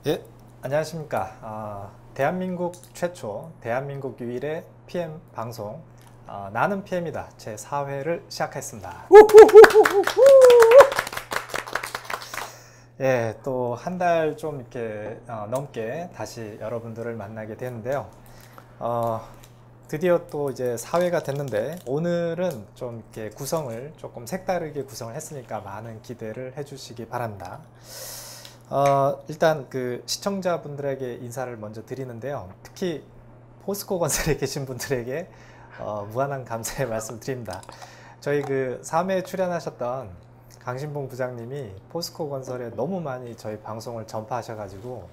예, 안녕하십니까. 대한민국 최초, 대한민국 유일의 PM 방송 나는 PM이다 제 4회를 시작했습니다. 예, 또 한 달 좀 이렇게 넘게 다시 여러분들을 만나게 되는데요. 드디어 또 이제 4회가 됐는데 오늘은 좀 이렇게 구성을 조금 색다르게 구성을 했으니까 많은 기대를 해주시기 바랍니다. 일단 그 시청자분들에게 인사를 먼저 드리는데요. 특히 포스코 건설에 계신 분들에게 무한한 감사의 말씀 드립니다. 저희 그 3회 출연하셨던 강신봉 부장님이 포스코 건설에 너무 많이 저희 방송을 전파하셔가지고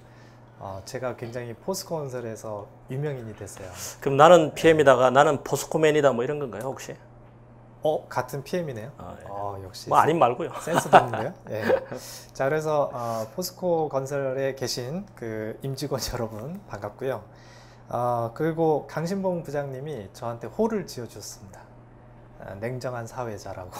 제가 굉장히 포스코 건설에서 유명인이 됐어요. 그럼 나는 PM이다가 나는 포스코맨이다 뭐 이런 건가요 혹시? 같은 PM이네요. 예. 역시 뭐 아님 말고요. 센스도 있는데요. 예. 자, 그래서 포스코 건설에 계신 그 임직원 여러분 반갑고요. 그리고 강신봉 부장님이 저한테 호를 지어주셨습니다. 냉정한 사회자라고.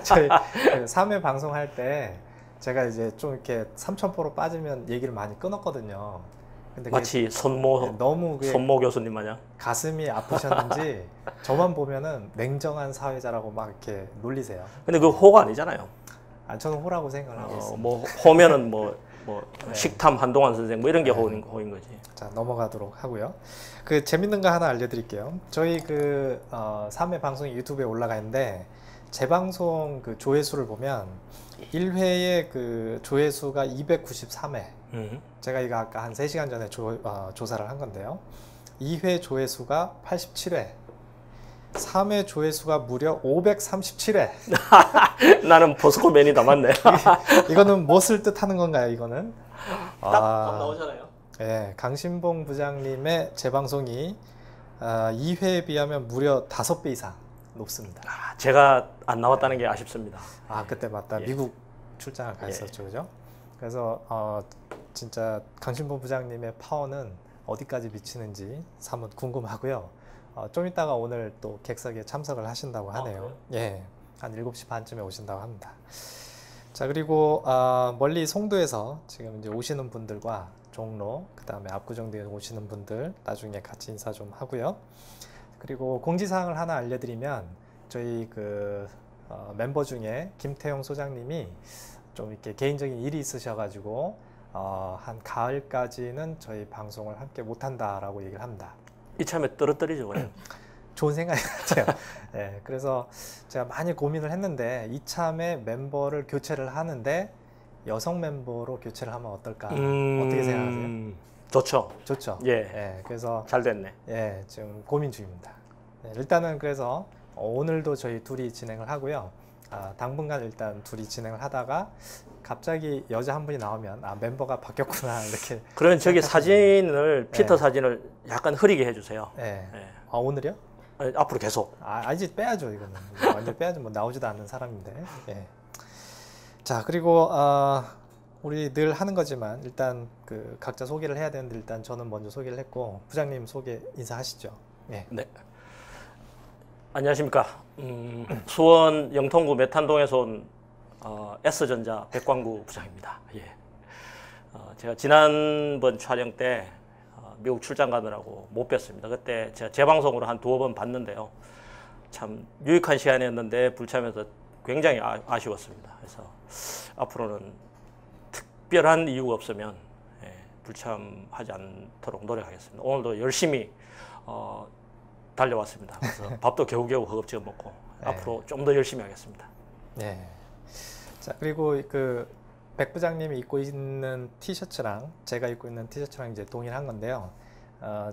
저희 그 3회 방송할 때 제가 이제 좀 이렇게 삼천포로 빠지면 얘기를 많이 끊었거든요. 근데 마치 손모 너무 교수님 마냥 가슴이 아프셨는지 저만 보면은 냉정한 사회자라고 막 이렇게 놀리세요. 근데 그 호가 아니잖아요. 저는 호라고 생각을 하고 있습니다. 뭐 호면은 뭐 네. 식탐 한동안 선생 뭐 이런 게 호인 거지. 자, 넘어가도록 하고요. 그 재밌는 거 하나 알려드릴게요. 저희 그 3회 방송이 유튜브에 올라가 있는데 재방송 그 조회수를 보면 1회의 그 조회수가 293회. 제가 이거 아까 한 3시간 전에 조사를 한 건데요. 2회 조회수가 87회. 3회 조회수가 무려 537회. 나는 포스코맨이다 맞네. 이거는 무엇을 뜻하는 건가요? 이거는 딱 나오잖아요. 예, 강신봉 부장님의 재방송이 2회에 비하면 무려 5배 이상 높습니다. 제가 안 나왔다는 게 아쉽습니다. 그때 맞다. 예. 미국 출장을 갔었죠, 예. 그죠? 그래서 진짜 강신봉 부장님의 파워는 어디까지 미치는지 사뭇 궁금하고요. 좀 이따가 오늘 또 객석에 참석을 하신다고 하네요. 예, 한 7시 반쯤에 오신다고 합니다. 자, 그리고 멀리 송도에서 지금 이제 오시는 분들과 종로, 그 다음에 압구정도에 오시는 분들 나중에 같이 인사 좀 하고요. 그리고 공지사항을 하나 알려드리면 저희 그 멤버 중에 김태용 소장님이 좀 이렇게 개인적인 일이 있으셔가지고 한 가을까지는 저희 방송을 함께 못한다라고 얘기를 합니다. 이참에 떨어뜨리죠 그냥. 좋은 생각인 것 같아요. 네, 그래서 제가 많이 고민을 했는데 이참에 멤버를 교체를 하는데 여성 멤버로 교체를 하면 어떨까? 어떻게 생각하세요? 좋죠. 좋죠. 예. 예, 그래서 잘 됐네. 예, 지금 고민 중입니다. 네, 일단은 그래서 오늘도 저희 둘이 진행을 하고요. 당분간 일단 둘이 진행을 하다가 갑자기 여자 한 분이 나오면 멤버가 바뀌었구나 이렇게. 그러면 저기 사진을 피터 네. 사진을 약간 흐리게 해주세요. 네. 예. 오늘이요? 앞으로 계속. 이제 빼야죠 이거는. 완전 빼야죠. 뭐 나오지도 않는 사람인데. 예. 자, 그리고 우리 늘 하는 거지만 일단 그 각자 소개를 해야 되는데 일단 저는 먼저 소개를 했고 부장님 소개 인사하시죠. 예. 네. 안녕하십니까. 수원 영통구 메탄동에서 온 S전자 백광구 부장입니다. 예. 제가 지난번 촬영 때 미국 출장 가느라고 못 뵀습니다. 그때 제가 재방송으로 한 2번 봤는데요. 참 유익한 시간이었는데 불참해서 굉장히 아쉬웠습니다. 그래서 앞으로는 특별한 이유가 없으면 불참하지 않도록 노력하겠습니다. 오늘도 열심히 달려왔습니다. 그래서 밥도 겨우겨우 허겁지겁 먹고 앞으로 좀 더 열심히 하겠습니다. 네. 자, 그리고 그 백 부장님이 입고 있는 티셔츠랑 제가 입고 있는 티셔츠랑 이제 동일한 건데요.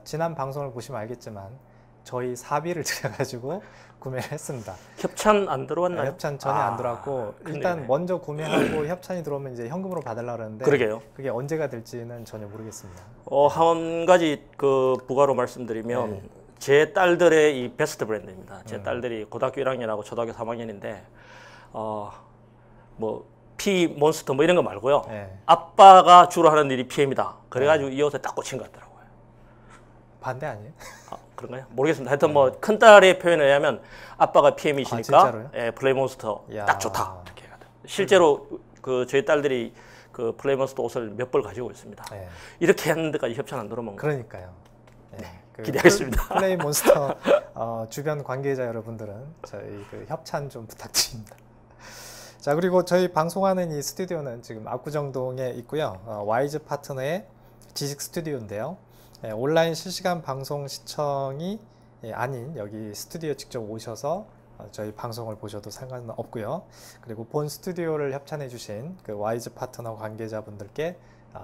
지난 방송을 보시면 알겠지만 저희 사비를 들여가지고 구매를 했습니다. 협찬 안 들어왔나요? 네, 협찬 전혀 안 들어왔고 일단 먼저 구매하고 협찬이 들어오면 이제 현금으로 받으려고 그러는데 그러게요. 그게 언제가 될지는 전혀 모르겠습니다. 한 가지 그 부가로 말씀드리면 제 딸들의 이 베스트 브랜드입니다. 제 딸들이 고등학교 1학년하고 초등학교 3학년인데 뭐 P 몬스터 뭐 이런 거 말고요. 아빠가 주로 하는 일이 PM이다. 그래가지고 이 옷에 딱 꽂힌 것 같더라고요. 반대 아니에요? 그런가요? 모르겠습니다. 하여튼 뭐 큰딸의 표현에 의하면 아빠가 PM이시니까 진짜로요? 플레이 몬스터 야. 딱 좋다. 이렇게 실제로 그 저희 딸들이 그 플레이먼스터 옷을 몇 벌 가지고 있습니다. 네. 이렇게 했는데까지 협찬 안 들어오면 그러니까요. 네. 그 기대하겠습니다. 플레이몬스터 주변 관계자 여러분들은 저희 그 협찬 좀 부탁드립니다. 자, 그리고 저희 방송하는 이 스튜디오는 지금 압구정동에 있고요. 와이즈 파트너의 지식 스튜디오인데요. 온라인 실시간 방송 시청이 아닌 여기 스튜디오 직접 오셔서 저희 방송을 보셔도 상관은 없고요. 그리고 본 스튜디오를 협찬해 주신 그 와이즈 파트너 관계자분들께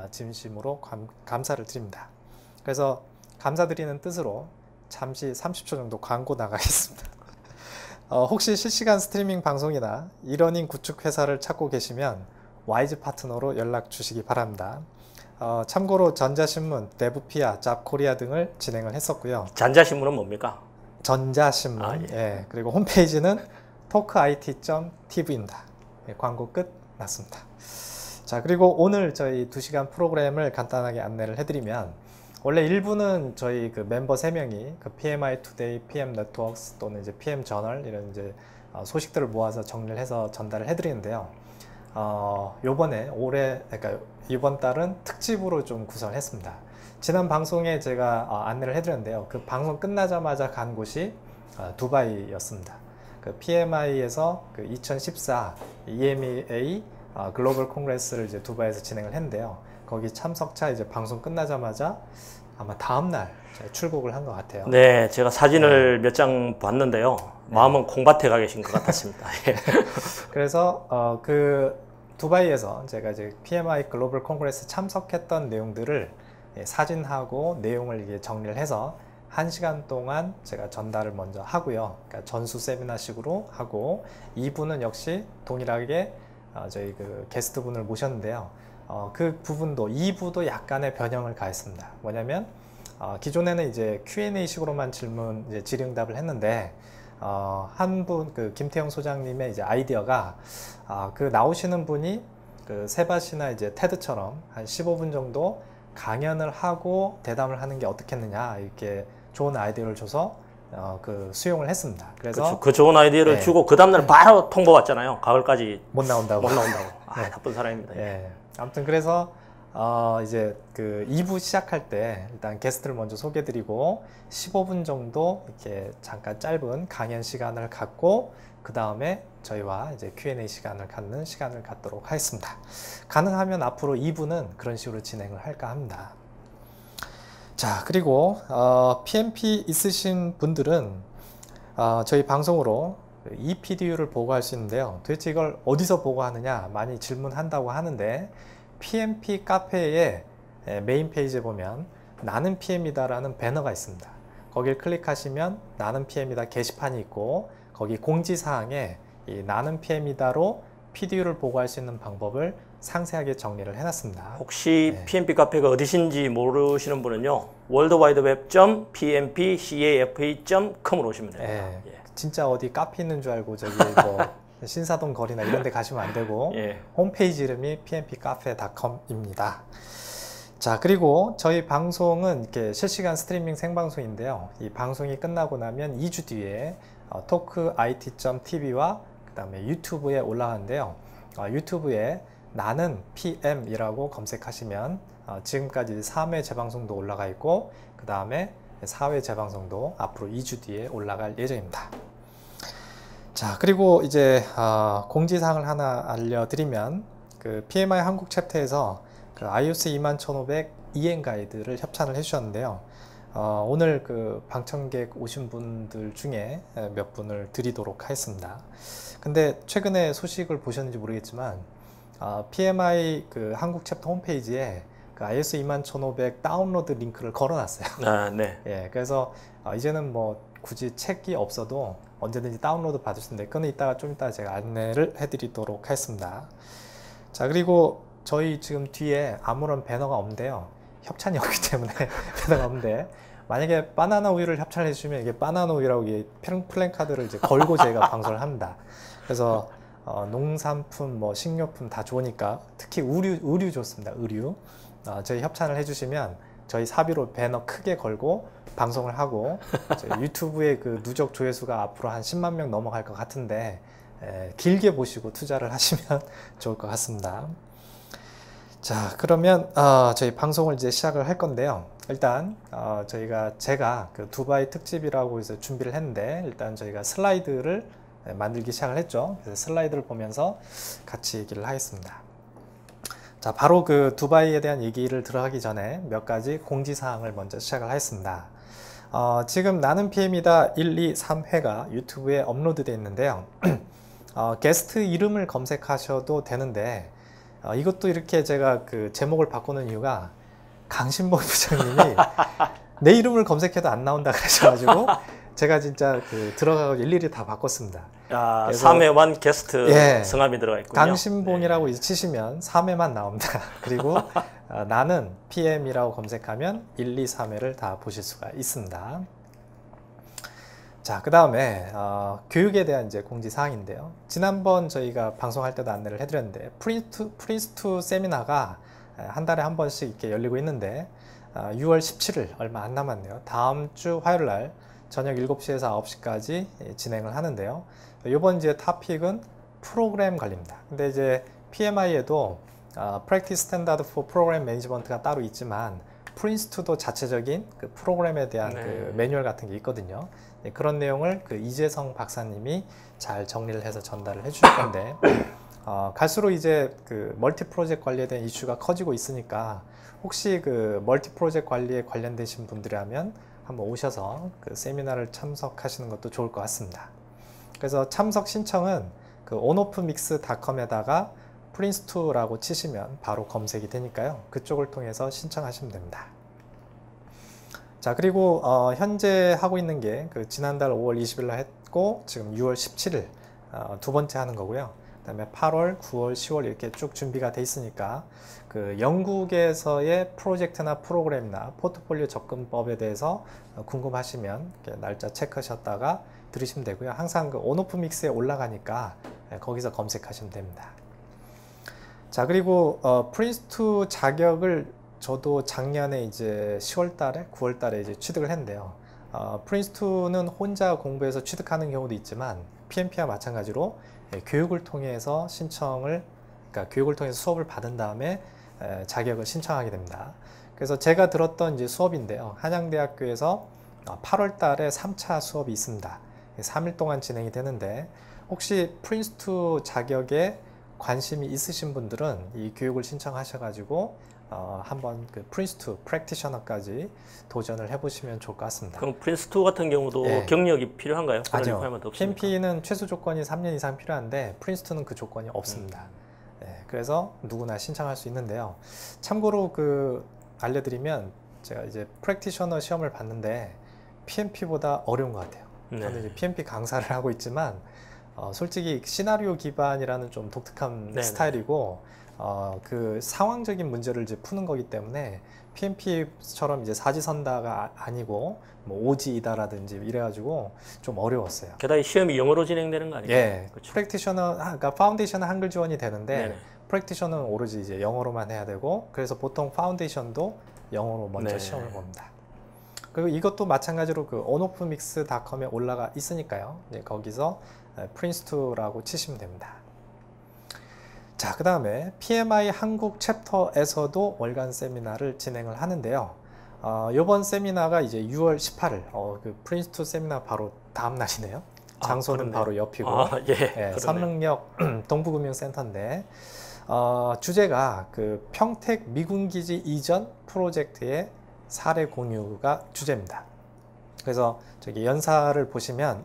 진심으로 감사를 드립니다. 그래서 감사드리는 뜻으로 잠시 30초 정도 광고 나가겠습니다. 혹시 실시간 스트리밍 방송이나 이러닝 구축 회사를 찾고 계시면 와이즈 파트너로 연락 주시기 바랍니다. 참고로 전자신문, 데브피아, 잡코리아 등을 진행을 했었고요. 전자신문은 뭡니까? 전자신문, 예. 그리고 홈페이지는 talkit.tv입니다. 예, 광고 끝 났습니다. 자, 그리고 오늘 저희 2시간 프로그램을 간단하게 안내를 해드리면 원래 1부는 저희 그 멤버 3명이 그 PMI 투데이, PM 네트워크스 또는 이제 PM 저널 이런 이제 소식들을 모아서 정리를 해서 전달을 해드리는데요. 요번에 그러니까 이번 달은 특집으로 좀 구성을 했습니다. 지난 방송에 제가 안내를 해드렸는데요. 그 방송 끝나자마자 간 곳이 두바이였습니다. 그 PMI에서 그 2014 EMEA 글로벌 콩그레스를 이제 두바이에서 진행을 했는데요. 거기 참석차 이제 방송 끝나자마자 아마 다음날 출국을 한 것 같아요. 네, 제가 사진을 몇 장 봤는데요. 마음은 콩밭에 가 계신 것 같았습니다. 예. 그래서 그 두바이에서 제가 이제 PMI 글로벌 콩그레스 참석했던 내용들을 사진하고 내용을 이게 정리를 해서 1시간 동안 제가 전달을 먼저 하고요. 그러니까 전수 세미나식으로 하고 2부는 역시 동일하게 저희 그 게스트분을 모셨는데요. 그 부분도 2부도 약간의 변형을 가했습니다. 뭐냐면 기존에는 이제 Q&A 식으로만 질문 이제 질의응답을 했는데 한 분 그 김태형 소장님의 이제 아이디어가 그 나오시는 분이 그 세바시나 이제 테드처럼 한 15분 정도 강연을 하고 대담을 하는 게 어떻겠느냐 이렇게 좋은 아이디어를 줘서 그 수용을 했습니다. 그래서 그렇죠. 그 좋은 아이디어를 주고 그 다음날 바로 통보 왔잖아요. 가을까지 못 나온다고. 네. 나쁜 사람입니다. 예. 아무튼 그래서 이제 그 2부 시작할 때 일단 게스트를 먼저 소개드리고 15분 정도 이렇게 잠깐 짧은 강연 시간을 갖고 그 다음에 저희와 이제 Q&A 시간을 갖는 시간을 갖도록 하겠습니다. 가능하면 앞으로 2부는 그런 식으로 진행을 할까 합니다. 자, 그리고 PMP 있으신 분들은 저희 방송으로 ePDU를 보고할 수 있는데요. 도대체 이걸 어디서 보고하느냐 많이 질문한다고 하는데 PMP 카페의 메인 페이지에 보면 나는 PM이다 라는 배너가 있습니다. 거기를 클릭하시면 나는 PM이다 게시판이 있고 거기 공지사항에 이 나는 PM이다로 PDU를 보고할 수 있는 방법을 상세하게 정리를 해놨습니다. 혹시 PMP 카페가 어디신지 모르시는 분은요. worldwideweb.pmpcafe.com으로 오시면 됩니다. 진짜 어디 카페 있는 줄 알고 저기 뭐 신사동 거리나 이런 데 가시면 안 되고 홈페이지 이름이 pmpcafe.com입니다. 자, 그리고 저희 방송은 이렇게 실시간 스트리밍 생방송인데요. 이 방송이 끝나고 나면 2주 뒤에 talkit.tv와 그 다음에 유튜브에 올라가는데요. 유튜브에 나는 PM이라고 검색하시면 지금까지 3회 재방송도 올라가 있고 그 다음에 4회 재방송도 앞으로 2주 뒤에 올라갈 예정입니다. 자, 그리고 이제 공지사항을 하나 알려드리면 그 PMI 한국 챕터에서 그 iOS 21500 EN 가이드를 협찬을 해주셨는데요. 오늘 그 방청객 오신 분들 중에 몇 분을 드리도록 하겠습니다. 근데 최근에 소식을 보셨는지 모르겠지만 PMI 그 한국 챕터 홈페이지에 그 iOS 21500 다운로드 링크를 걸어놨어요. 네. 예, 그래서 이제는 뭐 굳이 책이 없어도 언제든지 다운로드 받을 수 있는데 그건 이따가 좀 이따 제가 안내를 해드리도록 하겠습니다. 자, 그리고 저희 지금 뒤에 아무런 배너가 없는데요. 협찬이 없기 때문에 배너가 없는데 만약에 바나나 우유를 협찬해 주시면 이게 바나나 우유라고 이게 플랜카드를 이제 걸고 저희가 방송을 합니다. 그래서 농산품, 뭐 식료품 다 좋으니까 특히 의류 좋습니다. 의류 저희 협찬을 해주시면 저희 사비로 배너 크게 걸고 방송을 하고 저희 유튜브의 그 누적 조회수가 앞으로 한 10만 명 넘어갈 것 같은데 길게 보시고 투자를 하시면 좋을 것 같습니다. 자, 그러면 저희 방송을 이제 시작을 할 건데요. 일단 제가 그 두바이 특집이라고 해서 준비를 했는데 일단 저희가 슬라이드를 만들기 시작을 했죠. 그래서 슬라이드를 보면서 같이 얘기를 하겠습니다. 자, 바로 그 두바이에 대한 얘기를 들어가기 전에 몇 가지 공지사항을 먼저 시작을 하겠습니다. 지금 나는 PM이다 1, 2, 3회가 유튜브에 업로드되어 있는데요. 게스트 이름을 검색하셔도 되는데 이것도 이렇게 제가 그 제목을 바꾸는 이유가 강신범 부장님이 내 이름을 검색해도 안 나온다 그러셔가지고 제가 진짜 그 들어가고 일일이 다 바꿨습니다. 3회만 게스트 예, 성함이 들어가 있군요. 강신봉이라고 이제 치시면 3회만 나옵니다. 그리고 나는 PM이라고 검색하면 1, 2, 3회를 다 보실 수가 있습니다. 자, 그 다음에 교육에 대한 이제 공지사항인데요. 지난번 저희가 방송할 때도 안내를 해드렸는데 프린스2 세미나가 한 달에 한 번씩 이렇게 열리고 있는데 6월 17일 얼마 안 남았네요. 다음 주 화요일 날 저녁 7시에서 9시까지 진행을 하는데요. 이번 이제 토픽은 프로그램 관리입니다. 근데 이제 PMI에도 Practice Standard for Program Management가 따로 있지만 프린스2도 자체적인 그 프로그램에 대한 그 매뉴얼 같은 게 있거든요. 그런 내용을 그 이재성 박사님이 잘 정리를 해서 전달을 해주실 건데 갈수록 이제 그 멀티 프로젝트 관리에 대한 이슈가 커지고 있으니까 혹시 그 멀티 프로젝트 관리에 관련되신 분들이라면 한번 오셔서 그 세미나를 참석하시는 것도 좋을 것 같습니다. 그래서 참석 신청은 그 onofmix.com에다가 프린스2라고 치시면 바로 검색이 되니까요. 그쪽을 통해서 신청하시면 됩니다. 자, 그리고 현재 하고 있는 게 그 지난달 5월 20일 날 했고 지금 6월 17일 두 번째 하는 거고요. 그 다음에 8월, 9월, 10월 이렇게 쭉 준비가 돼 있으니까 그 영국에서의 프로젝트나 프로그램이나 포트폴리오 접근법에 대해서 궁금하시면 날짜 체크하셨다가 들으시면 되고요. 항상 그 온오프믹스에 올라가니까 거기서 검색하시면 됩니다. 자, 그리고 프린스2 자격을 저도 작년에 이제 10월 달에 9월 달에 이제 취득을 했는데요. 프린스2는 혼자 공부해서 취득하는 경우도 있지만 PMP와 마찬가지로 교육을 통해서 그러니까 교육을 통해서 수업을 받은 다음에 자격을 신청하게 됩니다. 그래서 제가 들었던 이제 수업인데요. 한양대학교에서 8월 달에 3차 수업이 있습니다. 3일 동안 진행이 되는데 혹시 프린스2 자격에 관심이 있으신 분들은 이 교육을 신청하셔가지고 한번 그 프린스2 프랙티셔너까지 도전을 해보시면 좋을 것 같습니다. 그럼 프린스2 같은 경우도 경력이 필요한가요? 아니요. PMP는 최소 조건이 3년 이상 필요한데 프린스2는 그 조건이 없습니다. 그래서 누구나 신청할 수 있는데요. 참고로 그 알려드리면 제가 이제 프랙티셔너 시험을 봤는데 PMP보다 어려운 것 같아요. 저는 이제 PMP 강사를 하고 있지만 솔직히 시나리오 기반이라는 좀 독특한 스타일이고 그 상황적인 문제를 이제 푸는 거기 때문에 PMP처럼 이제 사지선다가 아니고 뭐 오지이다라든지 이래가지고 좀 어려웠어요. 게다가 시험이 영어로 진행되는 거 아니에요? 예, 그렇죠. 프랙티셔너, 그러니까 파운데이션은 한글 지원이 되는데 프랙티셔너는 오로지 이제 영어로만 해야 되고 그래서 보통 파운데이션도 영어로 먼저 시험을 봅니다. 그리고 이것도 마찬가지로 그 onofmix.com에 올라가 있으니까요. 거기서 프린스2라고 치시면 됩니다. 자, 그 다음에 PMI 한국 챕터에서도 월간 세미나를 진행을 하는데요. 이번 세미나가 이제 6월 18일, 그 프린스2 세미나 바로 다음 날이네요. 장소는 바로 옆이고, 삼릉역 동부금융센터인데, 주제가 그 평택 미군기지 이전 프로젝트의 사례 공유가 주제입니다. 그래서 저기 연사를 보시면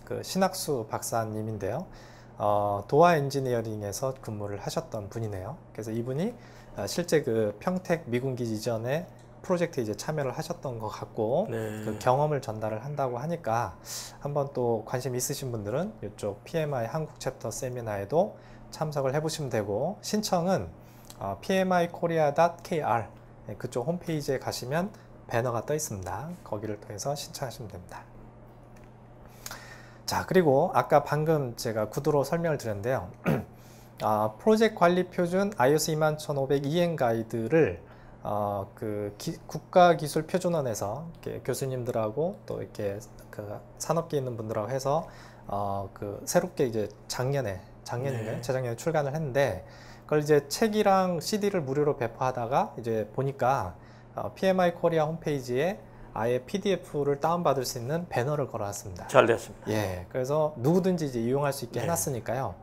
그 신학수 박사님인데요. 도화 엔지니어링에서 근무를 하셨던 분이네요. 그래서 이분이 실제 그 평택 미군기지 이전에 프로젝트에 이제 참여를 하셨던 것 같고 그 경험을 전달을 한다고 하니까 한번 또 관심 있으신 분들은 이쪽 PMI 한국 챕터 세미나에도 참석을 해보시면 되고 신청은 pmikorea.kr 그쪽 홈페이지에 가시면 배너가 떠 있습니다. 거기를 통해서 신청하시면 됩니다. 자, 그리고 아까 방금 제가 구두로 설명을 드렸는데요. 프로젝트 관리 표준 iOS 21500 이행 가이드를 그 국가기술표준원에서 이렇게 교수님들하고 또 이렇게 그 산업계에 있는 분들하고 해서 그 새롭게 이제 재작년에 출간을 했는데 그걸 이제 책이랑 CD를 무료로 배포하다가 이제 보니까 PMI 코리아 홈페이지에 아예 PDF를 다운받을 수 있는 배너를 걸어놨습니다. 잘 됐습니다. 예, 그래서 누구든지 이제 이용할 수 있게 네. 해놨으니까요.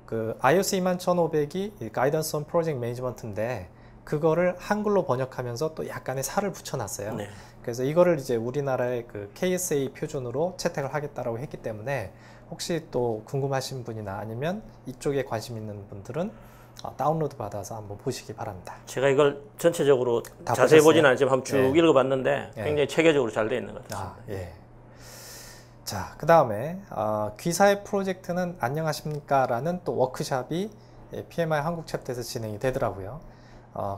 그 iOS 21500이 가이던스 온 프로젝트 매니지먼트인데 그거를 한글로 번역하면서 또 약간의 살을 붙여놨어요. 네. 그래서 이거를 이제 우리나라의 그 KSA 표준으로 채택을 하겠다라고 했기 때문에 혹시 또 궁금하신 분이나 아니면 이쪽에 관심 있는 분들은 다운로드 받아서 한번 보시기 바랍니다. 제가 이걸 전체적으로 다 자세히 보셨어요? 보지는 않지만 한번 쭉 예. 읽어봤는데 예. 굉장히 체계적으로 잘 되어 있는 것 같습니다. 예. 자, 그 다음에 귀사의 프로젝트는 안녕하십니까 라는 또 워크샵이 PMI 한국 챕터에서 진행이 되더라고요.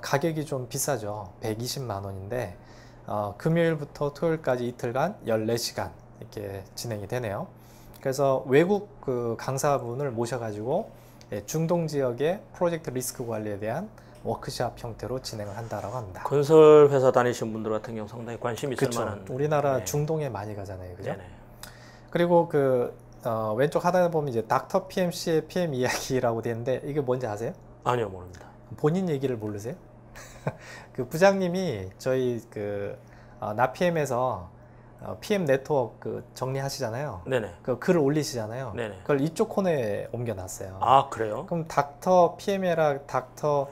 가격이 좀 비싸죠. 120만 원인데 금요일부터 토요일까지 이틀간 14시간 이렇게 진행이 되네요. 그래서 외국 그 강사분을 모셔가지고 중동 지역의 프로젝트 리스크 관리에 대한 워크샵 형태로 진행을 한다라고 합니다. 건설 회사 다니시는 분들 같은 경우 상당히 관심이 있을 그렇죠. 만한. 우리나라 네. 중동에 많이 가잖아요, 그죠? 네네. 그리고 그 왼쪽 하단에 보면 이제 닥터 PMC의 PM 이야기라고 되는데 이게 뭔지 아세요? 아니요, 모릅니다. 본인 얘기를 모르세요? 그 부장님이 저희 그 나PM에서 PM 네트워크 그 정리하시잖아요. 네네. 그 글을 올리시잖아요. 네네. 그걸 이쪽 코너에 옮겨놨어요. 아, 그래요? 그럼 닥터 PM이라 닥터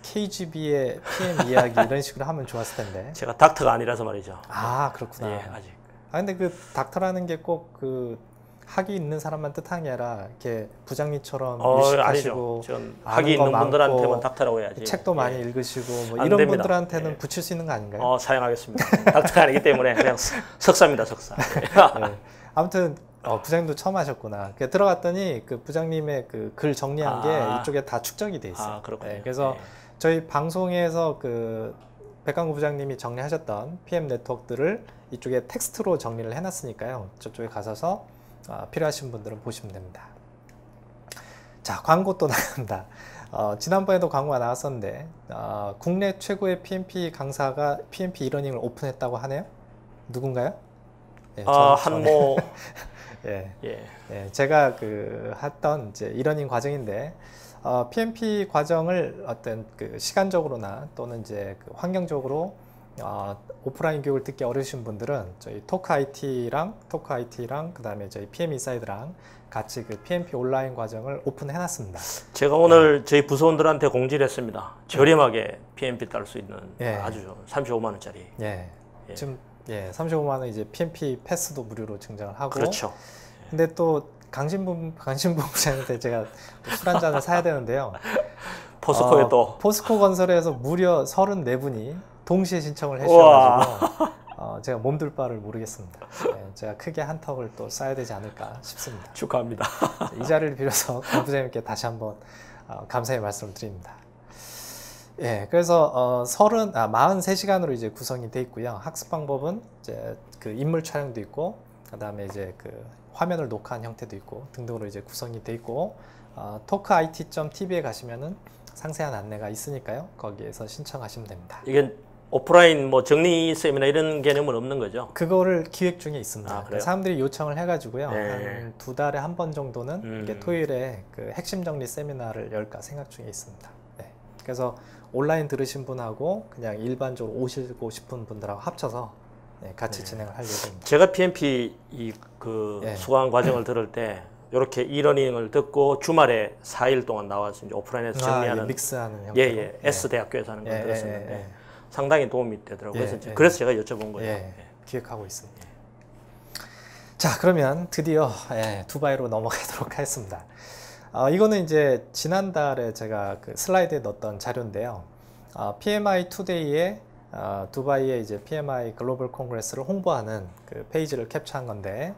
KGB의 PM 이야기 이런 식으로 하면 좋았을 텐데. 제가 닥터가 아니라서 말이죠. 아, 그렇구나. 예, 아직. 근데 그 닥터라는 게 꼭 그 학위 있는 사람만 뜻하는 게 아니라 이렇게 부장님처럼 아니죠. 일식하시고 전 아는 학위 거 있는 분들한테만 많고 닥터라고 해야지. 책도 예. 많이 읽으시고 뭐 안 이런 됩니다. 분들한테는 예. 붙일 수 있는 거 아닌가요? 사양하겠습니다. 닥터가 아니기 때문에 그냥 석사입니다, 석사. 네. 아무튼 부장님도 처음 하셨구나. 들어갔더니 그 부장님의 그 글 정리한 게 이쪽에 다 축적이 돼 있어요. 아, 그렇군요. 그래서 예. 저희 방송에서 그 백강구 부장님이 정리하셨던 PM 네트워크들을 이쪽에 텍스트로 정리를 해놨으니까요. 저쪽에 가셔서 필요하신 분들은 보시면 됩니다. 자, 광고 또 나갑니다. 지난번에도 광고가 나왔었는데 국내 최고의 PMP 강사가 PMP 이러닝을 오픈했다고 하네요. 누군가요? 예, 한모. 예, 예. 예, 제가 그 했던 이제 이러닝 과정인데 PMP 과정을 어떤 그 시간적으로나 또는 이제 그 환경적으로 오프라인 교육을 듣기 어려우신 분들은 저희 토크 IT랑 그 다음에 저희 PM 인사이드랑 같이 그 PMP 온라인 과정을 오픈해 놨습니다. 제가 오늘 저희 부서원들한테 공지를 했습니다. 저렴하게 PMP 딸 수 있는 예. 아주 35만 원짜리. 예. 예. 지금 35만 원 이제 PMP 패스도 무료로 증정을 하고. 그렇죠. 근데 또 강신부 부장한테 제가 술 한 잔을 사야 되는데요. 포스코에 또 포스코 건설에서 무려 34분이 동시에 신청을 해주셔가지고 제가 몸둘 바를 모르겠습니다. 예, 제가 크게 한턱을 또 쏴야 되지 않을까 싶습니다. 축하합니다. 이 자리를 빌어서 강 부장님께 다시 한번 감사의 말씀을 드립니다. 예, 그래서 43시간으로 이제 구성이 돼 있고요. 학습 방법은 이제 그 인물 촬영도 있고, 그다음에 이제 그 화면을 녹화한 형태도 있고 등등으로 이제 구성이 돼 있고, talkit.tv에 가시면은 상세한 안내가 있으니까요. 거기에서 신청하시면 됩니다. 이게 오프라인 뭐 정리 세미나 이런 개념은 없는 거죠? 그거를 기획 중에 있습니다. 그래요? 사람들이 요청을 해가지고요. 네. 한 2달에 한 번 정도는 이렇게 토요일에 그 핵심 정리 세미나를 열까 생각 중에 있습니다. 네. 그래서 온라인 들으신 분하고 그냥 일반적으로 오시고 싶은 분들하고 합쳐서 같이 진행을 할 예정입니다. 제가 PMP 그 예. 수강 과정을 들을 때 이렇게 이러닝을 듣고 주말에 4일 동안 나와서 이제 오프라인에서 정리하는 믹스하는 형태로. 예. S대학교에서 하는 걸 들었었는데 예. 상당히 도움이 되더라고요. 예. 그래서 제가 여쭤본 거예요. 예. 기획하고 있습니다. 자, 그러면 드디어 두바이로 넘어가도록 하겠습니다. 이거는 이제 지난달에 제가 그 슬라이드에 넣었던 자료인데요. PMI 투데이에 두바이의 이제 PMI 글로벌 콩그레스를 홍보하는 그 페이지를 캡처한 건데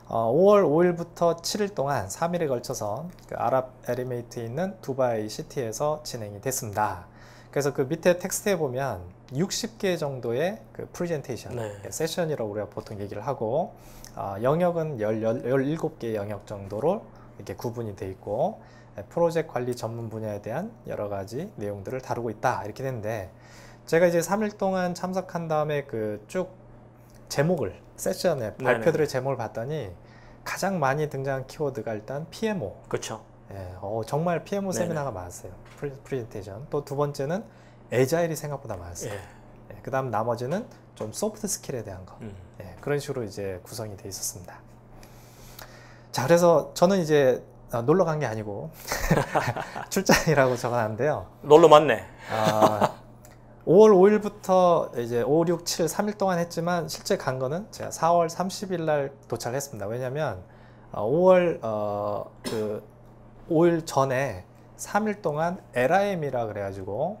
5월 5일부터 7일 동안 3일에 걸쳐서 그 아랍에미레이트에 있는 두바이 시티에서 진행이 됐습니다. 그래서 그 밑에 텍스트에 보면 60개 정도의 그 프레젠테이션, 세션이라고 우리가 보통 얘기를 하고 영역은 17개 영역 정도로 이렇게 구분이 돼 있고 프로젝트 관리 전문 분야에 대한 여러 가지 내용들을 다루고 있다 이렇게 되는데 제가 이제 3일 동안 참석한 다음에 그 쭉 제목을 세션의 발표들의 제목을 봤더니 가장 많이 등장한 키워드가 일단 PMO. 그렇죠. 예, 정말 PMO 네네. 세미나가 많았어요. 프레젠테이션. 또 두 번째는 애자일이 생각보다 많았어요. 예. 예, 그다음 나머지는 좀 소프트 스킬에 대한 거. 예, 그런 식으로 이제 구성이 돼 있었습니다. 자, 그래서 저는 이제 놀러 간 게 아니고 출장이라고 적어놨는데요. 놀러 왔네. 5월 5일부터 이제 5, 6, 7, 3일 동안 했지만 실제 간 거는 제가 4월 30일 날 도착했습니다. 왜냐면 5월 그 5일 전에 3일 동안 LIM이라 그래가지고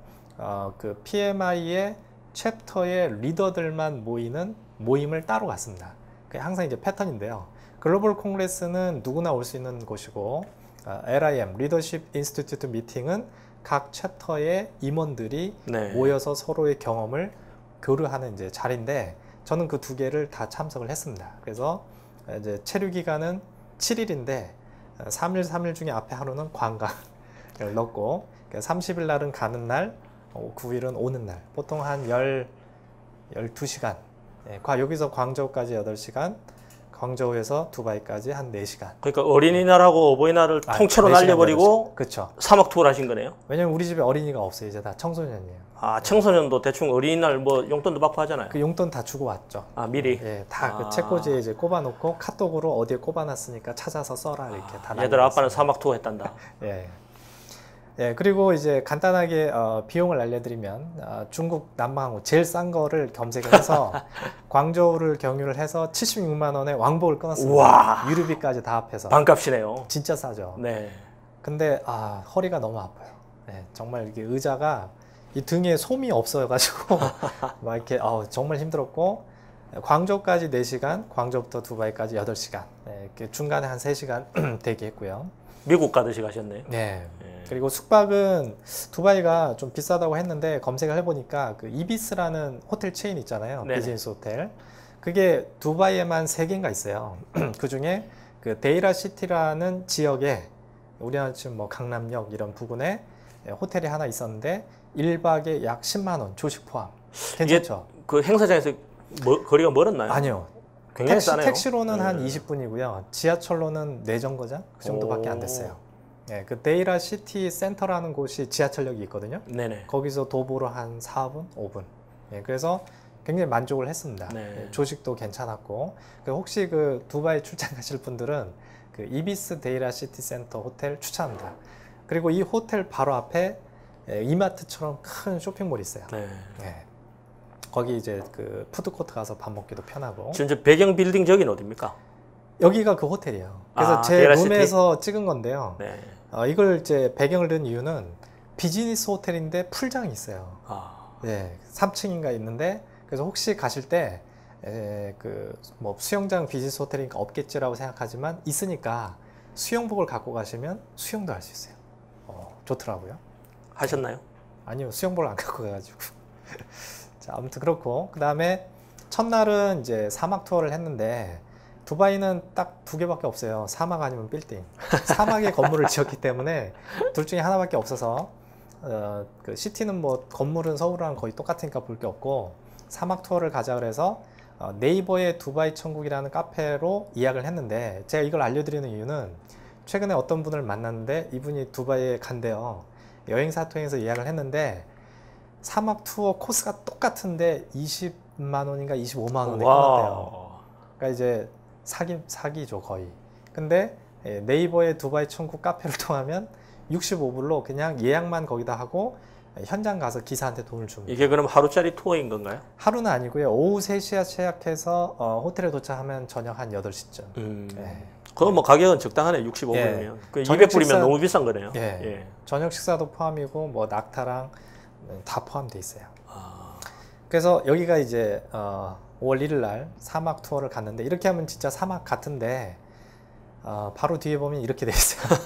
그 PMI의 챕터의 리더들만 모이는 모임을 따로 갔습니다. 그게 항상 이제 패턴인데요. 글로벌 콩그레스는 누구나 올 수 있는 곳이고 LIM 리더십 인스티튜트 미팅은 각 챕터의 임원들이 네. 모여서 서로의 경험을 교류하는 이제 자리인데 저는 그 두 개를 다 참석을 했습니다. 그래서 이제 체류 기간은 7일인데 3일 중에 앞에 하루는 관광을 넣고 30일 날은 가는 날, 9일은 오는 날. 보통 한 12시간. 예, 여기서 광저우까지 8시간, 광저우에서 두바이까지 한 4시간. 그러니까 어린이날하고 어버이날을 통째로 4시간, 날려버리고 8시간. 그렇죠. 사막 투어를 하신 거네요. 왜냐면 우리 집에 어린이가 없어요. 이제 다 청소년이에요. 아, 청소년도 대충 어린이날 뭐 용돈도 받고 하잖아요. 그 용돈 다 주고 왔죠. 아, 미리. 예, 다 그 책꽂이에 이제 꼽아놓고 카톡으로 어디에 꼽아놨으니까 찾아서 써라 이렇게 다. 얘들 아빠는 사막 투어 했단다. 예. 예, 그리고 이제 간단하게 비용을 알려드리면 중국 남방항공 제일 싼 거를 검색을 해서 광저우를 경유를 해서 76만 원에 왕복을 끊었습니다. 우와. 유류비까지 다 합해서. 반값이네요. 진짜 싸죠. 네. 근데 허리가 너무 아파요. 네, 정말 이게 의자가 이 등에 솜이 없어가지고 막 이렇게 정말 힘들었고 광저우까지 4시간, 광저우부터 두바이까지 8시간. 네, 이렇게 중간에 한 3시간 대기했고요. 미국 가듯이 가셨네요. 네. 그리고 숙박은 두바이가 좀 비싸다고 했는데 검색을 해보니까 그 이비스라는 호텔 체인 있잖아요. 네네. 비즈니스 호텔. 그게 두바이에만 3개인가 있어요. 그 중에 그 데이라 시티라는 지역에 우리나라 지금 뭐 강남역 이런 부근에 호텔이 하나 있었는데 1박에 약 10만 원 조식 포함. 괜찮죠? 그 행사장에서 거리가 멀었나요? 아니요. 굉장히 싸네요. 택시로는 한 20분이고요. 지하철로는 4정거장 그 정도밖에 안 됐어요. 예, 그 데이라 시티 센터라는 곳이 지하철역이 있거든요. 네네. 거기서 도보로 한 4분, 5분. 예, 그래서 굉장히 만족을 했습니다. 네. 예, 조식도 괜찮았고. 혹시 그 두바이 출장 가실 분들은 그 이비스 데이라 시티 센터 호텔 추천합니다. 그리고 이 호텔 바로 앞에 이마트처럼 큰 쇼핑몰이 있어요. 네. 예. 거기 이제 그 푸드코트 가서 밥 먹기도 편하고. 지금 저 배경 빌딩 저기는 어딥니까? 여기가 그 호텔이에요. 그래서 제 데이라 룸에서 찍은 건데요. 네. 이걸 이제 배경을 든 이유는 비즈니스 호텔인데 풀장이 있어요. 네, 3층인가 있는데 그래서 혹시 가실 때 그 뭐 수영장 비즈니스 호텔이니까 없겠지라고 생각하지만 있으니까 수영복을 갖고 가시면 수영도 할 수 있어요. 좋더라고요. 하셨나요? 아니요, 수영복을 안 갖고 가가지고. 자, 아무튼 그렇고 그 다음에 첫날은 이제 사막 투어를 했는데. 두바이는 딱 2개밖에 없어요. 사막 아니면 빌딩. 사막에 건물을 지었기 때문에 둘 중에 하나밖에 없어서 그 시티는 뭐 건물은 서울이랑 거의 똑같으니까 볼 게 없고 사막 투어를 가자 그래서 네이버의 두바이 천국이라는 카페로 예약을 했는데 제가 이걸 알려드리는 이유는 최근에 어떤 분을 만났는데 이분이 두바이에 간대요. 여행사 통해서 예약을 했는데 사막 투어 코스가 똑같은데 20만 원인가 25만 원에 끊었대요. 그러니까 이제 사기죠 거의. 근데 네이버의 두바이 천국 카페를 통하면 65불로 그냥 예약만 거기다 하고 현장 가서 기사한테 돈을 줍니다. 이게 그럼 하루짜리 투어인 건가요? 하루는 아니고요. 오후 3시에 예약해서 호텔에 도착하면 저녁 한 8시쯤. 네. 그럼 뭐 가격은 적당하네. 65불이면. 예. 그 저녁 200불이면 식사- 너무 비싼 거네요. 예. 예. 저녁 식사도 포함이고 뭐 낙타랑 다 포함돼 있어요. 그래서 여기가 이제 5월 1일 날 사막 투어를 갔는데 이렇게 하면 진짜 사막 같은데 바로 뒤에 보면 이렇게 돼 있어요.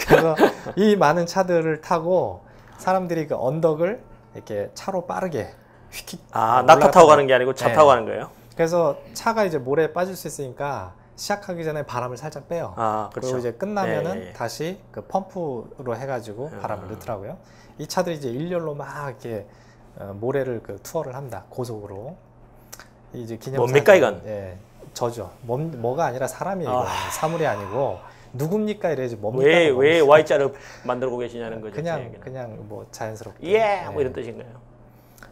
그래서 이 많은 차들을 타고 사람들이 그 언덕을 이렇게 차로 빠르게 휙휙 낙타 타고 가는 게 아니고 차 네. 타고 가는 거예요? 그래서 차가 이제 모래에 빠질 수 있으니까 시작하기 전에 바람을 살짝 빼요. 그렇죠. 그리고 이제 끝나면은 예, 예. 다시 그 펌프로 해가지고 바람을 넣더라고요. 이 차들이 이제 일렬로 막 이렇게 모래를 그 투어를 합니다. 고속으로. 이제 기념 뭡니까 이건? 예, 저죠. 뭐가 아니라 사람이에요. 이거는. 사물이 아니고 누굽니까 이래야지 뭡니까? 왜 Y자를 만들고 계시냐는 거죠. 그냥 뭐 자연스럽게. 예, 뭐 이런 뜻인가요?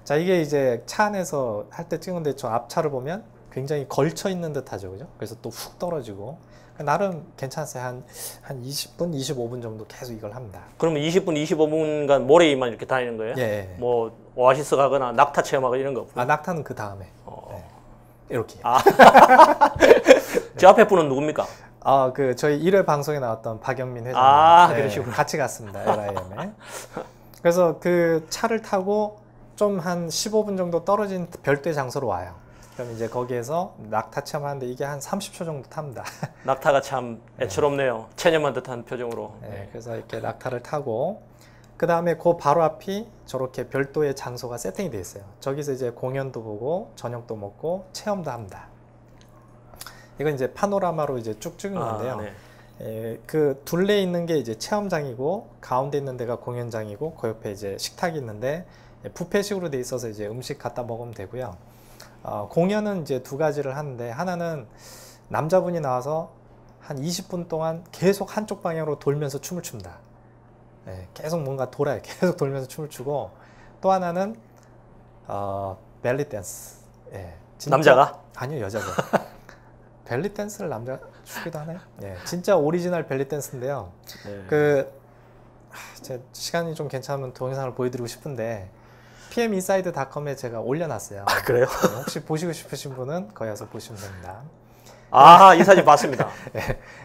자, 이게 이제 차 안에서 할 때 찍은데 저 앞차를 보면 굉장히 걸쳐 있는 듯하죠, 그죠? 그래서 또 훅 떨어지고 나름 괜찮았어요. 한 20분, 25분 정도 계속 이걸 합니다. 그러면 20분, 25분간 모래만 이렇게 다니는 거예요? 예. 뭐 오아시스 가거나 낙타 체험하거나 이런 거 없고? 아, 낙타는 그 다음에. 이렇게. 제 앞에 분은 누굽니까? 그 저희 1회 방송에 나왔던 박영민 회장님. 그러시구나. 같이 갔습니다. LIM에. 그래서 그 차를 타고 좀 한 15분 정도 떨어진 별도의 장소로 와요. 그럼 이제 거기에서 낙타 체험하는데 이게 한 30초 정도 탑니다. 낙타가 참 애처롭네요. 체념한 듯한 표정으로. 그래서 이렇게 낙타를 타고 그 다음에 그 바로 앞이 저렇게 별도의 장소가 세팅이 되어 있어요. 저기서 이제 공연도 보고 저녁도 먹고 체험도 합니다. 이건 이제 파노라마로 이제 쭉 찍은 건데요. 그 둘레 있는 게 이제 체험장이고 가운데 있는 데가 공연장이고 그 옆에 이제 식탁이 있는데 뷔페식으로 돼 있어서 이제 음식 갖다 먹으면 되고요. 공연은 이제 두 가지를 하는데 하나는 남자분이 나와서 한 20분 동안 계속 한쪽 방향으로 돌면서 춤을 춥니다. 계속 뭔가 돌아요. 계속 돌면서 춤을 추고 또 하나는 벨리 댄스. 진짜, 남자가? 아니요, 여자가. 벨리 댄스를 남자 추기도 하나요? 진짜 오리지널 벨리 댄스인데요. 제 시간이 좀 괜찮으면 동영상을 보여드리고 싶은데 pminsider.com에 제가 올려놨어요. 그래요? 혹시 보시고 싶으신 분은 거기 가서 보시면 됩니다. 이 사진 봤습니다.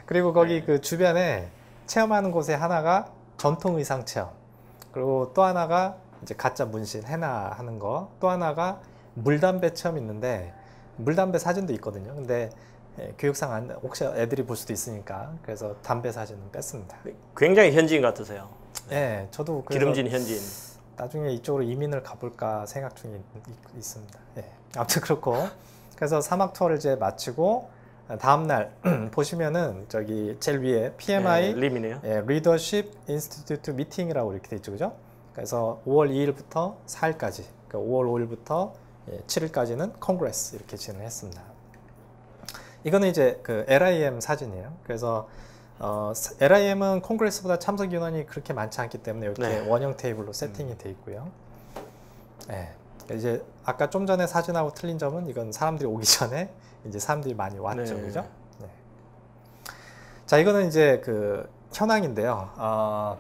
그리고 거기 그 주변에 체험하는 곳에 하나가 전통 의상 체험, 그리고 또 하나가 이제 가짜 문신 헤나 하는 거, 또 하나가 물담배 체험 있는데 물담배 사진도 있거든요. 근데 교육상 안 혹시 애들이 볼 수도 있으니까 그래서 담배 사진은 뺐습니다. 굉장히 현지인 같으세요. 저도 기름진 현지인. 나중에 이쪽으로 이민을 가볼까 생각 중에 있습니다. 아무튼 그렇고 그래서 사막 투어를 이제 마치고 다음날 보시면은 저기 제일 위에 PMI 림이네요. 리더십 인스티튜트 미팅이라고 이렇게 돼 있죠, 그죠? 그래서 5월 2일부터 4일까지, 그러니까 5월 5일부터 7일까지는 콩그레스 이렇게 진행했습니다. 이거는 이제 그 LIM 사진이에요. 그래서 LIM은 콩그레스보다 참석 인원이 그렇게 많지 않기 때문에 이렇게 원형 테이블로 세팅이 돼 있고요. 이제 아까 좀 전에 사진하고 틀린 점은 이건 사람들이 오기 전에 이제 사람들이 많이 왔죠, 그죠? 자, 이거는 이제 그 현황인데요.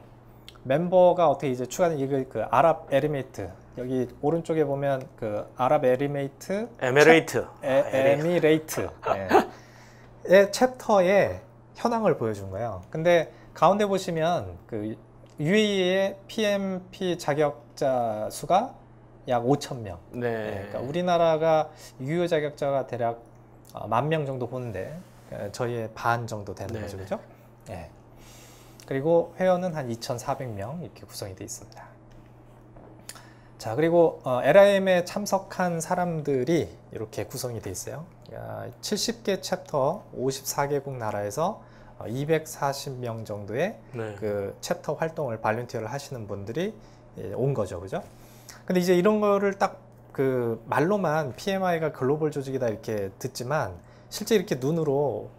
멤버가 어떻게 이제 추가된 이거 그 아랍에미레이트, 여기 오른쪽에 보면 그 아랍에미레이트 의 챕터에 현황을 보여준 거예요. 근데 가운데 보시면 그 UAE의 PMP 자격자 수가 약 5,000명. 그러니까 우리나라가 유효 자격자가 대략 10,000명 정도 보는데 저희의 반 정도 되는 거죠, 그죠? 그리고 회원은 한 2,400명 이렇게 구성이 되어 있습니다. 자, 그리고 LIM에 참석한 사람들이 이렇게 구성이 되어 있어요. 70개 챕터, 54개국 나라에서 240명 정도의 그 챕터 활동을 발렌티어를 하시는 분들이 온 거죠, 그죠? 근데 이제 이런 거를 딱 그 말로만 PMI가 글로벌 조직이다 이렇게 듣지만 실제 이렇게 눈으로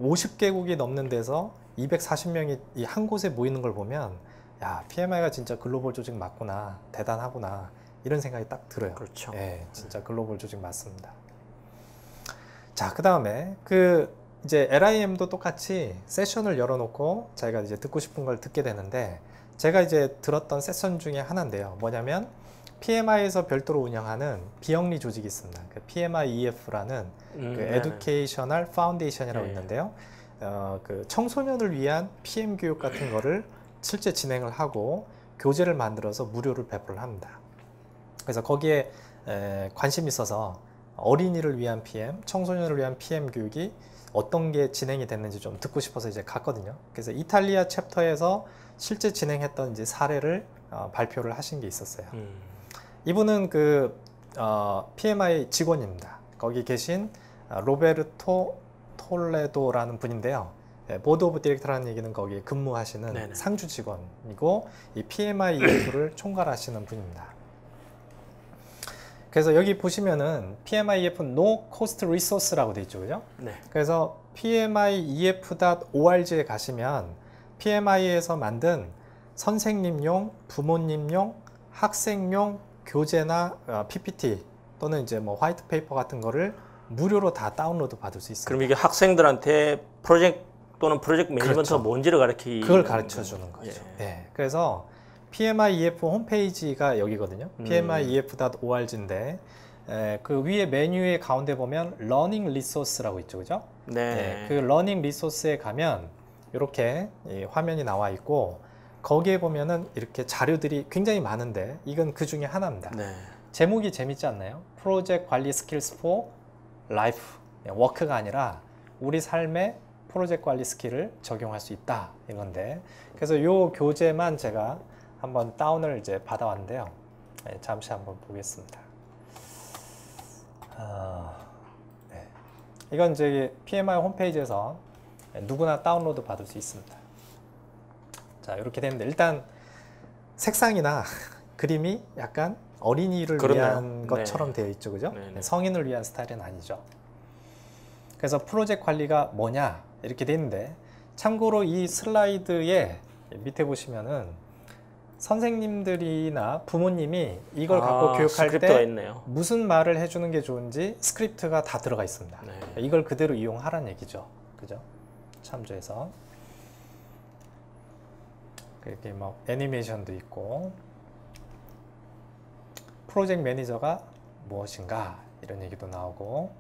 50개국이 넘는 데서 240명이 이 한 곳에 모이는 걸 보면 야, PMI가 진짜 글로벌 조직 맞구나, 대단하구나 이런 생각이 딱 들어요. 그렇죠. 진짜 글로벌 조직 맞습니다. 자, 그 다음에 그 이제 LIM도 똑같이 세션을 열어놓고 자기가 이제 듣고 싶은 걸 듣게 되는데 제가 이제 들었던 세션 중에 하나인데요. 뭐냐면 PMI에서 별도로 운영하는 비영리 조직이 있습니다. 그 PMI-EF라는 그 에듀케이셔널 파운데이션이라고 있는데요. 그 청소년을 위한 PM 교육 같은 거를 실제 진행을 하고 교재를 만들어서 무료로 배포를 합니다. 그래서 거기에 관심이 있어서 어린이를 위한 PM, 청소년을 위한 PM 교육이 어떤 게 진행이 됐는지 좀 듣고 싶어서 이제 갔거든요. 그래서 이탈리아 챕터에서 실제 진행했던 이제 사례를 발표를 하신 게 있었어요. 이분은 그 PMI 직원입니다. 거기 계신 로베르토 톨레도라는 분인데요. 보드 오브 디렉터라는 얘기는 거기에 근무하시는 상주 직원이고 이 PMI-EF를 총괄하시는 분입니다. 그래서 여기 보시면은 PMI-EF No Cost Resource라고 되어 있죠, 그죠? 그래서 pmi.ef.org에 가시면 PMI에서 만든 선생님용, 부모님용, 학생용 교재나 PPT 또는 이제 뭐 화이트 페이퍼 같은 거를 무료로 다 다운로드 받을 수 있습니다. 그럼 이게 학생들한테 프로젝트 또는 프로젝트 매니지먼트가 그렇죠. 뭔지를 그걸 가르쳐 주는 거죠. 예. 예. 그래서 PMIEF 홈페이지가 여기거든요. PMIEF.org인데 그 위에 메뉴의 가운데 보면 러닝 리소스라고 있죠, 그죠? 네. 예, 그 러닝 리소스에 가면 이렇게 화면이 나와 있고 거기에 보면은 이렇게 자료들이 굉장히 많은데 이건 그 중에 하나입니다. 네. 제목이 재밌지 않나요? 프로젝트 관리 스킬스 for 라이프, 워크가 아니라 우리 삶에 프로젝트 관리 스킬을 적용할 수 있다 이건데, 그래서 이 교재만 제가 한번 다운을 이제 받아왔는데요. 네, 잠시 한번 보겠습니다. 네. 이건 이제 PMI 홈페이지에서 누구나 다운로드 받을 수 있습니다. 자, 이렇게 되는데 일단 색상이나 그림이 약간 어린이를 그렇네요. 위한 것처럼 네. 되어 있죠, 그죠? 네, 네. 성인을 위한 스타일은 아니죠. 그래서 프로젝트 관리가 뭐냐 이렇게 되어 있는데, 참고로 이 슬라이드에 밑에 보시면은 선생님들이나 부모님이 이걸 갖고 교육할 스크립트가 때 있네요. 무슨 말을 해주는 게 좋은지 스크립트가 다 들어가 있습니다. 네. 이걸 그대로 이용하라는 얘기죠, 그죠? 참조해서 이렇게 뭐 애니메이션도 있고, 프로젝트 매니저가 무엇인가 이런 얘기도 나오고,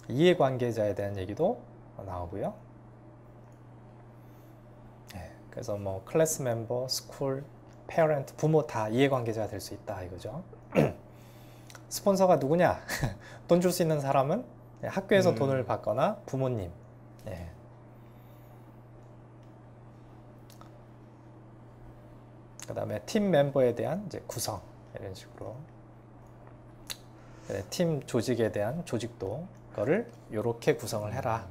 이해관계자에 대한 얘기도 나오고요. 네, 그래서 뭐 클래스 멤버, 스쿨, 페어런트, 부모 다 이해관계자가 될 수 있다 이거죠. 스폰서가 누구냐? 돈 줄 수 있는 사람은 학교에서 돈을 받거나 부모님. 네. 그 다음에 팀 멤버에 대한 이제 구성 이런 식으로, 네, 팀 조직에 대한 조직도 그거를 이렇게 구성을 해라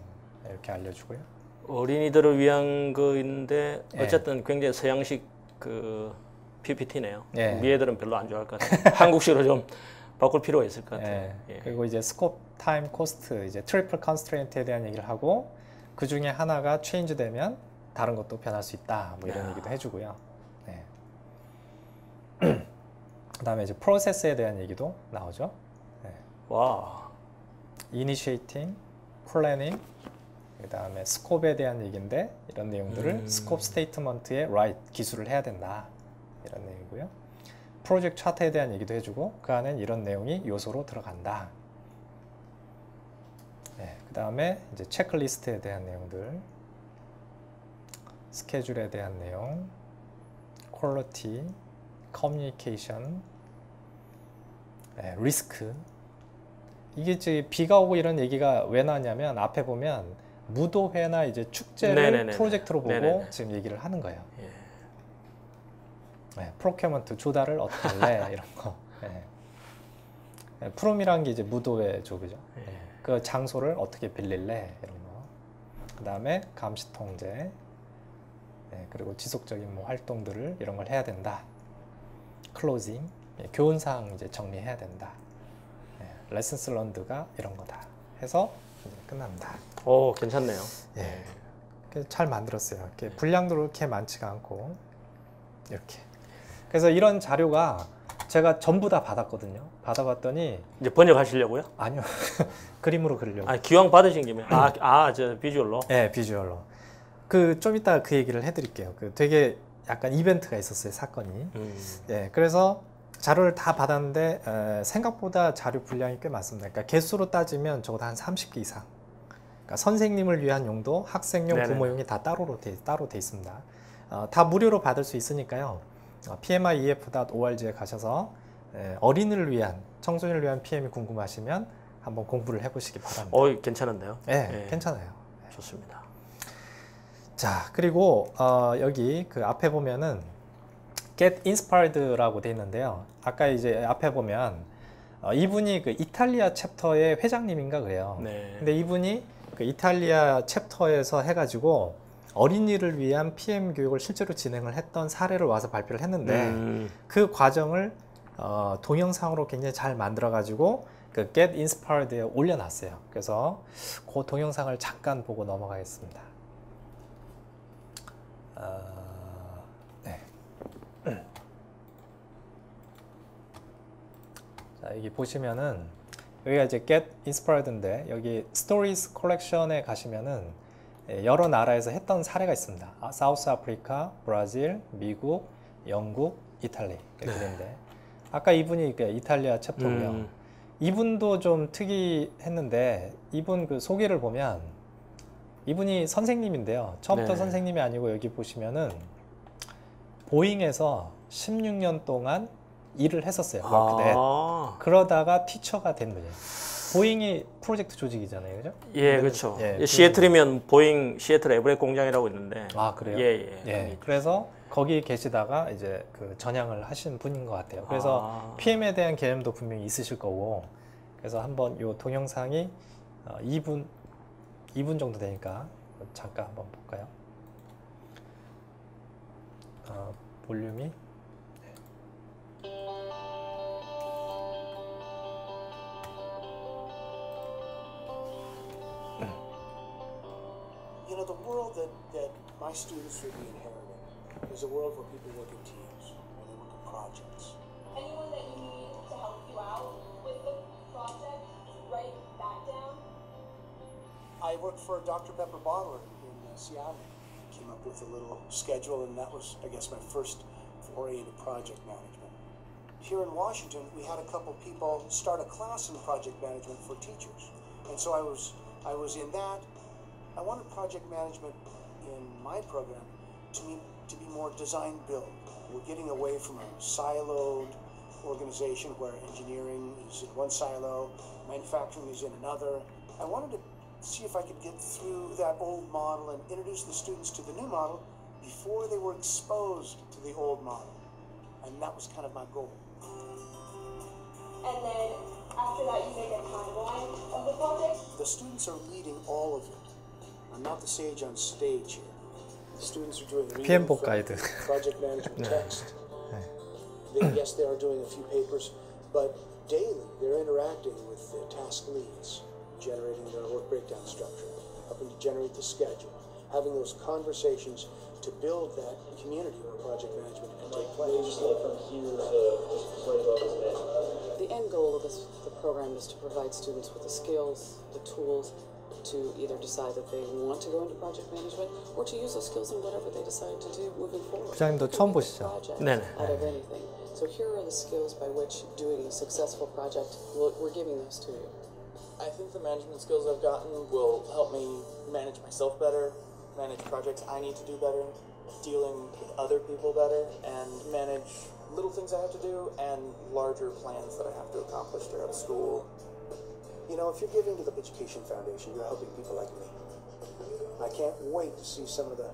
이렇게 알려주고요. 어린이들을 위한 거인데 예. 어쨌든 굉장히 서양식 그 PPT네요. 예. 우리 애들은 별로 안 좋아할 것 같아요. 한국식으로 좀 바꿀 필요가 있을 것 같아요. 예. 예. 그리고 이제 스코프, 타임, 코스트, 이제 트리플 컨스트레인트에 대한 얘기를 하고, 그 중에 하나가 체인지 되면 다른 것도 변할 수 있다 뭐 이런 야. 얘기도 해주고요. 네. 그다음에 이제 프로세스에 대한 얘기도 나오죠. 네. 와. 이니시에이팅, 플래닝, 그다음에 스코프에 대한 얘기인데 이런 내용들을 스코프 스테이트먼트에 라이트 기술을 해야 된다 이런 내용이고요. 프로젝트 차트에 대한 얘기도 해주고 그 안엔 이런 내용이 요소로 들어간다. 네, 그다음에 이제 체크리스트에 대한 내용들, 스케줄에 대한 내용, 퀄리티, 커뮤니케이션, 네, 리스크. 이게 이제 비가 오고 이런 얘기가 왜 나왔냐면 앞에 보면 무도회나 이제 축제를 네네네네. 프로젝트로 보고 네네네. 지금 얘기를 하는 거예요. 예. 네, 프로큐먼트 조달을 어떻게 할래 이런 거. 네. 네, 프롬이라는 게 이제 무도회죠, 그죠? 예. 네, 그 장소를 어떻게 빌릴래 이런 거. 그 다음에 감시 통제. 네, 그리고 지속적인 뭐 활동들을 이런 걸 해야 된다. 클로징, 네, 교훈 사항 이제 정리해야 된다. 레슨스 런드가 이런 거다 해서 이제 끝납니다. 오, 괜찮네요. 예, 그래서 잘 만들었어요. 이렇게 분량도 그렇게 많지가 않고 이렇게. 그래서 이런 자료가 제가 전부 다 받았거든요. 받아봤더니 이제 번역하시려고요? 아니요, 그림으로 그리려고. 아, 기왕 받으신 김에 저 비주얼로. 네, 비주얼로. 그 좀 이따 그 얘기를 해드릴게요. 그 되게 약간 이벤트가 있었어요, 사건이. 예, 그래서 자료를 다 받았는데 생각보다 자료 분량이 꽤 많습니다. 그러니까 개수로 따지면 적어도 한 30개 이상. 그러니까 선생님을 위한 용도, 학생용, 네네. 부모용이 다 따로 돼 있습니다. 다 무료로 받을 수 있으니까요. PMIEF.org에 가셔서 어린이를 위한, 청소년을 위한 PM이 궁금하시면 한번 공부를 해보시기 바랍니다. 괜찮은데요? 네, 괜찮아요. 좋습니다. 자, 그리고 여기 그 앞에 보면은 Get Inspired라고 돼 있는데요. 아까 이제 앞에 보면 이분이 그 이탈리아 챕터의 회장님인가 그래요. 네. 근데 이분이 그 이탈리아 챕터에서 해가지고 어린이를 위한 PM 교육을 실제로 진행을 했던 사례를 와서 발표를 했는데 그 과정을 동영상으로 굉장히 잘 만들어가지고 그 Get Inspired에 올려놨어요. 그래서 그 동영상을 잠깐 보고 넘어가겠습니다. 네. 자, 여기 보시면은 여기가 이제 Get Inspired인데 여기 Stories 컬렉션에 가시면은 여러 나라에서 했던 사례가 있습니다. 사우스 아프리카, 브라질, 미국, 영국, 이탈리 이렇게 되는데 아까 이분이 이탈리아 챕터고요. 이분도 좀 특이했는데 이분 그 소개를 보면 이분이 선생님인데요. 처음부터 네. 선생님이 아니고 여기 보시면은 보잉에서 16년 동안 일을 했었어요. 워크넷. 그러다가 티처가 된 분이에요. 보잉이 프로젝트 조직이잖아요, 그죠? 예, 그렇죠. 예, 시애틀이면 보잉 시애틀 에브렉 공장이라고 있는데. 아, 그래요? 예. 그래서 거기 계시다가 이제 그 전향을 하신 분인 것 같아요. 그래서 PM에 대한 개념도 분명히 있으실 거고. 그래서 한번 이 동영상이 2분 정도 되니까 잠깐 한번 볼까요? 볼륨이 You know, the world that my students will be inheriting is a world where people work in teams, where they work in projects. Anyone that you need to help you out with the project, write that down. I worked for Dr. Pepper Bottler in Seattle. Came up with a little schedule, and that was, I guess, my first foray into project management. Here in Washington, we had a couple people start a class in project management for teachers, and so I was in that. I wanted project management in my program to be more design build. We're getting away from a siloed organization where engineering is in one silo, manufacturing is in another. I wanted to see if I could get through that old model and introduce the students to the new model before they were exposed to the old model. And that was kind of my goal. And then after that, you make a timeline of the project. The students are leading all of it. I'm not the sage on stage here. The students are doing PM reading book from guide. project management text. Yes, they are doing a few papers, but daily they're interacting with the task leads, generating their work breakdown structure, helping to generate the schedule, having those conversations to build that community where project management can take place. The end goal of the program is to provide students with the skills, the tools to either decide that they want to go into project management or to use those skills in whatever they decide to do moving forward. 부장님도 It could 처음 be a 보시죠? project 네네. out of anything. So here are the skills by which doing a successful project, we're giving those to you. I think the management skills I've gotten will help me manage myself better, manage projects I need to do better, dealing with other people better, and manage little things I have to do and larger plans that I have to accomplish throughout school. You know, if you're giving to the Education Foundation, you're helping people like me. I can't wait to see some of the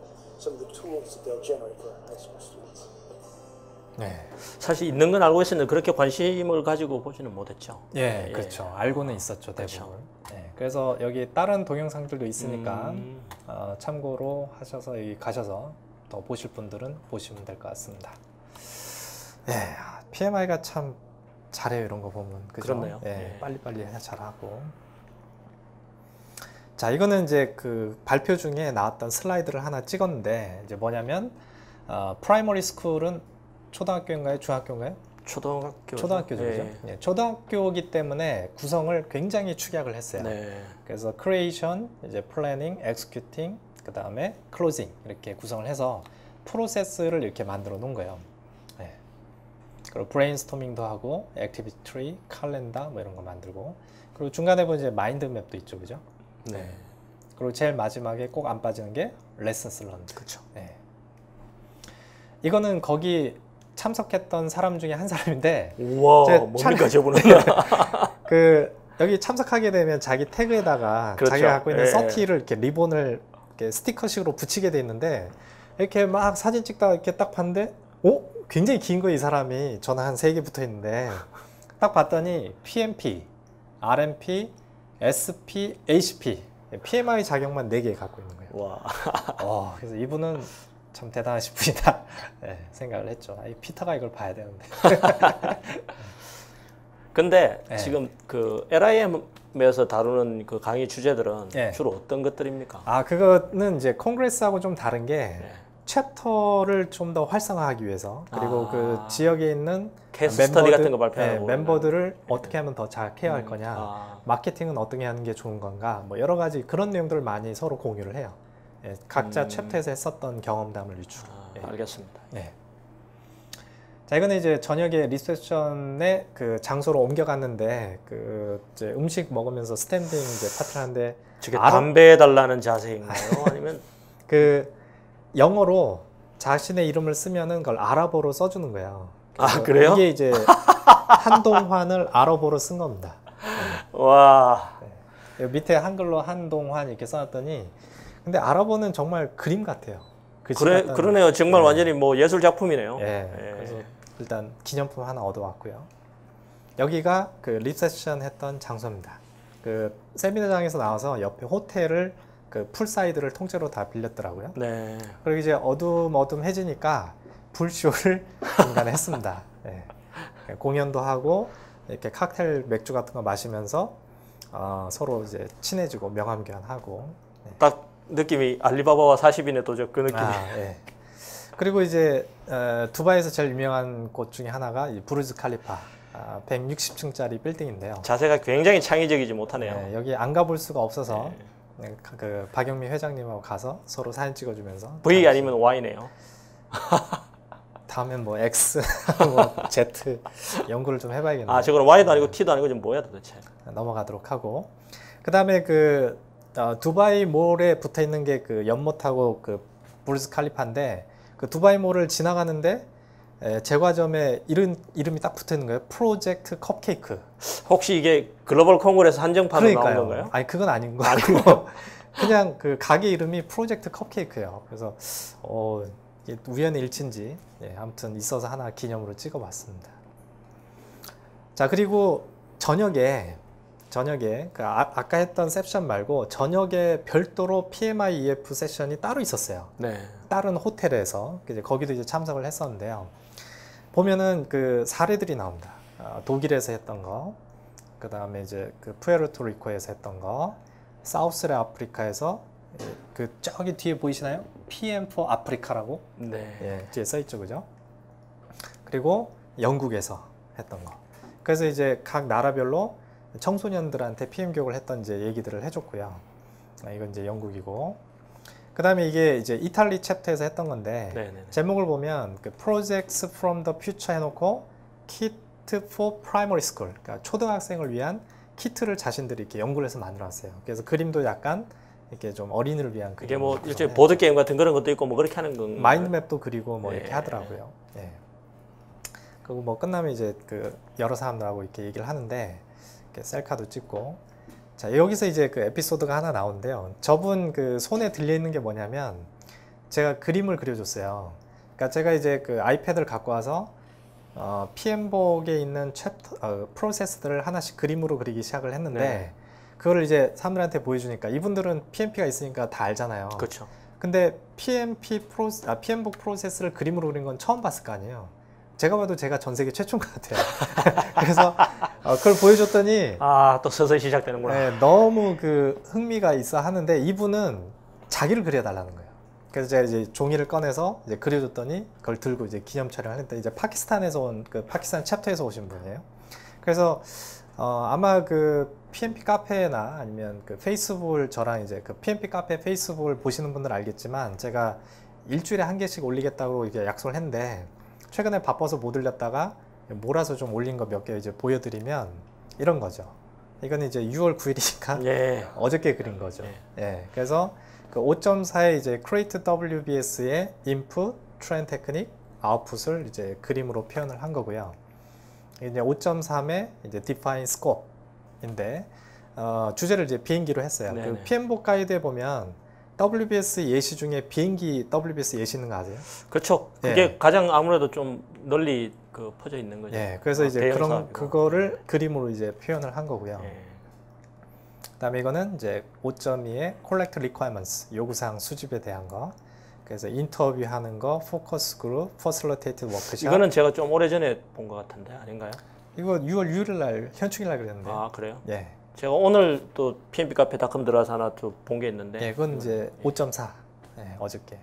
tools that they'll generate for our high school students. 네. 사실 있는 건 알고 있었는데 그렇게 관심을 가지고 보지는 못했죠. 예, 그렇죠. 알고는 있었죠, 대부분. 네, 그래서 여기 다른 동영상들도 있으니까 참고로 하셔서 여기 가셔서 더 보실 분들은 보시면 될 것 같습니다. 예, PMI가 참 잘해요, 이런 거 보면. 그죠? 그렇네요. 예, 예. 빨리빨리 잘하고. 자, 이거는 이제 그 발표 중에 나왔던 슬라이드를 하나 찍었는데 이제 뭐냐면 프라이머리 스쿨은 초등학교인가요, 중학교인가요? 초등학교죠. 예. 예, 초등학교이기 때문에 구성을 굉장히 축약을 했어요. 네. 그래서 크리에이션, 이제 플래닝, 엑스큐팅, 그 다음에 클로징 이렇게 구성을 해서 프로세스를 이렇게 만들어 놓은 거예요. 예. 그리고 브레인스토밍도 하고, 액티비티 트리, 칼렌더 뭐 이런 거 만들고, 그리고 중간에 보면 이제 마인드맵도 있죠, 그죠? 네. 그리고 제일 마지막에 꼭 안 빠지는 게 레슨스 런드. 그렇죠. 예. 이거는 거기 참석했던 사람 중에 한 사람인데 우와, 제 뭡니까 저분은? 그 여기 참석하게 되면 자기 태그에다가 그렇죠. 자기가 갖고 있는 예. 서티를 이렇게 리본을 이렇게 스티커식으로 붙이게 돼 있는데 이렇게 막 사진 찍다가 이렇게 딱 봤는데 굉장히 긴 거 이 사람이 저는 한 3개 붙어 있는데 딱 봤더니 PMP, RMP, SP, HP PMI 자격만 4개 갖고 있는 거예요. 와. 그래서 이분은 참 대단하신 분이다 네, 생각을 했죠. 피터가 이걸 봐야 되는데. 근데 예. 지금 그 LIM에서 다루는 그 강의 주제들은 예. 주로 어떤 것들입니까? 아, 그거는 이제 콩그레스하고 좀 다른 게 예. 챕터를 좀 더 활성화하기 위해서 그리고 아. 그 지역에 있는 케이스 스터디 같은 거 발표하고 멤버들을 어떻게 하면 더 잘 케어할 거냐, 아. 마케팅은 어떻게 하는 게 좋은 건가, 뭐 여러 가지 그런 내용들을 많이 서로 공유를 해요. 예, 각자 챕터에서 했었던 경험담을 유추로. 예. 알겠습니다. 예. 자, 이거는 이제 저녁에 리셉션에 그 장소로 옮겨갔는데 그 이제 음식 먹으면서 스탠딩 이제 파티를 하는데 저게 담배 달라는 자세인가요? 아니면 그 영어로 자신의 이름을 쓰면은 그걸 아랍어로 써주는 거예요. 아, 그래요? 이게 이제 한동환을 아랍어로 쓴 겁니다. 와. 네. 여기 밑에 한글로 한동환 이렇게 써놨더니 근데 아랍어는 정말 그림 같아요. 글씨 같다는 그러네요. 정말 네. 완전히 뭐 예술 작품이네요. 예. 그래서 일단 기념품 하나 얻어왔고요. 여기가 그 리셉션 했던 장소입니다. 그 세미나장에서 나와서 옆에 호텔을 그 풀사이드를 통째로 다 빌렸더라고요. 네. 그리고 이제 어둠해지니까 불쇼를 중간에 했습니다. 예. 공연도 하고 이렇게 칵테일 맥주 같은 거 마시면서 서로 이제 친해지고 명함 교환하고. 딱 느낌이 알리바바와 40인의 도적 그 느낌이. 예. 그리고 이제 두바이에서 제일 유명한 곳 중에 하나가 이 부르즈 칼리파 160층짜리 빌딩인데요. 자세가 굉장히 창의적이지 못하네요. 네, 여기 안 가볼 수가 없어서 그 박영미 회장님하고 가서 서로 사진 찍어주면서 V 아니면 Y네요. 다음엔 뭐 X, 뭐 Z 연구를 좀 해봐야겠네요. 아, 저거는 Y도 아니고 T도 아니고 지금 뭐야 도대체? 넘어가도록 하고 그 다음에 그 두바이 몰에 붙어 있는 게 그 연못하고 그 부르즈 칼리파인데 그 두바이 몰을 지나가는데 제과점에 이름이 딱 붙어 있는 거예요. 프로젝트 컵케이크. 혹시 이게 글로벌 콩그레스 한정판으로 나온 그러니까요. 건가요? 아니 그건 아닌 거 아니고 그냥 그 가게 이름이 프로젝트 컵케이크예요. 그래서 이게 우연의 일치인지 아무튼 있어서 하나 기념으로 찍어봤습니다. 자, 그리고 저녁에 그 아까 했던 세션 말고 저녁에 별도로 PMI EF 세션이 따로 있었어요. 네. 다른 호텔에서 이제 거기도 이제 참석을 했었는데요. 보면은 그 사례들이 나옵니다. 독일에서 했던 거, 그 다음에 이제 그 푸에르토리코에서 했던 거, 사우스레 아프리카에서 그 저기 뒤에 보이시나요? PM4 아프리카라고 네. 뒤에 써 있죠, 그죠? 그리고 영국에서 했던 거. 그래서 이제 각 나라별로 청소년들한테 PM 교육을 했던 이제 얘기들을 해줬고요. 이건 이제 영국이고. 그 다음에 이게 이제 이탈리 챕터에서 했던 건데 네네네. 제목을 보면 그 Projects from the Future 해놓고 Kit for Primary School, 그러니까 초등학생을 위한 키트를 자신들이 이렇게 연구를 해서 만들어놨어요. 그래서 그림도 약간 이렇게 좀 어린이를 위한 그림. 이게 뭐 일종의 보드 게임 같은 그런 것도 있고 뭐 그렇게 하는 건가요? 마인드맵도 그리고 뭐 이렇게 예. 하더라고요. 예. 그리고 뭐 끝나면 이제 그 여러 사람들하고 이렇게 얘기를 하는데 이렇게 셀카도 찍고. 자, 여기서 이제 그 에피소드가 하나 나오는데요. 저분 그 손에 들려 있는 게 뭐냐면 제가 그림을 그려줬어요. 그러니까 제가 이제 그 아이패드를 갖고 와서 PM복에 있는 프로세스들을 하나씩 그림으로 그리기 시작을 했는데 네. 그거를 이제 사람들한테 보여주니까 이분들은 PMP가 있으니까 다 알잖아요. 그렇죠. 근데 PM복 프로세스를 그림으로 그린 건 처음 봤을 거 아니에요. 제가 봐도 제가 전 세계 최초인 것 같아요. 그래서 그걸 보여줬더니 아, 또 서서히 시작되는구나. 네, 너무 그 흥미가 있어 하는데 이분은 자기를 그려달라는 거예요. 그래서 제가 이제 종이를 꺼내서 이제 그려줬더니 그걸 들고 이제 기념 촬영을 했는데 이제 파키스탄에서 온 그 파키스탄 챕터에서 오신 분이에요. 그래서 아마 그 PMP 카페나 아니면 그 페이스북을 저랑 이제 그 PMP 카페 페이스북을 보시는 분들 알겠지만 제가 일주일에 한 개씩 올리겠다고 이게 약속을 했는데 최근에 바빠서 못 올렸다가 몰아서 좀 올린 거 몇 개 이제 보여드리면 이런 거죠. 이건 이제 6월 9일이니까 예. 어저께 그린 거죠. 예. 예. 그래서 그 5.4의 이제 Create WBS의 Input, Trend Technique, Output을 이제 그림으로 표현을 한 거고요. 이제 5.3의 이제 Define Scope인데 주제를 이제 비행기로 했어요. 네네. 그 PM복 가이드에 보면 WBS 예시 중에 비행기 WBS 예시 있는 거 아세요? 그렇죠. 그게 가장 아무래도 좀 널리 그 퍼져 있는 거죠. 예. 그래서 이제 대형 그런 사업이고. 그거를 그림으로 이제 표현을 한 거고요. 예. 그다음에 이거는 이제 5.2의 Collect Requirements 요구사항 수집에 대한 거. 그래서 인터뷰하는 거, 포커스 그룹, 퍼실리테이티드 워크샵. 이거는 제가 좀 오래전에 본 것 같은데 아닌가요? 이거 6월 6일 날 현충일 날 그랬는데. 아 그래요? 예. 제가 오늘 또 PNP 카페닷컴 들어가서 하나 또 본 게 있는데. 예, 그건 이제 5.4. 예, 어저께.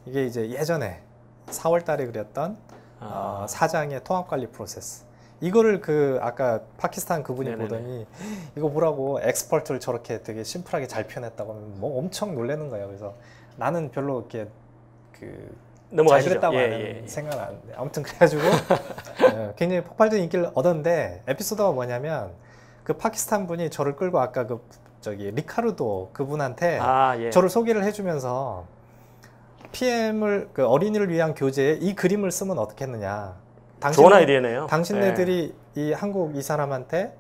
이게 이제 예전에 4월 달에 그렸던 사장의 통합 관리 프로세스. 이거를 그 아까 파키스탄 그분이 네네네. 보더니 이거 뭐라고 엑스퍼트를 저렇게 되게 심플하게 잘 표현했다고 하면 뭐 엄청 놀라는 거예요. 그래서 나는 별로 이렇게 그 잘 넘어가시죠. 그랬다고 예, 하는 예. 생각은 안 돼. 아무튼 그래가지고 굉장히 폭발적인 인기를 얻었는데 에피소드가 뭐냐면 그 파키스탄 분이 저를 끌고 아까 그 저기 리카르도 그분한테 예. 저를 소개를 해주면서 PM을 그 어린이를 위한 교재에 이 그림을 쓰면 어떻겠느냐. 좋은 아이디어네요. 당신네들이 이 한국 이 사람한테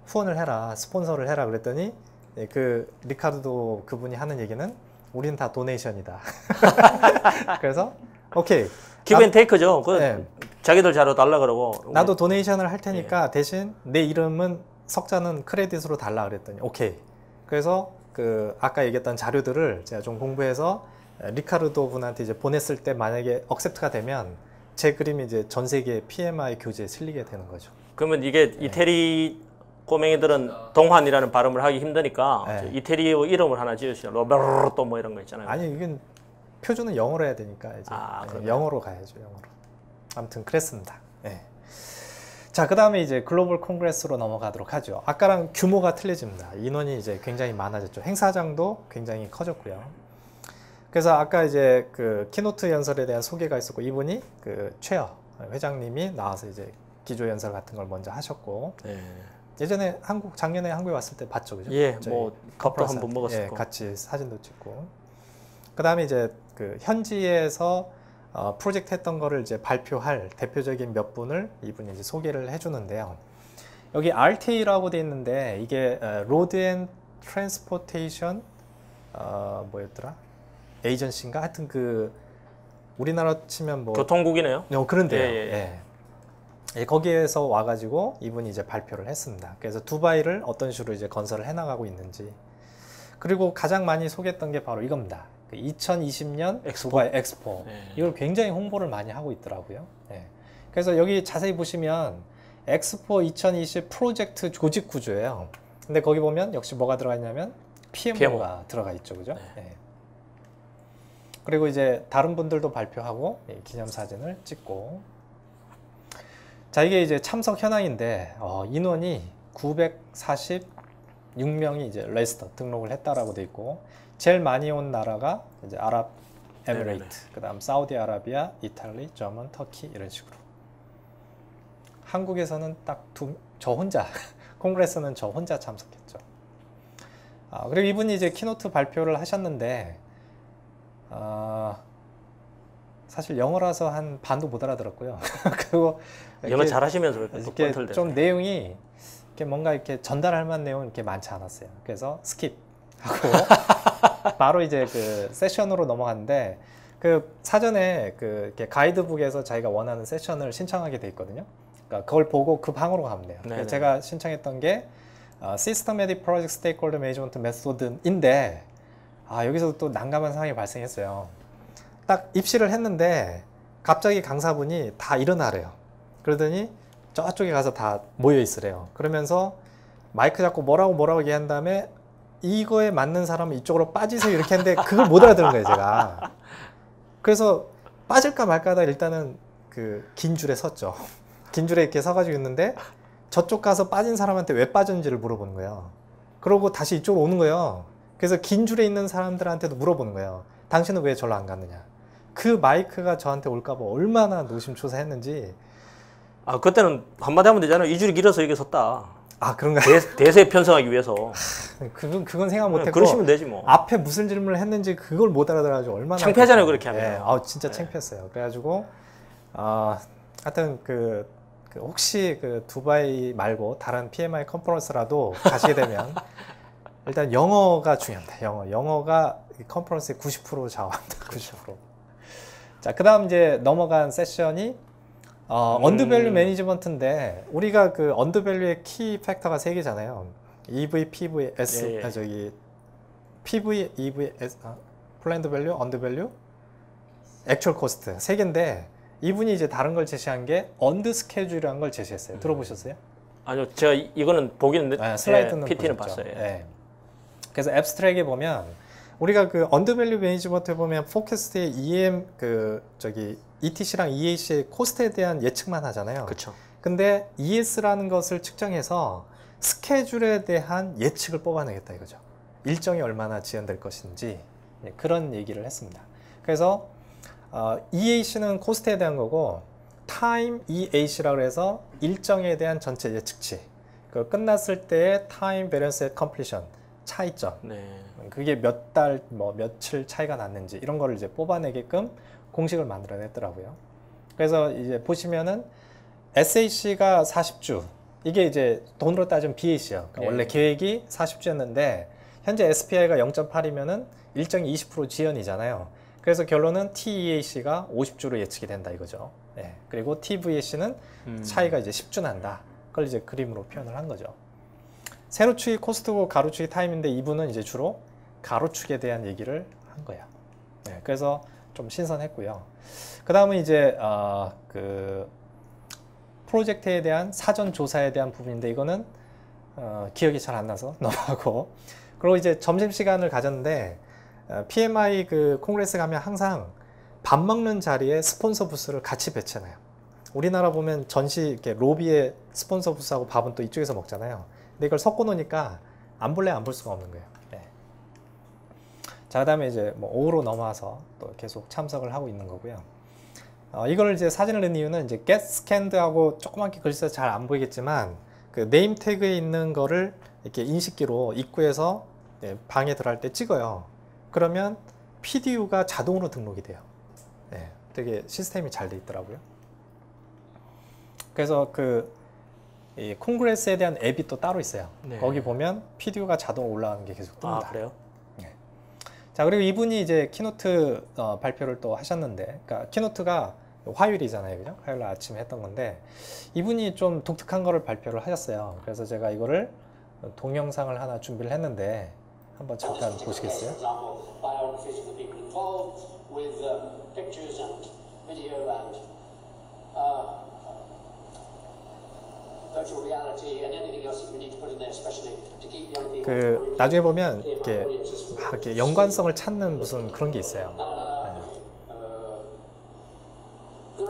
후원을 해라, 스폰서를 해라 그랬더니 그 리카르도 그분이 하는 얘기는 우리는 다 도네이션이다. 그래서 오케이. 기브앤테이크죠. 그 네. 자기들 자료 달라 그러고. 나도 도네이션을 할 테니까 대신 내 이름은 석자는 크레딧으로 달라 그랬더니 오케이. 그래서 그 아까 얘기했던 자료들을 제가 좀 공부해서 리카르도 분한테 이제 보냈을 때 만약에 억셉트가 되면 제 그림이 이제 전 세계 PMI 교재에 실리게 되는 거죠. 그러면 이게 이태리 꼬맹이들은 동환이라는 발음을 하기 힘드니까 네. 이태리어 이름을 하나 지으시죠. 로베르토 뭐 이런 거 있잖아요. 아니 이건 표준은 영어로 해야 되니까 이제 그러네요. 영어로 가야죠. 영어로. 아무튼 그랬습니다. 예. 자, 그다음에 이제 글로벌 콩그레스로 넘어가도록 하죠. 아까랑 규모가 틀려집니다. 인원이 이제 굉장히 많아졌죠. 행사장도 굉장히 커졌고요. 그래서 아까 이제 그 키노트 연설에 대한 소개가 있었고 이분이 그 최어 회장님이 나와서 이제 기조 연설 같은 걸 먼저 하셨고 네. 예전에 작년에 한국에 왔을 때 봤죠, 그죠? 예, 저희 뭐 밥도 커플 한번 먹었을 예, 거. 같이 사진도 찍고. 그다음에 이제 그 현지에서 프로젝트 했던 거를 이제 발표할 대표적인 몇 분을 이분이 이제 소개를 해주는데요. 여기 RTA라고 돼 있는데 이게 로드 앤 트랜스포테이션 뭐였더라? 에이전시인가? 하여튼 그 우리나라 치면 뭐 교통국이네요. 그런데요. 예. 예, 거기에서 와가지고 이분이 이제 발표를 했습니다. 그래서 두바이를 어떤 식으로 이제 건설을 해나가고 있는지. 그리고 가장 많이 소개했던 게 바로 이겁니다. 2020년 두바이 엑스포. 예. 이걸 굉장히 홍보를 많이 하고 있더라고요. 예. 그래서 여기 자세히 보시면 엑스포 2020 프로젝트 조직 구조예요. 근데 거기 보면 역시 뭐가 들어가 있냐면 PMO가 들어가 있죠, 그죠? 네. 예. 그리고 이제 다른 분들도 발표하고 기념사진을 찍고. 자, 이게 이제 참석 현황인데 인원이 946명이 이제 레지스터 등록을 했다라고 돼 있고 제일 많이 온 나라가 이제 아랍에미레이트, 그다음 사우디아라비아, 이탈리, 저먼, 터키 이런 식으로. 한국에서는 딱 저 혼자 콩그레스는 저 혼자 참석했죠. 그리고 이분이 이제 키노트 발표를 하셨는데 사실 영어라서 한 반도 못 알아들었고요. 그리고 영어 잘하시면서 이렇게 좀 내용이 이렇게 뭔가 이렇게 전달할 만한 내용은 이렇게 많지 않았어요. 그래서 스킵하고 바로 이제 그 세션으로 넘어갔는데 그 사전에 그 이렇게 가이드북에서 자기가 원하는 세션을 신청하게 돼 있거든요. 그러니까 그걸 보고 그 방으로 가면 돼요. 그래서 제가 신청했던 게 Systematic Project Stakeholder Management Method인데 여기서 또 난감한 상황이 발생했어요. 딱 입시를 했는데 갑자기 강사분이 다 일어나래요. 그러더니 저쪽에 가서 다 모여 있으래요. 그러면서 마이크 잡고 뭐라고 얘기한 다음에 이거에 맞는 사람은 이쪽으로 빠지세요 이렇게 했는데 그걸 못 알아들은 거예요, 제가. 그래서 빠질까 말까 하다 일단은 그 긴 줄에 섰죠. 긴 줄에 이렇게 서가지고 있는데 저쪽 가서 빠진 사람한테 왜 빠졌는지를 물어보는 거예요. 그러고 다시 이쪽으로 오는 거예요. 그래서 긴 줄에 있는 사람들한테도 물어보는 거예요. 당신은 왜 절로 안 갔느냐. 그 마이크가 저한테 올까봐 얼마나 노심초사했는지. 그때는 한마디 하면 되잖아요. 이 줄이 길어서 여기 섰다. 그런가요? 대세에 편성하기 위해서. 그건 생각 못했고. 그러시면 되지 뭐. 앞에 무슨 질문을 했는지 그걸 못 알아들어가지고 얼마나. 창피하잖아요, 그렇게 하면. 네, 진짜 창피했어요. 그래가지고, 하여튼 혹시 그 두바이 말고 다른 PMI 컨퍼런스라도 가시게 되면 일단 영어가 중요합니다. 영어가 컨퍼런스의 90% 좌우합니다. 90%. 자, 그 다음 이제 넘어간 세션이 언더밸류 매니지먼트인데 우리가 그 언더밸류의 키 팩터가 3개잖아요. EV, PV, S, PV, EV, S, 플랜드 밸류, 언더밸류, 액츄얼 코스트 3개인데 이분이 이제 다른 걸 제시한 게 언드 스케줄이라는 걸 제시했어요. 들어보셨어요? 아니요, 제가 이거는 보기는 슬라이드는 PT는 보셨죠? 봤어요. 예. 그래서 앱스트랙에 보면 우리가 그 언더밸류 매니지먼트에 보면 포캐스트의 EM ETC랑 EAC의 코스트에 대한 예측만 하잖아요. 그렇죠. 근데 ES라는 것을 측정해서 스케줄에 대한 예측을 뽑아내겠다 이거죠. 일정이 얼마나 지연될 것인지 그런 얘기를 했습니다. 그래서 EAC는 코스트에 대한 거고 타임 EAC라고 해서 일정에 대한 전체 예측치, 그 끝났을 때의 타임 밸런스 앳 컴플리션 차이점, 네. 그게 몇 달, 뭐 며칠 차이가 났는지 이런 거를 이제 뽑아내게끔 공식을 만들어냈더라고요. 그래서 이제 보시면은 SAC가 40주, 이게 이제 돈으로 따지면 BAC요. 그러니까 네. 원래 계획이 40주였는데 현재 SPI가 0.8이면은 일정이 20% 지연이잖아요. 그래서 결론은 TEAC가 50주로 예측이 된다 이거죠. 예. 그리고 TVAC는 차이가 이제 10주 난다. 그걸 이제 그림으로 표현을 한 거죠. 세로축이 코스트고 가로축이 타임인데 이분은 이제 주로 가로축에 대한 얘기를 한 거야. 예. 그래서 좀 신선했고요. 그 다음은 이제 그 프로젝트에 대한 사전 조사에 대한 부분인데 이거는 기억이 잘 안 나서 넘어가고, 그리고 이제 점심시간을 가졌는데 PMI 그 콩그레스 가면 항상 밥 먹는 자리에 스폰서 부스를 같이 배치해놔요. 우리나라 보면 전시 이렇게 로비에 스폰서 부스하고 밥은 또 이쪽에서 먹잖아요. 근데 이걸 섞어 놓으니까 안 볼래 안 볼 수가 없는 거예요. 네. 자, 그다음에 이제 뭐 오후로 넘어와서 또 계속 참석을 하고 있는 거고요. 이걸 이제 사진을 넣은 이유는 이제 get scanned하고 조그맣게 글씨가 잘 안 보이겠지만 그 네임 태그에 있는 거를 이렇게 인식기로 입구에서 방에 들어갈 때 찍어요. 그러면 PDU가 자동으로 등록이 돼요. 네, 되게 시스템이 잘 돼 있더라고요. 그래서 이 콩그레스에 대한 앱이 또 따로 있어요. 네. 거기 보면 PDU가 자동 올라가는 게 계속 뜹니다. 아, 그래요? 네. 자, 그리고 이분이 이제 키노트 발표를 또 하셨는데, 그러니까 키노트가 화요일이잖아요, 그죠? 화요일 날 아침에 했던 건데 이분이 좀 독특한 거를 발표를 하셨어요. 그래서 제가 이거를 동영상을 하나 준비를 했는데 한번 잠깐 보시겠어요? Biographies of the people involved with pictures and video and virtual reality and anything else that we need to put in there, especially to keep young people. 그 나중에 보면 이렇게 막 이렇게 연관성을 찾는 무슨 그런 게 있어요.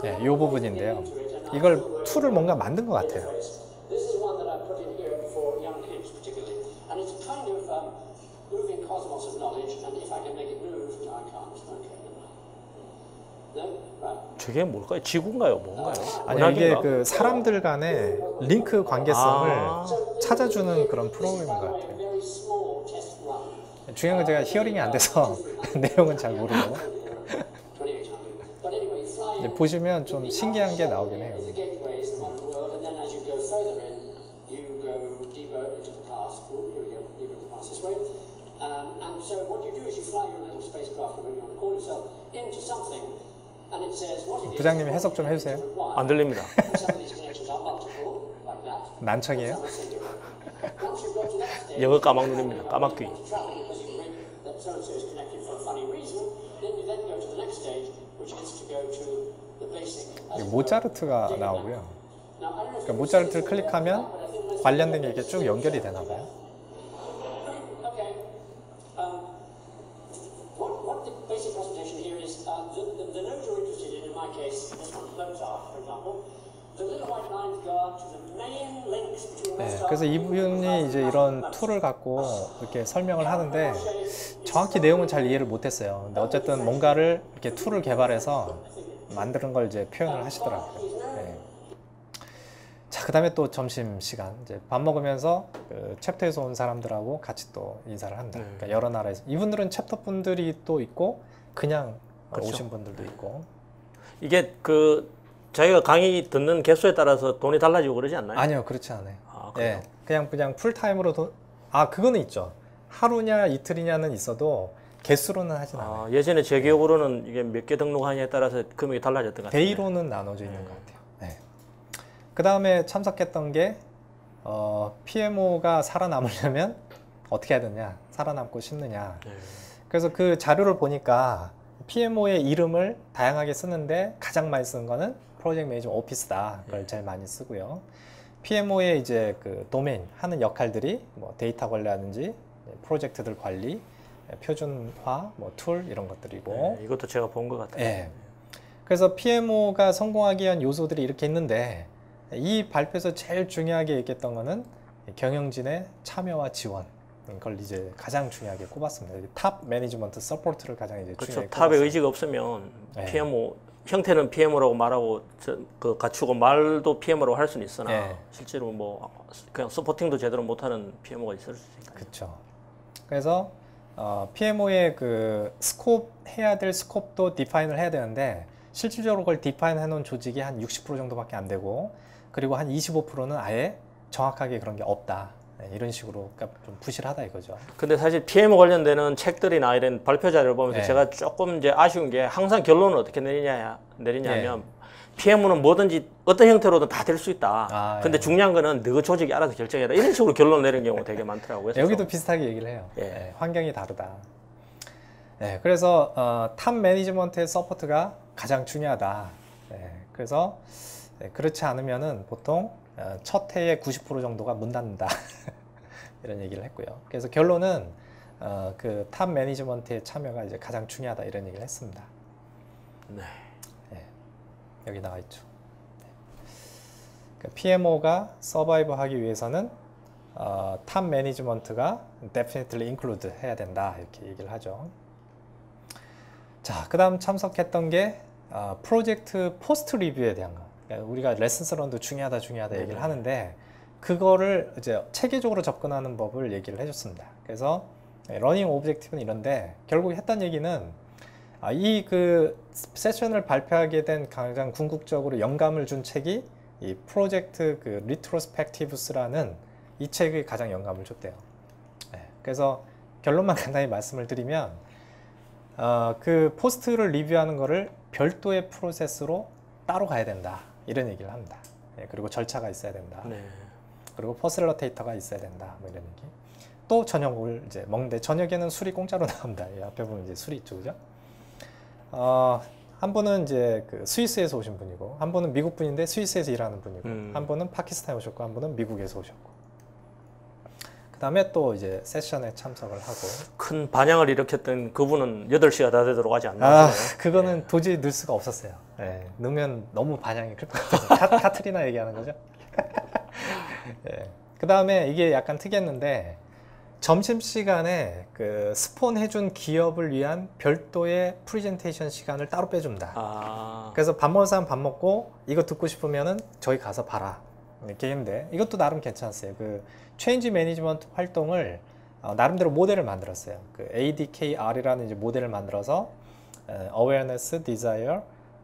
네, 이 부분인데요. 이걸 툴을 뭔가 만든 것 같아요. This is one that I put in here for young kids particularly, and it's a kind of moving cosmos of knowledge. And if I can make it move, no, I can't. Okay. No, right. 저게 뭘까요? 지구인가요? 뭔가요? 아니요, 이게 은하계인가? 그 사람들 간의 링크 관계성을 찾아주는 그런 프로그램인 것 같아요. Very small test run. 중요한 건 제가 히어링이 안 돼서 내용은 잘 모르고 2800. But anyway, flying. 이제 보시면 좀 신기한 게 나오긴 해요. The gateways in one world, and then as you go further in, you go deeper into the past. Here we go, deeper into the past this way. And so what you do is you fly your little spacecraft, or you want to call yourself, into something, and it says what it is. 부장님이 해석 좀 해주세요. 안 들립니다. And some of these connections are multiple, like that. 난청이에요? Once you've got to that stage, 영어 까막 누릅니다. 까막귀. to travel because you think that so-and-so is connected for a funny reason, then you then go to the next stage, which is to go to the basic. 이게 모차르트가 나오고요. Now, I don't know if 그러니까 모차르트를 클릭하면 관련된 게 이렇게 쭉 연결이 되나 봐요. Okay. What the basic presentation here is, the nodes you're interested in my case, this one, Mozart, for example, the little white lines go to the main links between 네, Mozart. 그래서 이분이 이제 이런 툴을 갖고 이렇게 설명을 하는데 정확히 내용은 잘 이해를 못했어요. 근데 어쨌든 뭔가를 이렇게 툴을 개발해서 만드는 걸 이제 표현을 하시더라고요. 네. 자, 그다음에 또 점심 시간 이제 밥 먹으면서 그 챕터에서 온 사람들하고 같이 또 인사를 한다. 그러니까 여러 나라에서 이분들은 챕터 분들이 또 있고 그냥 그렇죠. 오신 분들도 있고. 이게 그 자기가 강의 듣는 개수에 따라서 돈이 달라지고 그러지 않나요? 아니요, 그렇지 않아요. 아, 그래요? 예, 그냥 풀타임으로 그거는 있죠. 하루냐 이틀이냐는 있어도 개수로는 하진 않아요. 예전에 제 기억으로는 이게 몇 개 등록하냐에 따라서 금액이 달라졌던 것 같아요. 데이로는 나눠져 있는 것 같아요. 네. 그 다음에 참석했던 게 PMO가 살아남으려면 어떻게 해야 되냐, 살아남고 싶느냐. 네. 그래서 그 자료를 보니까 PMO의 이름을 다양하게 쓰는데 가장 많이 쓰는 거는 프로젝트 매니저 오피스다. 그걸 제일 많이 쓰고요. PMO의 이제 그 도메인 하는 역할들이 뭐 데이터 관리하든지 프로젝트들 관리, 표준화, 뭐 툴 이런 것들이고. 네, 이것도 제가 본 것 같아요. 예. 그래서 PMO가 성공하기 위한 요소들이 이렇게 있는데 이 발표에서 제일 중요하게 얘기했던 거는 경영진의 참여와 지원. 그걸 이제 가장 중요하게 꼽았습니다. 탑 매니지먼트 서포트를 가장 이제 그렇죠. 중요하게 탑의 꼽았어요. 의지가 없으면 네. PMO 형태는 PMO라고 말하고 그 갖추고 말도 PMO라고 할 수는 있으나 네. 실제로 뭐 그냥 서포팅도 제대로 못하는 PMO가 있을 수 있으니까. 그렇죠. 그래서 PMO의 그 스콥 해야 될 스콥도 디파인을 해야 되는데 실질적으로 그걸 디파인 해놓은 조직이 한 60% 정도밖에 안 되고 그리고 한 25%는 아예 정확하게 그런 게 없다. 네, 이런 식으로 그러니까 좀 부실하다 이거죠. 근데 사실 PMO 관련되는 책들이나 이런 발표 자료를 보면서 네. 제가 조금 이제 아쉬운 게 항상 결론을 어떻게 내리냐면 PMO는 뭐든지 어떤 형태로든 다 될 수 있다. 아, 근데 예. 중요한 거는 너 조직이 알아서 결정해라. 이런 식으로 결론 내리는 경우가 되게 많더라고요. 그래서 여기도 비슷하게 얘기를 해요. 예. 네, 환경이 다르다. 네, 그래서 탑 매니지먼트의 서포트가 가장 중요하다. 네, 그래서 그렇지 않으면은 보통 첫 해에 90% 정도가 문 닫는다. 이런 얘기를 했고요. 그래서 결론은 그 탑 매니지먼트의 참여가 이제 가장 중요하다 이런 얘기를 했습니다. 네. 네, 여기 나와 있죠. 네. PMO가 서바이브하기 위해서는 탑 매니지먼트가 definitely include 해야 된다 이렇게 얘기를 하죠. 자, 그다음 참석했던 게 프로젝트 포스트 리뷰에 대한 거. 그러니까 우리가 레슨스런도 중요하다 얘기를 하는데 그거를 이제 체계적으로 접근하는 법을 얘기를 해줬습니다. 그래서 러닝 오브젝티브는 이런데 결국 했던 얘기는 이 그 세션을 발표하게 된 가장 궁극적으로 영감을 준 책이 이 프로젝트 그 리트로스펙티브스라는 이 책이 가장 영감을 줬대요. 네, 그래서 결론만 간단히 말씀을 드리면 그 포스트를 리뷰하는 거를 별도의 프로세스로 따로 가야 된다 이런 얘기를 합니다. 네, 그리고 절차가 있어야 된다. 네. 그리고 퍼실러테이터가 있어야 된다. 뭐 이런 얘기. 또 저녁을 이제 먹는데 저녁에는 술이 공짜로 나온다. 이 앞에 보면 이제 술이 있죠, 그죠? 한 분은 이제 그 스위스에서 오신 분이고, 한 분은 미국 분인데 스위스에서 일하는 분이고, 한 분은 파키스탄에 오셨고, 한 분은 미국에서 오셨고. 그 다음에 또 이제 세션에 참석을 하고. 큰 반향을 일으켰던 그분은 8시가 다 되도록 아직 안 나왔네요. 그거는 도저히 넣을 수가 없었어요. 네, 넣으면 너무 반향이 클 것 같아서. 카트리나 얘기하는 거죠? 네. 그 다음에 이게 약간 특이했는데 점심시간에 그 스폰 해준 기업을 위한 별도의 프레젠테이션 시간을 따로 빼줍니다. 그래서 밥 먹을 사람 밥 먹고 이거 듣고 싶으면은 저희 가서 봐라 이렇게 했는데 이것도 나름 괜찮았어요. 그 체인지 매니지먼트 활동을 나름대로 모델을 만들었어요. 그 ADKR이라는 이제 모델을 만들어서 Awareness, Desire,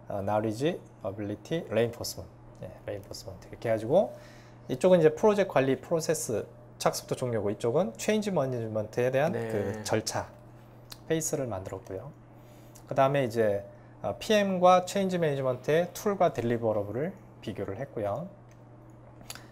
Knowledge, Ability, Reinforcement, Reinforcement 이렇게 해가지고 이쪽은 이제 프로젝트 관리 프로세스 착수부터 종료고 이쪽은 체인지 매니지먼트에 대한 그 절차 페이스를 만들었고요. 그 다음에 이제 PM과 체인지 매니지먼트의 툴과 딜리버러블을 비교를 했고요.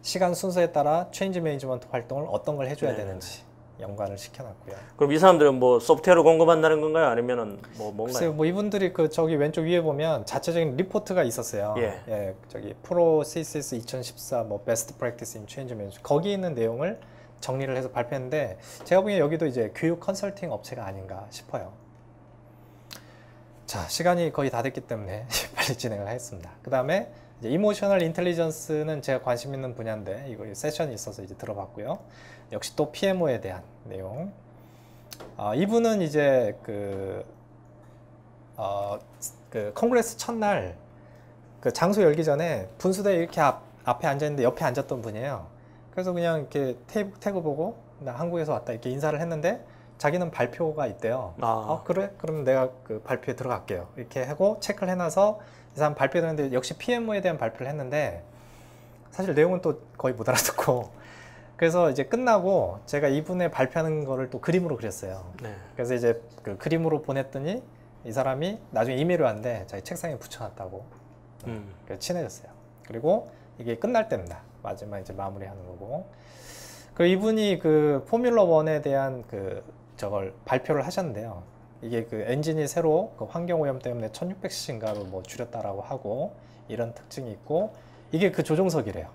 시간 순서에 따라 체인지 매니지먼트 활동을 어떤 걸 해줘야 되는지 연관을 시켜놨고요. 그럼 이 사람들은 뭐 소프트웨어를 공급한다는 건가요? 아니면은 뭐 뭔가요? 글쎄요, 뭐 이분들이 그 저기 왼쪽 위에 보면 자체적인 리포트가 있었어요. 예, 저기 프로 CSS 2014 뭐 베스트 프랙티스 인 체인지 매니지먼트 거기 있는 내용을 정리를 해서 발표했는데 제가 보기엔 여기도 이제 교육 컨설팅 업체가 아닌가 싶어요. 자, 시간이 거의 다 됐기 때문에 빨리 진행을 하겠습니다. 그 다음에 이모셔널 인텔리전스는 제가 관심 있는 분야인데 이거 세션이 있어서 이제 들어봤고요. 역시 또 PMO에 대한 내용. 이분은 이제 그 콩그레스 첫날 그 장소 열기 전에 분수대 이렇게 앞에 앉아 있는데 옆에 앉았던 분이에요. 그래서 그냥 이렇게 태그 보고 나 한국에서 왔다 이렇게 인사를 했는데 자기는 발표가 있대요. 그래? 그럼 내가 그 발표에 들어갈게요. 이렇게 하고 체크를 해놔서 이 사람 발표했는데 역시 PMO에 대한 발표를 했는데 사실 내용은 또 거의 못 알아듣고 그래서 이제 끝나고 제가 이분의 발표하는 거를 또 그림으로 그렸어요. 그래서 이제 그 그림으로 보냈더니 이 사람이 나중에 이메일을 왔는데 자기 책상에 붙여놨다고 그래서 친해졌어요. 그리고 이게 끝날 때입니다. 마지막 이제 마무리하는 거고. 그리고 이분이 그 포뮬러 1에 대한 그 저걸 발표를 하셨는데요. 이게 그 엔진이 새로 그 환경 오염 때문에 1600cc인가로 뭐 줄였다라고 하고 이런 특징이 있고 이게 그 조종석이래요.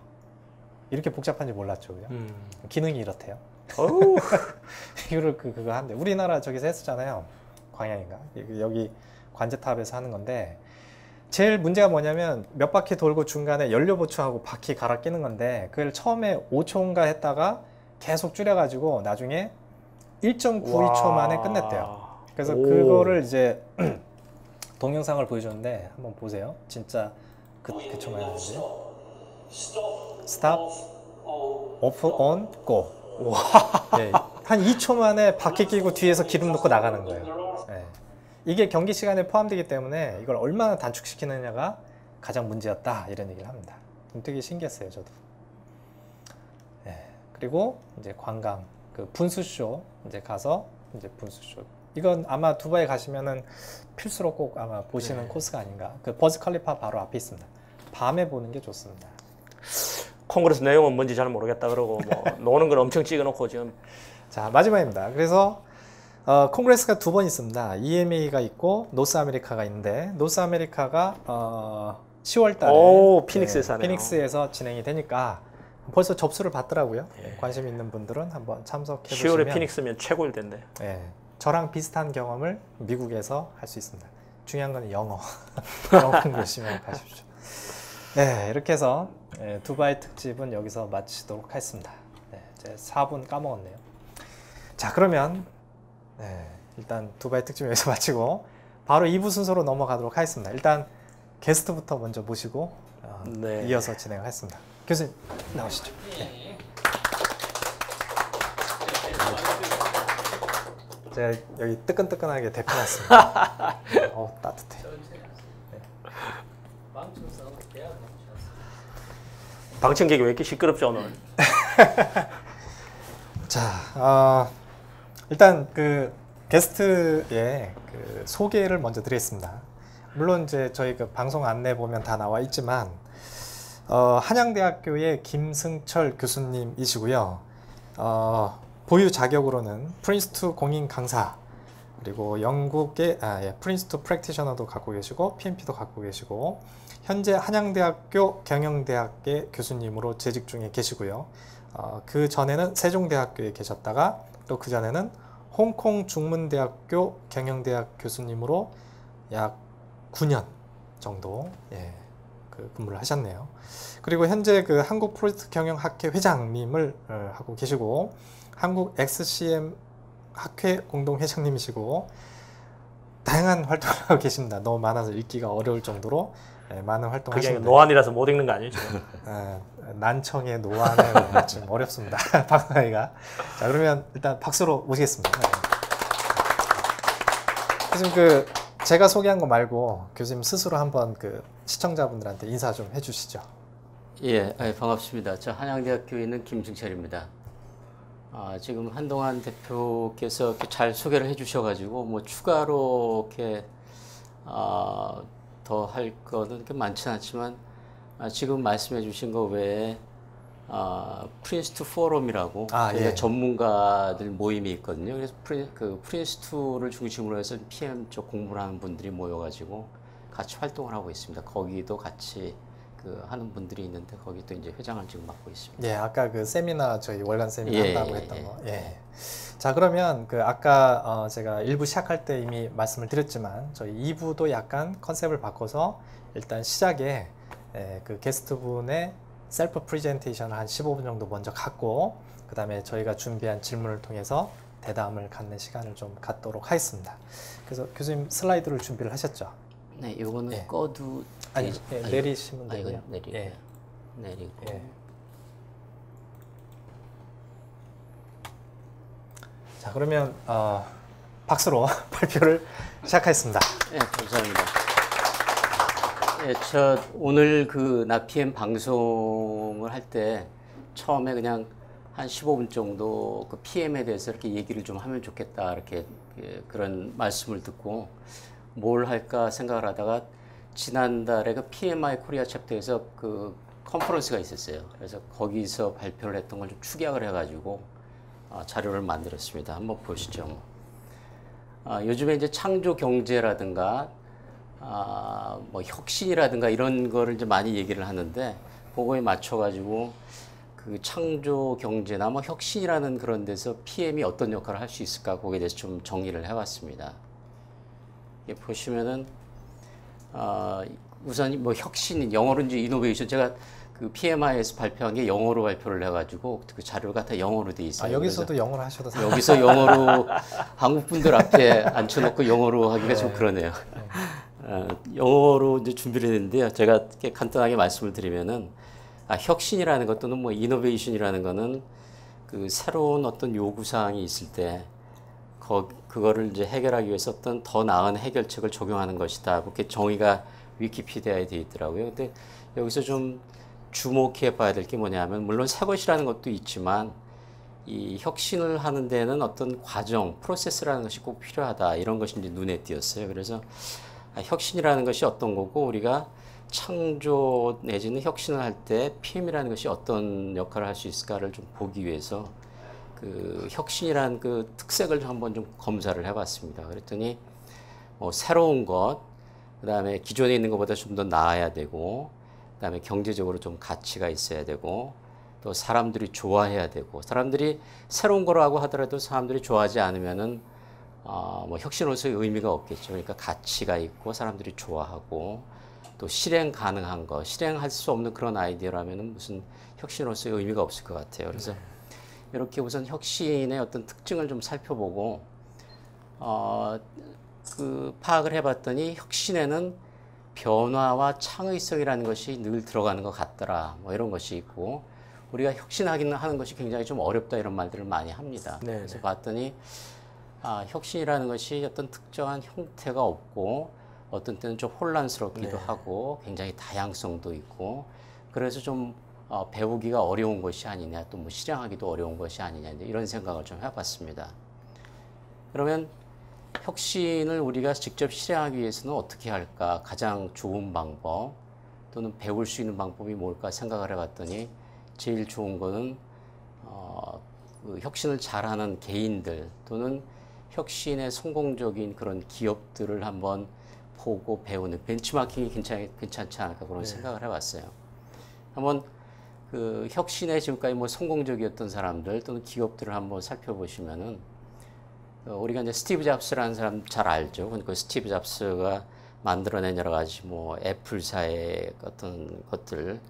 이렇게 복잡한지 몰랐죠, 그죠? 기능이 이렇대요. 어우. 이거를 그거 한대. 우리나라 저기서 했었잖아요. 광양인가? 여기 관제탑에서 하는 건데 제일 문제가 뭐냐면 몇 바퀴 돌고 중간에 연료 보충하고 바퀴 갈아 끼는 건데 그걸 처음에 5초인가 했다가 계속 줄여가지고 나중에 1.92초 만에 끝냈대요. 그래서 오. 그거를 이제 동영상을 보여줬는데 한번 보세요. 진짜 그 초만 하는지. 스탑, 오프, 온, 고. 예, 한 2초 만에 바퀴 끼고 뒤에서 기름 넣고 나가는 거예요. 예. 이게 경기 시간에 포함되기 때문에 이걸 얼마나 단축시키느냐가 가장 문제였다 이런 얘기를 합니다. 되게 신기했어요, 저도. 예. 그리고 이제 관광 그 분수쇼 이제 가서 이제 분수쇼. 이건 아마 두바이 가시면은 필수로 꼭 아마 보시는 코스가 아닌가. 그 버즈 칼리파 바로 앞에 있습니다. 밤에 보는 게 좋습니다. 콩그레스 내용은 뭔지 잘 모르겠다 그러고 뭐 노는 걸 엄청 찍어놓고 지금. 자, 마지막입니다. 그래서 콩그레스가 두 번 있습니다. EMA가 있고 노스 아메리카가 있는데 노스 아메리카가 10월 달에 오, 피닉스에서 하네요. 피닉스에서 진행이 되니까 벌써 접수를 받더라고요. 예. 관심 있는 분들은 한번 참석해 10월에 보시면 피닉스면 최고일 텐데. 예, 저랑 비슷한 경험을 미국에서 할 수 있습니다. 중요한 건 영어. 영어 공부 열심히 하십시오. 네, 이렇게 해서 두바이 특집은 여기서 마치도록 하겠습니다. 네, 이제 4분 까먹었네요. 자, 그러면 일단 두바이 특집 여기서 마치고 바로 2부 순서로 넘어가도록 하겠습니다. 일단 게스트부터 먼저 모시고 네. 이어서 진행하겠습니다. 교수님 나오시죠. 네. 제가 여기 뜨끈뜨끈하게 데펴놨습니다. 따뜻해. 방청객이 왜 이렇게 시끄럽죠 오늘? 자, 일단 그 게스트의 그 소개를 먼저 드리겠습니다. 물론 이제 저희 그 방송 안내 보면 다 나와 있지만 한양대학교의 김승철 교수님이시고요. 보유 자격으로는 프린스투 공인 강사 그리고 영국의 프린스투 프랙티셔너도 갖고 계시고 PMP도 갖고 계시고 현재 한양대학교 경영대학의 교수님으로 재직 중에 계시고요. 그 전에는 세종대학교에 계셨다가 또 그 전에는 홍콩 중문대학교 경영대학 교수님으로 약 9년 정도 그 근무를 하셨네요. 그리고 현재 그 한국 프로젝트 경영학회 회장님을 하고 계시고 한국 XCM 학회 공동회장님이시고 다양한 활동을 하고 계십니다. 너무 많아서 읽기가 어려울 정도로 많은 활동을 그게 하시는데 노안이라서 못 읽는 거 아니에요 지금? 난청의 노안에 좀 어렵습니다. 방송하기가. 자, 그러면 일단 박수로 모시겠습니다. 교수님 그 제가 소개한 거 말고 교수님 스스로 한번 그 시청자분들한테 인사 좀 해주시죠. 예, 반갑습니다. 저 한양대학교에 있는 김승철입니다. 지금 한동안 대표께서 이렇게 잘 소개를 해주셔가지고 뭐 추가로 이렇게 더 할 거는 그렇게 많지는 않지만 지금 말씀해주신 거 외에 프린스2 포럼이라고 예. 전문가들 모임이 있거든요. 그래서 프린스2를 중심으로 해서 PM 쪽 공부를 하는 분들이 모여가지고 같이 활동을 하고 있습니다. 거기도 같이 그 하는 분들이 있는데 거기도 이제 회장을 지금 맡고 있습니다. 예, 아까 그 세미나 저희 월간 세미나 예, 한다고 예, 했던 예. 거. 예. 자, 그러면 그 아까 제가 1부 시작할 때 이미 말씀을 드렸지만 저희 2부도 약간 컨셉을 바꿔서 일단 시작에 그 게스트분의 셀프 프레젠테이션을 한 15분 정도 먼저 갖고 그 다음에 저희가 준비한 질문을 통해서 대담을 갖는 시간을 좀 갖도록 하겠습니다. 그래서 교수님 슬라이드를 준비를 하셨죠? 네, 요거는 예. 꺼도 아니, 내리시면 이거 되고요. 내리고 예. 내리고 예. 자, 그러면 박수로 발표를 시작하겠습니다. 네, 감사합니다. 예, 저 오늘 그 나PM 방송을 할 때 처음에 그냥 한 15분 정도 그 PM에 대해서 이렇게 얘기를 좀 하면 좋겠다 이렇게 그런 말씀을 듣고 뭘 할까 생각을 하다가 지난달에 그 PMI 코리아 챕터에서 그 컨퍼런스가 있었어요. 그래서 거기서 발표를 했던 걸 좀 축약을 해가지고 자료를 만들었습니다. 한번 보시죠. 요즘에 이제 창조 경제라든가 뭐 혁신이라든가 이런 거를 이제 많이 얘기를 하는데 그거에 맞춰가지고 그 창조 경제나 뭐 혁신이라는 그런 데서 PM이 어떤 역할을 할 수 있을까 거기에 대해서 좀 정리를 해봤습니다. 보시면은 우선 뭐 혁신 영어로 이제 이노베이션 제가 그 PMI에서 발표한 게 영어로 발표를 해가지고 그 자료가 다 영어로 돼 있어요. 여기서도 영어로 하셔도 상관없어요. 여기서 영어로 한국 분들 앞에 앉혀놓고 영어로 하기가 좀 그러네요. 영어로 이제 준비를 했는데요. 제가 이렇게 간단하게 말씀을 드리면은 혁신이라는 것 또는 뭐 이노베이션이라는 거는 그 새로운 어떤 요구사항이 있을 때 그거를 이제 해결하기 위해서 어떤 더 나은 해결책을 적용하는 것이다. 그렇게 정의가 위키피디아에 되어 있더라고요. 근데 여기서 좀 주목해 봐야 될 게 뭐냐면 물론 새 것이라는 것도 있지만 이 혁신을 하는 데는 어떤 과정, 프로세스라는 것이 꼭 필요하다. 이런 것이 이제 눈에 띄었어요. 그래서 혁신이라는 것이 어떤 거고 우리가 창조 내지는 혁신을 할 때 PM이라는 것이 어떤 역할을 할 수 있을까를 좀 보기 위해서 그 혁신이라는 그 특색을 한번 좀 검사를 해봤습니다. 그랬더니 뭐 새로운 것, 그다음에 기존에 있는 것보다 좀 더 나아야 되고, 그다음에 경제적으로 좀 가치가 있어야 되고, 또 사람들이 좋아해야 되고, 사람들이 새로운 거라고 하더라도 사람들이 좋아하지 않으면은 뭐 혁신으로서의 의미가 없겠죠. 그러니까 가치가 있고 사람들이 좋아하고 또 실행 가능한 거, 실행할 수 없는 그런 아이디어라면은 무슨 혁신으로서의 의미가 없을 것 같아요. 그래서 이렇게 우선 혁신의 어떤 특징을 좀 살펴보고 그 파악을 해봤더니 혁신에는 변화와 창의성이라는 것이 늘 들어가는 것 같더라. 뭐 이런 것이 있고 우리가 혁신하기는 하는 것이 굉장히 좀 어렵다 이런 말들을 많이 합니다. 네네. 그래서 봤더니 혁신이라는 것이 어떤 특정한 형태가 없고 어떤 때는 좀 혼란스럽기도 하고 굉장히 다양성도 있고 그래서 좀 배우기가 어려운 것이 아니냐 또 뭐 실행하기도 어려운 것이 아니냐 이런 생각을 좀 해봤습니다. 그러면 혁신을 우리가 직접 실행하기 위해서는 어떻게 할까? 가장 좋은 방법 또는 배울 수 있는 방법이 뭘까 생각을 해봤더니 제일 좋은 거는 그 혁신을 잘하는 개인들 또는 혁신의 성공적인 그런 기업들을 한번 보고 배우는 벤치마킹이 괜찮지 않을까 그런 생각을 해봤어요. 한번 그 혁신에 지금까지 뭐 성공적이었던 사람들 또는 기업들을 한번 살펴보시면은 우리가 이제 스티브 잡스라는 사람 잘 알죠. 그러니까 스티브 잡스가 만들어낸 여러 가지 뭐 애플사의 어떤 것들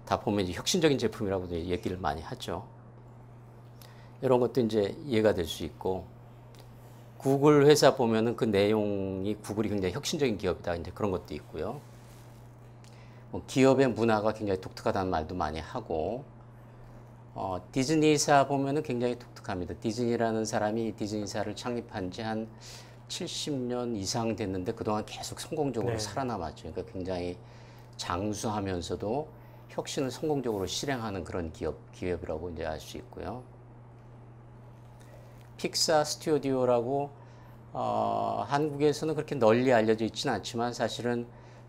다 보면 이제 혁신적인 제품이라고 얘기를 많이 하죠. 이런 것도 이제 이해가 될 수 있고 구글 회사 보면은 그 내용이 구글이 굉장히 혁신적인 기업이다 이제 그런 것도 있고요. 뭐 기업의 문화가 굉장히 독특하다는 말도 많이 하고 디즈니사 보면은 굉장히 독특합니다. 디즈니라는 사람이 디즈니사를 창립한 지 한 70년 이상 됐는데 그동안 계속 성공적으로 살아남았죠. 그러니까 굉장히 장수하면서도 혁신을 성공적으로 실행하는 그런 기업이라고 이제 알 수 있고요. 픽사 스튜디오라고 한국에서는 그렇게 널리 알려져 있지는 않지만 사실은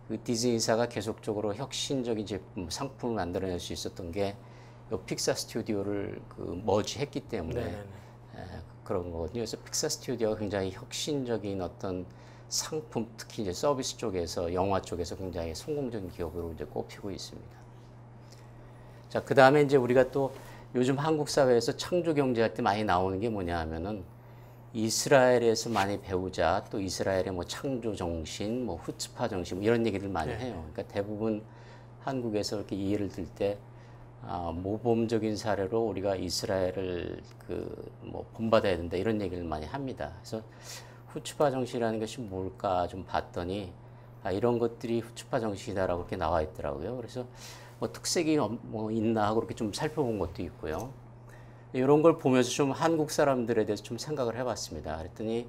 그 디즈니사가 계속적으로 혁신적인 제품, 상품을 만들어낼 수 있었던 게 이 픽사 스튜디오를 그 머지했기 때문에 그런 거거든요. 그래서 픽사 스튜디오가 굉장히 혁신적인 어떤 상품, 특히 이제 서비스 쪽에서 영화 쪽에서 굉장히 성공적인 기업으로 이제 꼽히고 있습니다. 자, 그 다음에 이제 우리가 또 요즘 한국 사회에서 창조 경제할 때 많이 나오는 게 뭐냐 하면은 이스라엘에서 많이 배우자 또 이스라엘의 뭐 창조 정신, 뭐 후츠파 정신 뭐 이런 얘기를 많이 해요. 그러니까 대부분 한국에서 이렇게 이해를 들 때 모범적인 사례로 우리가 이스라엘을 그 뭐 본받아야 된다 이런 얘기를 많이 합니다. 그래서 후츠파 정신이라는 것이 뭘까 좀 봤더니 이런 것들이 후츠파 정신이다라고 이렇게 나와 있더라고요. 그래서 뭐 특색이 뭐 있나 하고 이렇게 좀 살펴본 것도 있고요. 이런 걸 보면서 좀 한국 사람들에 대해서 좀 생각을 해봤습니다. 그랬더니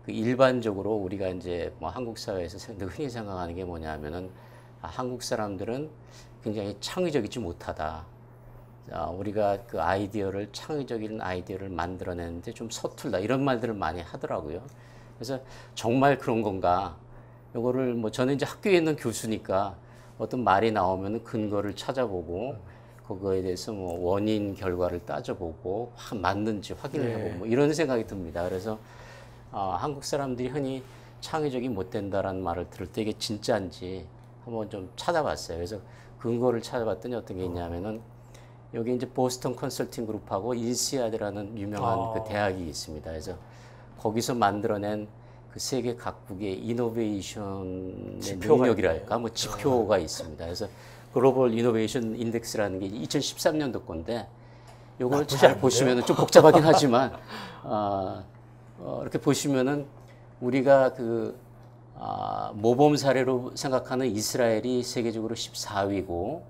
그 일반적으로 우리가 이제 뭐 한국 사회에서 흔히 생각하는 게 뭐냐면은 한국 사람들은 굉장히 창의적이지 못하다. 우리가 그 창의적인 아이디어를 만들어내는데 좀 서툴다. 이런 말들을 많이 하더라고요. 그래서 정말 그런 건가? 이거를 뭐 저는 이제 학교에 있는 교수니까 어떤 말이 나오면 근거를 찾아보고 그거에 대해서 뭐 원인 결과를 따져보고 맞는지 확인을 해보고 뭐 이런 생각이 듭니다. 그래서 한국 사람들이 흔히 창의적이 못 된다라는 말을 들을 때 이게 진짜인지 한번 좀 찾아봤어요. 그래서 근거를 찾아봤더니 어떤 게 있냐면은 여기 이제 보스턴 컨설팅 그룹하고 인시아드라는 유명한 그 대학이 있습니다. 그래서 거기서 만들어낸 그 세계 각국의 이노베이션의 능력이랄까 뭐 지표가 있습니다. 그래서 글로벌 이노베이션 인덱스라는 게 2013년도 건데 요걸 잘 보시면은 좀 복잡하긴 하지만 이렇게 보시면은 우리가 그 모범 사례로 생각하는 이스라엘이 세계적으로 14위고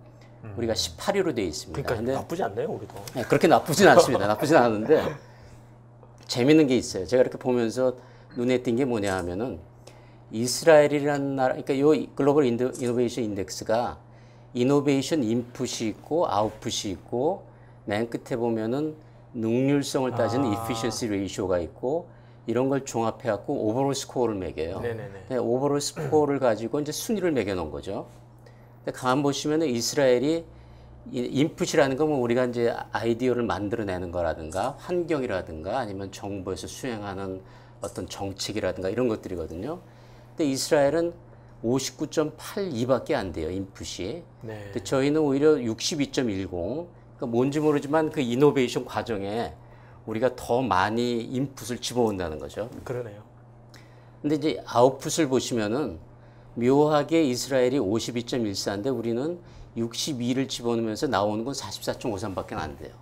우리가 18위로 되어 있습니다. 그러니까 근데 나쁘지 않네요, 우리도. 네, 그렇게 나쁘진 않습니다. 나쁘진 않은데 재밌는 게 있어요. 제가 이렇게 보면서 눈에 띈 게 뭐냐 하면은 이스라엘이라는 나라, 그러니까 이 글로벌 이노베이션 인덱스가 이노베이션 인풋이 있고 아웃풋이 있고 맨 끝에 보면은 능률성을 따지는 efficiency ratio가 있고 이런 걸 종합해 갖고 오버롤 스코어를 매겨요. 네, 오버롤 스코어를 가지고 이제 순위를 매겨 놓은 거죠. 근데 가만 보시면은 이스라엘이 인풋이라는 건 뭐 우리가 이제 아이디어를 만들어내는 거라든가 환경이라든가 아니면 정부에서 수행하는 어떤 정책이라든가 이런 것들이거든요. 근데 이스라엘은 59.82밖에 안 돼요, 인풋이. 근데 저희는 오히려 62.10. 그러니까 뭔지 모르지만 그 이노베이션 과정에 우리가 더 많이 인풋을 집어온다는 거죠. 그러네요. 근데 이제 아웃풋을 보시면은 묘하게 이스라엘이 52.14인데 우리는 62를 집어넣으면서 나오는 건 44.53밖에 안 돼요.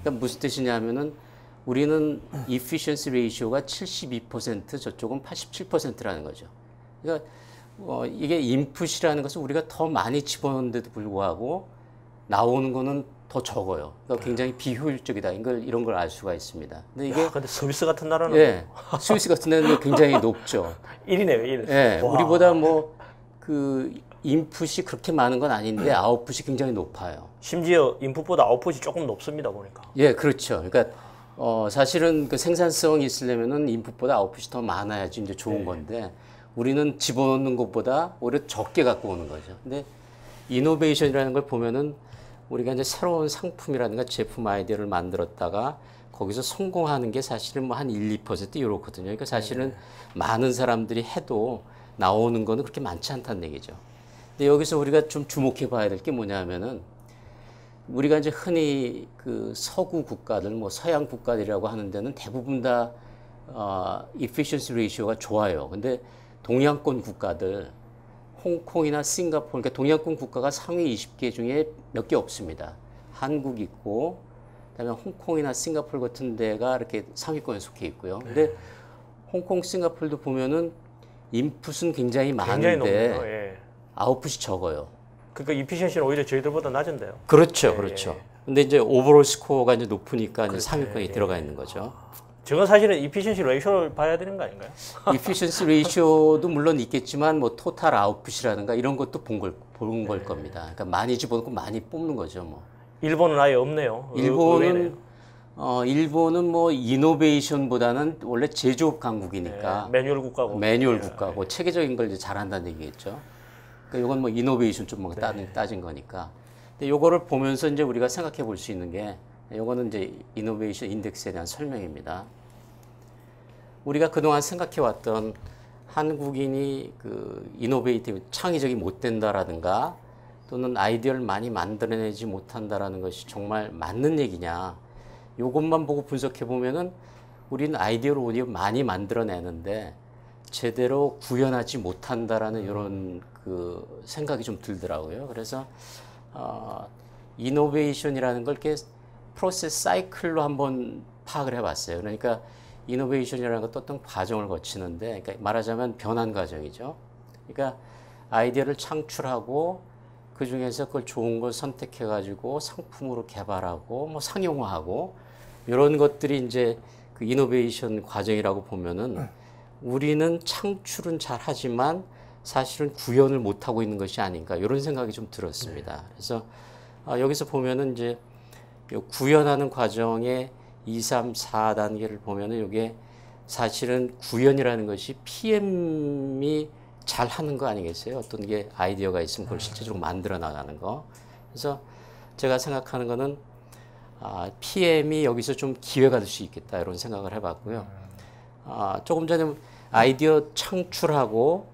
그러니까 무슨 뜻이냐면은 우리는 efficiency ratio가 72%, 저쪽은 87%라는 거죠. 그러니까 이게 인풋이라는 것은 우리가 더 많이 집어넣는데도 불구하고 나오는 거는 더 적어요. 그러니까 굉장히 비효율적이다. 이런 걸 알 수가 있습니다. 근데 이게 근데 스위스 같은 나라는 예, 스위스 같은 데는 굉장히 높죠. 1이네요, 1. 예, 우리보다 뭐 그 인풋이 그렇게 많은 건 아닌데 아웃풋이 굉장히 높아요. 심지어 인풋보다 아웃풋이 조금 높습니다, 보니까. 예, 그렇죠. 그러니까 사실은 그 생산성이 있으려면은 인풋보다 아웃풋이 더 많아야지 이제 좋은 건데 우리는 집어넣는 것보다 오히려 적게 갖고 오는 거죠. 근데 이노베이션이라는 걸 보면은 우리가 이제 새로운 상품이라든가 제품 아이디어를 만들었다가 거기서 성공하는 게 사실은 뭐 한 1, 2% 이렇거든요. 그러니까 사실은 많은 사람들이 해도 나오는 거는 그렇게 많지 않다는 얘기죠. 근데 여기서 우리가 좀 주목해 봐야 될 게 뭐냐 하면은 우리가 이제 흔히 그 서구 국가들, 뭐 서양 국가들이라고 하는 데는 대부분 다 efficiency ratio가 좋아요. 근데 동양권 국가들, 홍콩이나 싱가포르, 그러니까 동양권 국가가 상위 20개 중에 몇 개 없습니다. 한국 있고, 그다음에 홍콩이나 싱가포르 같은 데가 이렇게 상위권에 속해 있고요. 근데 홍콩, 싱가포르도 보면은 인풋은 굉장히 많은데 아웃풋이 적어요. 그러니까 이피션시는 오히려 저희들보다 낮은데요. 그렇죠, 그렇죠. 근데 이제 오버롤 스코어가 이제 높으니까 이제 상위권에 들어가 있는 거죠. 저건 사실은 이피션시 레이쇼를 봐야 되는 거 아닌가요? 이피션시 레이쇼도 물론 있겠지만 뭐 토탈 아웃풋이라든가 이런 것도 본 걸 겁니다. 그러니까 많이 집어넣고 많이 뽑는 거죠, 뭐. 일본은 아예 없네요. 일본은 뭐 이노베이션보다는 원래 제조업 강국이니까 매뉴얼 국가고 매뉴얼 국가고 체계적인 걸 이제 잘한다는 얘기겠죠. 그러니까 이건 뭐 이노베이션 좀 뭔가 따진 거니까. 근데 요거를 보면서 이제 우리가 생각해 볼 수 있는 게 요거는 이제 이노베이션 인덱스에 대한 설명입니다. 우리가 그동안 생각해 왔던 한국인이 그 이노베이티브 창의적이 못 된다라든가 또는 아이디어를 많이 만들어내지 못한다라는 것이 정말 맞는 얘기냐. 요것만 보고 분석해 보면은 우리는 아이디어를 오히려 많이 만들어내는데 제대로 구현하지 못한다라는 이런 그 생각이 좀 들더라고요. 그래서 이노베이션이라는 걸 이렇게 프로세스 사이클로 한번 파악을 해봤어요. 그러니까 이노베이션이라는 것도 어떤 과정을 거치는데, 그러니까 말하자면 변환 과정이죠. 그러니까 아이디어를 창출하고 그 중에서 그걸 좋은 걸 선택해가지고 상품으로 개발하고 뭐 상용화하고 이런 것들이 이제 그 이노베이션 과정이라고 보면은 우리는 창출은 잘 하지만 사실은 구현을 못 하고 있는 것이 아닌가 이런 생각이 좀 들었습니다. 그래서 여기서 보면은 이제 구현하는 과정의 2, 3, 4단계를 보면은 이게 사실은 구현이라는 것이 PM이 잘 하는 거 아니겠어요? 어떤 게 아이디어가 있으면 그걸 실제적으로 만들어 나가는 거. 그래서 제가 생각하는 거는 PM이 여기서 좀 기회가 될 수 있겠다 이런 생각을 해봤고요. 조금 전에 아이디어 창출하고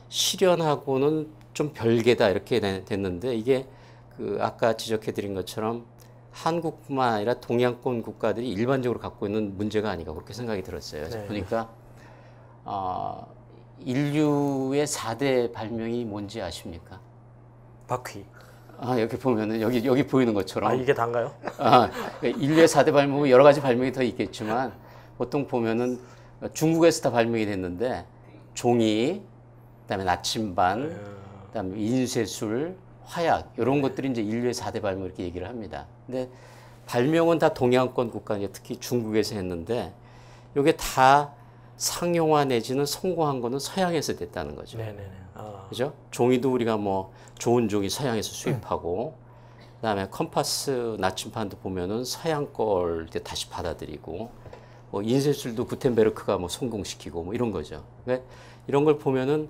실현하고는 좀 별개다 이렇게 됐는데 이게 그 아까 지적해드린 것처럼 한국뿐만 아니라 동양권 국가들이 일반적으로 갖고 있는 문제가 아닌가 그렇게 생각이 들었어요. 그래서 네. 보니까 인류의 4대 발명이 뭔지 아십니까? 바퀴. 여기 보면은 여기 보이는 것처럼 이게 단가요? 인류의 4대 발명은 여러 가지 발명이 더 있겠지만 보통 보면은 중국에서 다 발명이 됐는데 종이, 그다음에 나침반, 그다음에 인쇄술, 화약 이런 것들이 이제 인류의 4대 발명 이렇게 얘기를 합니다. 근데 발명은 다 동양권 국가, 특히 중국에서 했는데 이게 다 상용화 내지는 성공한 거는 서양에서 됐다는 거죠. 네네네. 그죠? 종이도 우리가 뭐 좋은 종이 서양에서 수입하고, 그다음에 컴파스, 나침반도 보면은 서양 걸 이제 다시 받아들이고, 뭐 인쇄술도 구텐베르크가 뭐 성공시키고 뭐 이런 거죠. 그러니까 이런 걸 보면은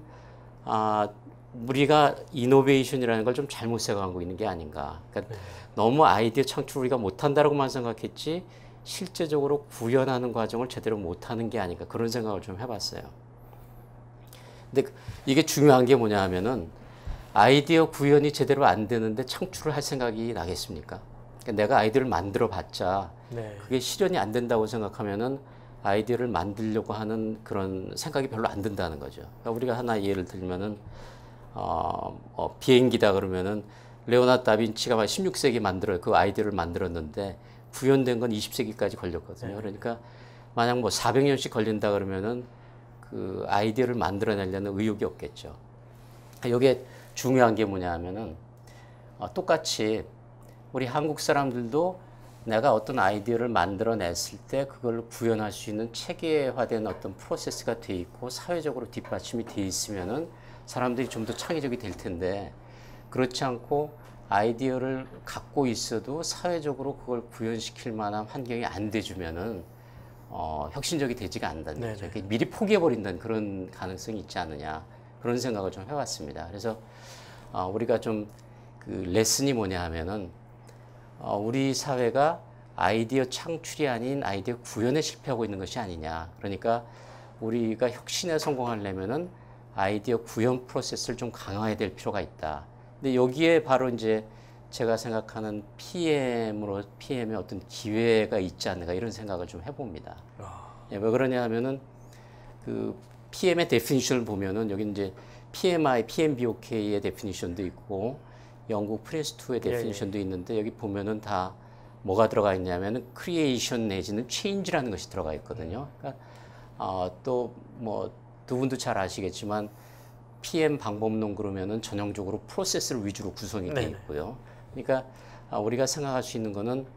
우리가 이노베이션이라는 걸 좀 잘못 생각하고 있는 게 아닌가. 그러니까 너무 아이디어 창출 우리가 못한다라고만 생각했지 실제적으로 구현하는 과정을 제대로 못하는 게 아닌가 그런 생각을 좀 해봤어요. 근데 이게 중요한 게 뭐냐 하면은 아이디어 구현이 제대로 안 되는데 창출을 할 생각이 나겠습니까? 그러니까 내가 아이디어를 만들어 봤자 그게 실현이 안 된다고 생각하면은 아이디어를 만들려고 하는 그런 생각이 별로 안 든다는 거죠. 그러니까 우리가 하나 예를 들면은 비행기다 그러면은 레오나르도 다빈치가 16세기 만들어 그 아이디어를 만들었는데 구현된 건 20세기까지 걸렸거든요. 그러니까 만약 뭐 400년씩 걸린다 그러면은 그 아이디어를 만들어내려는 의욕이 없겠죠. 이게 중요한 게 뭐냐 하면은 똑같이 우리 한국 사람들도 내가 어떤 아이디어를 만들어냈을 때 그걸 구현할 수 있는 체계화된 어떤 프로세스가 돼 있고 사회적으로 뒷받침이 돼 있으면은 사람들이 좀 더 창의적이 될 텐데 그렇지 않고 아이디어를 갖고 있어도 사회적으로 그걸 구현시킬 만한 환경이 안 돼주면은 혁신적이 되지가 않는다는 거죠. 미리 포기해버린다는 그런 가능성이 있지 않느냐 그런 생각을 좀 해봤습니다. 그래서 우리가 좀 그 레슨이 뭐냐 하면은 우리 사회가 아이디어 창출이 아닌 아이디어 구현에 실패하고 있는 것이 아니냐. 그러니까 우리가 혁신에 성공하려면은 아이디어 구현 프로세스를 좀 강화해야 될 필요가 있다. 근데 여기에 바로 이제 제가 생각하는 PM의 어떤 기회가 있지 않는가 이런 생각을 좀 해봅니다. 왜 그러냐 하면은 그 PM의 데피니션을 보면은 여기 이제 PMI, PMBOK의 데피니션도 있고 영국 프린스2의 데피니션도 있는데 여기 보면은 다 뭐가 들어가 있냐면은 크리에이션 내지는 체인지라는 것이 들어가 있거든요. 그러니까 또 뭐 두 분도 잘 아시겠지만 PM 방법론 그러면은 전형적으로 프로세스를 위주로 구성이 되어 있고요. 그러니까 우리가 생각할 수 있는 거는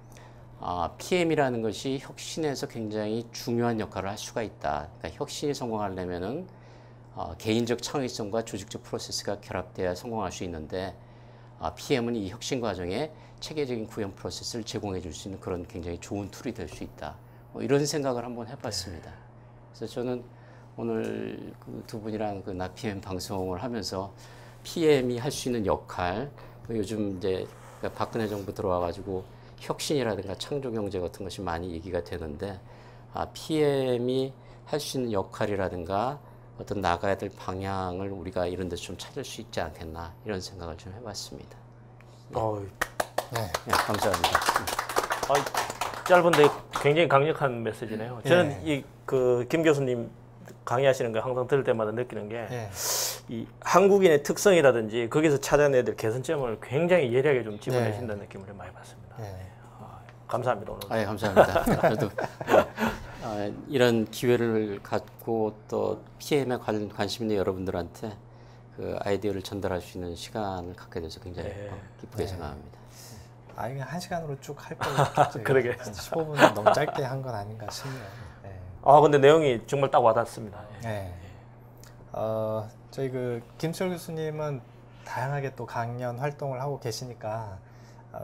PM이라는 것이 혁신에서 굉장히 중요한 역할을 할 수가 있다. 그러니까 혁신이 성공하려면은 개인적 창의성과 조직적 프로세스가 결합돼야 성공할 수 있는데 PM은 이 혁신 과정에 체계적인 구현 프로세스를 제공해 줄 수 있는 그런 굉장히 좋은 툴이 될 수 있다. 이런 생각을 한번 해봤습니다. 그래서 저는 오늘 그 두 분이랑 그 나PM 방송을 하면서 PM이 할 수 있는 역할, 요즘 이제 박근혜 정부 들어와가지고 혁신이라든가 창조경제 같은 것이 많이 얘기가 되는데 PM이 할 수 있는 역할이라든가 어떤 나가야 될 방향을 우리가 이런 데서 좀 찾을 수 있지 않겠나 이런 생각을 좀 해봤습니다. 네, 감사합니다. 짧은데 굉장히 강력한 메시지네요. 저는 이 그 김 교수님 강의하시는 거 항상 들을 때마다 느끼는 게 이 한국인의 특성이라든지 거기서 찾아내야 될 개선점을 굉장히 예리하게 좀 집어내신다는 느낌을 많이 받습니다. 감사합니다. 오늘. 감사합니다. 저도 이런 기회를 갖고 또 PM에 관심 있는 여러분들한테 그 아이디어를 전달할 수 있는 시간을 갖게 돼서 굉장히 기쁘게 생각합니다. 그냥 1시간으로 쭉 할 거예요. 그러게. 15분은 너무 짧게 한 건 아닌가 싶네요. 근데 내용이 정말 딱 와닿습니다. 저희 그 김철 교수님은 다양하게 또 강연 활동을 하고 계시니까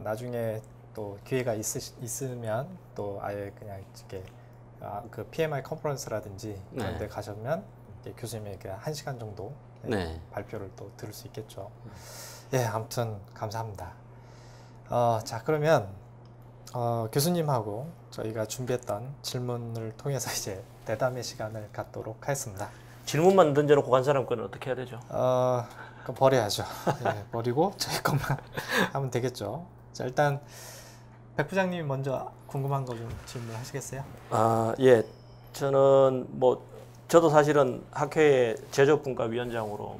나중에 또 기회가 있으면 또 아예 그냥 이렇게 그 PMI 컨퍼런스라든지 그런 데 가시면 교수님에게 1시간 정도 발표를 또 들을 수 있겠죠. 아무튼 감사합니다. 자, 그러면 교수님하고 저희가 준비했던 질문을 통해서 이제 대담의 시간을 갖도록 하겠습니다. 질문만 던져놓고 간 사람 거는 어떻게 해야 되죠? 그럼 버려야죠. 예, 버리고 저희 것만 하면 되겠죠. 자, 일단 백 부장님이 먼저 궁금한 거 좀 질문하시겠어요? 예. 저는 저도 사실은 학회의 제조분과 위원장으로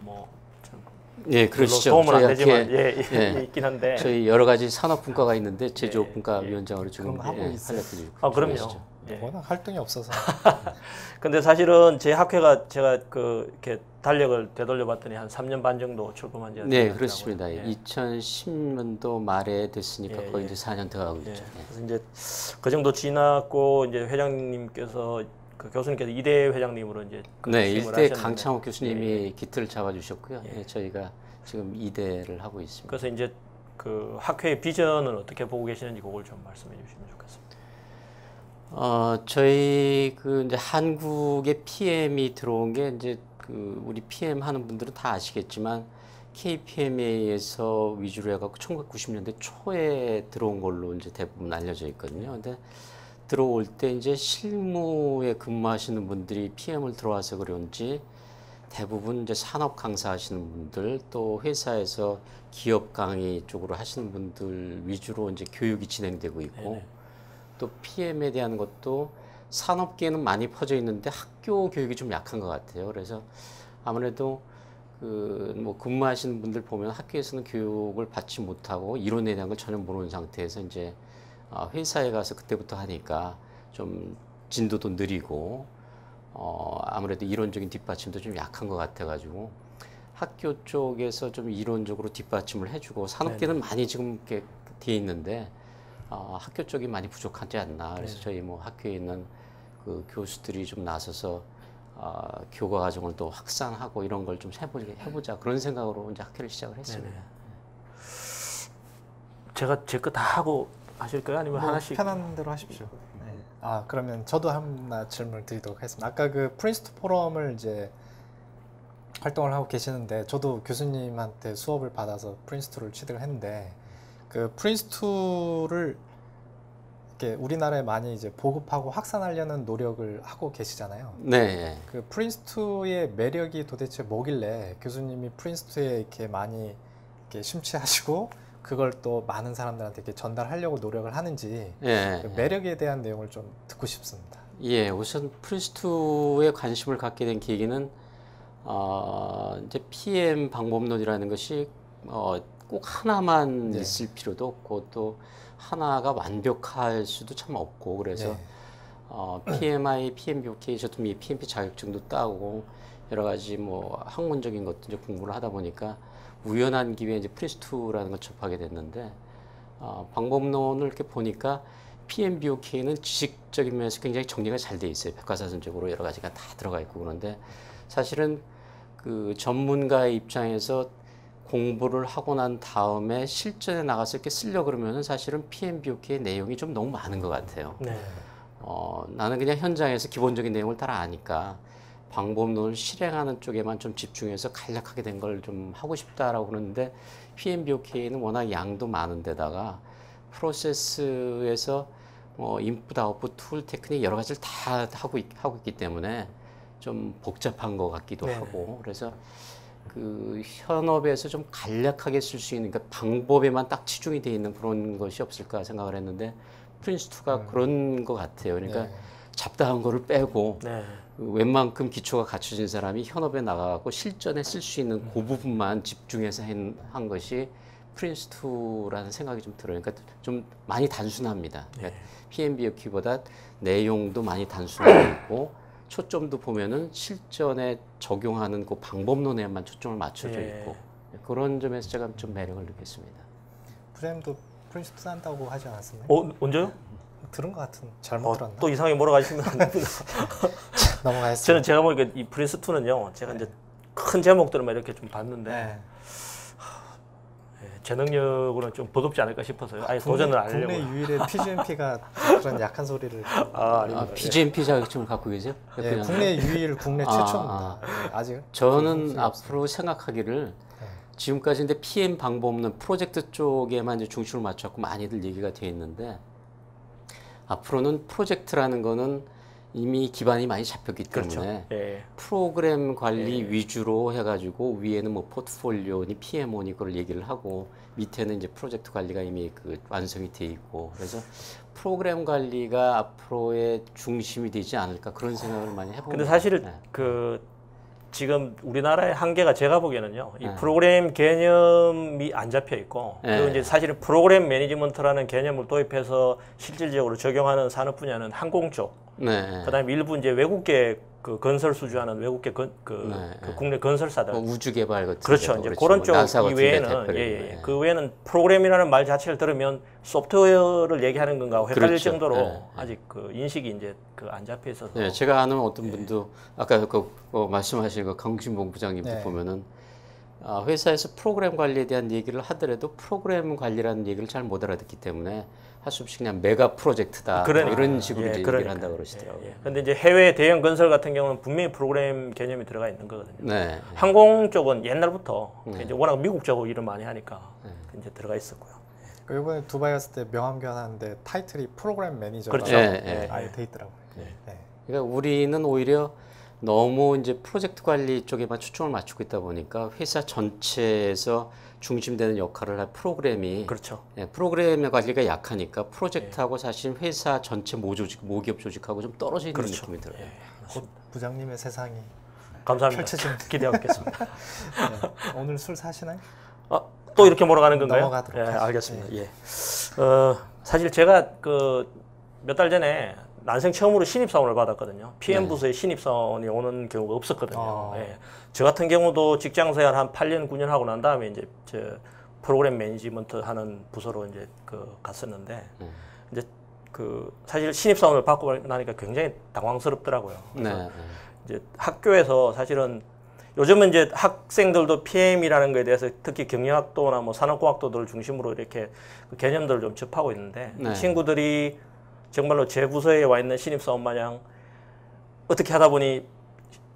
예, 그러시죠. 도움은 안 저희 되지만 학회에, 있긴 한데. 저희 여러 가지 산업 분과가 있는데 제조분과 위원장으로 지금 그럼 하고 있어요. 그럼요. 계시죠. 워낙 활동이 없어서. 근데 사실은 제 학회가 제가 이렇게 달력을 되돌려봤더니 한 3년 반 정도 출범한 지가 네, 되더라고요. 그렇습니다. 예. 2010년도 말에 됐으니까 예, 거의 예. 이제 4년 더 가고 예. 있죠. 그래서 이제 그 정도 지났고 이제 회장님께서 그 교수님께서 이대 회장님으로 이제 네, 취임을 일대 하셨는데, 강창욱 교수님이 예. 기틀을 잡아주셨고요. 예. 예, 저희가 지금 2대를 하고 있습니다. 그래서 이제 그 학회의 비전은 어떻게 보고 계시는지 그걸 좀 말씀해 주시면 좋겠습니다. 저희 이제 한국의 PM이 들어온 게 이제 우리 PM 하는 분들은 다 아시겠지만 KPMA에서 위주로 해갖고 1990년대 초에 들어온 걸로 이제 대부분 알려져 있거든요. 근데 들어올 때 이제 실무에 근무하시는 분들이 PM을 들어와서 그런지 대부분 이제 산업 강사 하시는 분들 또 회사에서 기업 강의 쪽으로 하시는 분들 위주로 이제 교육이 진행되고 있고 네네. 또 PM에 대한 것도 산업계는 많이 퍼져 있는데 학교 교육이 좀 약한 것 같아요. 그래서 아무래도 근무하시는 분들 보면 학교에서는 교육을 받지 못하고 이론에 대한 걸 전혀 모르는 상태에서 이제 회사에 가서 그때부터 하니까 좀 진도도 느리고 아무래도 이론적인 뒷받침도 좀 약한 것 같아가지고 학교 쪽에서 좀 이론적으로 뒷받침을 해주고 산업계는 많이 지금 이렇게 돼 있는데 학교 쪽이 많이 부족하지 않나. 그래서 저희 학교에 있는 그 교수들이 좀 나서서 교과 과정을 또 확산하고 이런 걸 좀 해보자 그런 생각으로 이제 학회를 시작을 했습니다. 네네. 제가 제 거 다 하고 하실까요? 아니면 하나씩? 편한 대로 하십시오. 네. 그러면 저도 하나 질문을 드리도록 하겠습니다. 아까 그 프린스트 포럼을 이제 활동을 하고 계시는데 저도 교수님한테 수업을 받아서 프린스2를 취득을 했는데 그 프린스2를 이렇게 우리나라에 많이 이제 보급하고 확산하려는 노력을 하고 계시잖아요. 네. 그 프린스2의 매력이 도대체 뭐길래 교수님이 프린스2에 이렇게 많이 이렇게 심취하시고 그걸 또 많은 사람들한테 이렇게 전달하려고 노력을 하는지 예. 그 매력에 대한 내용을 좀 듣고 싶습니다. 예, 우선 프린스2에 관심을 갖게 된 계기는 이제 PM 방법론이라는 것이 꼭 하나만 네. 있을 필요도 없고 또 하나가 완벽할 수도 참 없고 그래서 네. PMI, PMBOK 저도 PMP 자격증도 따고 여러 가지 학문적인 것도 이제 공부를 하다 보니까 우연한 기회에 이제 프린스2라는 걸 접하게 됐는데 방법론을 이렇게 보니까 PMBOK는 지식적인 면에서 굉장히 정리가 잘 돼 있어요. 백과사전적으로 여러 가지가 다 들어가 있고 그런데 사실은 그 전문가의 입장에서 공부를 하고 난 다음에 실전에 나가서 이렇게 쓰려고 그러면은 사실은 PMBOK의 내용이 좀 너무 많은 것 같아요. 네. 나는 그냥 현장에서 기본적인 내용을 따라 아니까 방법론을 실행하는 쪽에만 좀 집중해서 간략하게 된 걸 좀 하고 싶다라고 그러는데 PMBOK는 워낙 양도 많은 데다가 프로세스에서 인풋, 아웃풋, 툴, 테크닉 여러 가지를 다 하고 있기 때문에 좀 복잡한 것 같기도 하고 그래서 그 현업에서 좀 간략하게 쓸 수 있는 그러니까 방법에만 딱 치중이 돼 있는 그런 것이 없을까 생각을 했는데 프린스2가 그런 것 같아요. 그러니까 잡다한 거를 빼고 웬만큼 기초가 갖춰진 사람이 현업에 나가고 실전에 쓸 수 있는 그 부분만 집중해서 한 것이 프린스2라는 생각이 좀 들어요. 그러니까 좀 많이 단순합니다. 그러니까 PMBOK보다 내용도 많이 단순하고 초점도 보면은 실전에 적용하는 그 방법론에만 초점을 맞춰져 있고 그런 점에서 제가 좀 매력을 느꼈습니다. 부장님도 프린스2 한다고 하지 않았었나요? 언제요? 들은 것 같은 잘못 들었나? 또 이상하게 몰아가시면 안 됩니다. 넘어가겠습니다. 저는 제가 보니까 이 프린스2는요, 제가 이제 큰 제목들만 이렇게 좀 봤는데, 제 능력으로는 좀 버겁지 않을까 싶어서요. 아예 도전을 안 하려고. 국내 유일의 PGMP가 그런 약한 소리를. 아닙니다. PGMP 자격증을 갖고 계세요? 국내 유일, 국내 최초입니다. 아직. 저는 앞으로 생각하기를 지금까지 근데 PM 방법론 프로젝트 쪽에만 이제 중심을 맞췄고 많이들 얘기가 돼 있는데 앞으로는 프로젝트라는 거는 이미 기반이 많이 잡혔기 그렇죠. 때문에 예. 프로그램 관리 예. 위주로 해가지고 위에는 뭐 포트폴리오니 PMO니 그걸 얘기를 하고 밑에는 이제 프로젝트 관리가 이미 그 완성이 돼 있고 그래서 프로그램 관리가 앞으로의 중심이 되지 않을까 그런 생각을 많이 해봅니다. 근데 사실 네. 그 지금 우리나라의 한계가 제가 보기에는요, 이 네. 프로그램 개념이 안 잡혀 있고, 네. 그리고 이제 사실은 프로그램 매니지먼트라는 개념을 도입해서 실질적으로 적용하는 산업 분야는 항공 쪽, 네. 그다음에 일부 이제 외국계 그 건설 수주하는 외국계 그 국내 건설사들, 뭐 우주 개발 같은 그렇죠. 데도 이제 그렇죠. 그런 뭐 쪽 나사 같은 데 이외에는 대표를 예. 그 외에는 프로그램이라는 말 자체를 들으면 소프트웨어를 얘기하는 건가 하고 헷갈릴 그렇죠. 정도로 네. 아직 그 인식이 이제 그 안 잡혀 있어서. 네, 제가 아는 어떤 분도 아까 그 말씀하신 그 강신봉 부장님도 네. 보면은 회사에서 프로그램 관리에 대한 얘기를 하더라도 프로그램 관리라는 얘기를 잘 못 알아듣기 때문에 할 수 없이 그냥 메가 프로젝트다 그러니까. 이런 식으로 예, 이제 그러니까. 얘기를 한다고 그러시더라고요. 근데 이제 해외 대형 건설 같은 경우는 분명히 프로그램 개념이 들어가 있는 거거든요. 네. 항공 쪽은 옛날부터 이제 워낙 미국적으로 일을 많이 하니까 이제 들어가 있었고요. 이번에 두바이 갔을 때 명함교환 하는데 타이틀이 프로그램 매니저라고 그렇죠. 아예 돼 있더라고요. 네. 그러니까 우리는 오히려 너무 이제 프로젝트 관리 쪽에만 초점을 맞추고 있다 보니까 회사 전체에서 중심되는 역할을 할 프로그램이 그렇죠. 프로그램의 관리가 약하니까 프로젝트하고 사실 회사 전체 모기업 조직하고 좀 떨어져 있는 그렇죠. 느낌이 들어요. 곧 부장님의 세상이 감사합니다. 펼쳐집니다. 기대하겠습니다. 네. 오늘 술 사시나요? 또 이렇게 몰아가는 건가요? 넘어가도록 예, 하죠. 알겠습니다. 예. 사실 제가 그 몇 달 전에 난생 처음으로 신입사원을 받았거든요. PM 부서에 신입사원이 오는 경우가 없었거든요. 예. 저 같은 경우도 직장생활 한 8년, 9년 하고 난 다음에 이제 저 프로그램 매니지먼트 하는 부서로 이제 그 갔었는데 이제 그 사실 신입사원을 받고 나니까 굉장히 당황스럽더라고요. 그래서 네. 이제 학교에서 사실은 요즘은 이제 학생들도 PM이라는 거에 대해서 특히 경영학도나 뭐 산업공학도들을 중심으로 이렇게 그 개념들을 좀 접하고 있는데 네. 이 친구들이 정말로 제 부서에 와 있는 신입사원 마냥 어떻게 하다 보니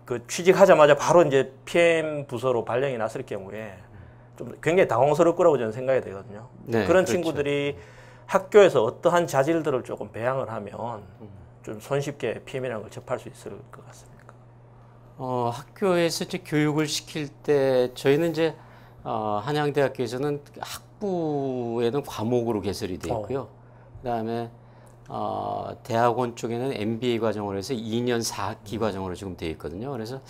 그 취직하자마자 바로 이제 PM 부서로 발령이 났을 경우에 좀 굉장히 당황스러울 거라고 저는 생각이 되거든요. 네, 그런 그렇죠. 친구들이 학교에서 어떠한 자질들을 조금 배양을 하면 좀 손쉽게 PM이라는 걸 접할 수 있을 것 같습니다. 학교에서 이제 교육을 시킬 때 저희는 이제 한양대학교에서는 학부에는 과목으로 개설이 되어 있고요. 그다음에 대학원 쪽에는 MBA 과정으로 해서 2년 4학기 과정으로 지금 되어 있거든요. 그래서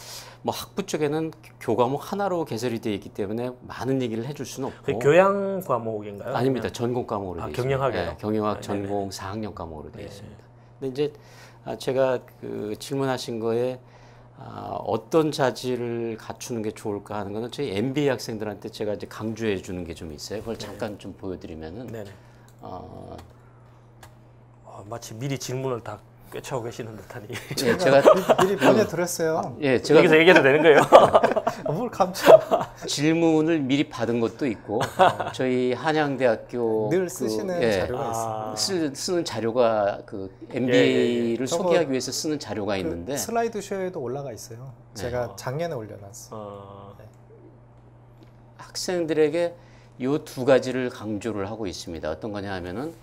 뭐 학부 쪽에는 교과목 하나로 개설이 되어 있기 때문에 많은 얘기를 해줄 수는 없고. 교양 과목인가요? 아닙니다. 아니면? 전공 과목으로 되어 있습니다. 경영학이요? 네, 경영학 아, 전공 4학년 과목으로 되어 네. 있습니다. 근데 이제 제가 그 질문하신 거에 어떤 자질을 갖추는 게 좋을까 하는 거는 저희 MBA 학생들한테 제가 이제 강조해 주는 게 좀 있어요. 그걸 잠깐 좀 보여드리면은 네네. 마치 미리 질문을 다 꿰차고 계시는 듯하니. 예, 제가 미리 보내드렸어요. 예, 제가 여기서 얘기해도 되는 거예요? 뭘 감춰? 질문을 미리 받은 것도 있고 저희 한양대학교 늘 쓰시는 자료가 있습니다. 쓰는 자료가 그 MBA를 저거 소개하기 위해서 쓰는 자료가 있는데 슬라이드 쇼에도 올라가 있어요. 제가 작년에 올려놨어요. 학생들에게 이 두 가지를 강조를 하고 있습니다. 어떤 거냐 하면은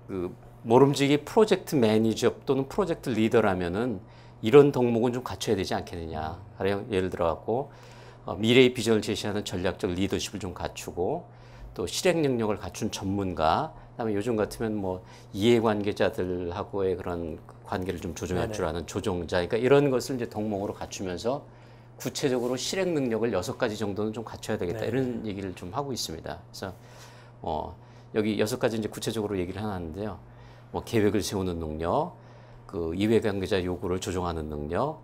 그 모름지기 프로젝트 매니저 또는 프로젝트 리더라면은 이런 덕목은 좀 갖춰야 되지 않겠느냐. 예를 들어 갖고 미래의 비전을 제시하는 전략적 리더십을 좀 갖추고 또 실행 능력을 갖춘 전문가, 그다음에 요즘 같으면 뭐 이해관계자들하고의 그런 관계를 좀 조정할 줄 아는 조정자, 그러니까 이런 것을 이제 덕목으로 갖추면서 구체적으로 실행 능력을 6가지 정도는 좀 갖춰야 되겠다 이런 얘기를 좀 하고 있습니다. 그래서 여기 6가지 이제 구체적으로 얘기를 하는데요. 뭐 계획을 세우는 능력, 그 이해관계자 요구를 조정하는 능력,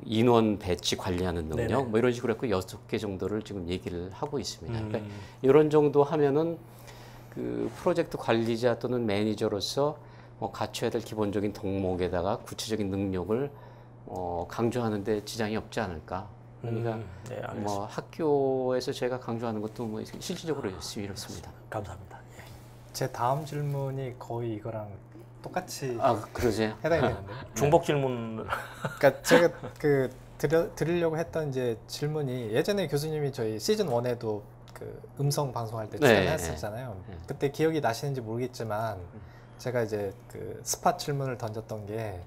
인원 배치 관리하는 능력, 뭐 이런 식으로 해서 6개 정도를 지금 얘기를 하고 있습니다. 그러니까 이런 정도 하면은 그 프로젝트 관리자 또는 매니저로서 뭐 갖춰야 될 기본적인 덕목에다가 구체적인 능력을 강조하는데 지장이 없지 않을까. 그러니까 뭐 학교에서 제가 강조하는 것도 뭐 실질적으로 이렇습니다. 감사합니다. 예. 제 다음 질문이 거의 이거랑 똑같이 그러세요? 해당이 되는데. 중복 질문. 그러니까 제가 드리려고 했던 이제 질문이 예전에 교수님이 저희 시즌 1에도 그 음성 방송할 때 출연했었잖아요. 그때 기억이 나시는지 모르겠지만 제가 이제 그 스팟 질문을 던졌던 게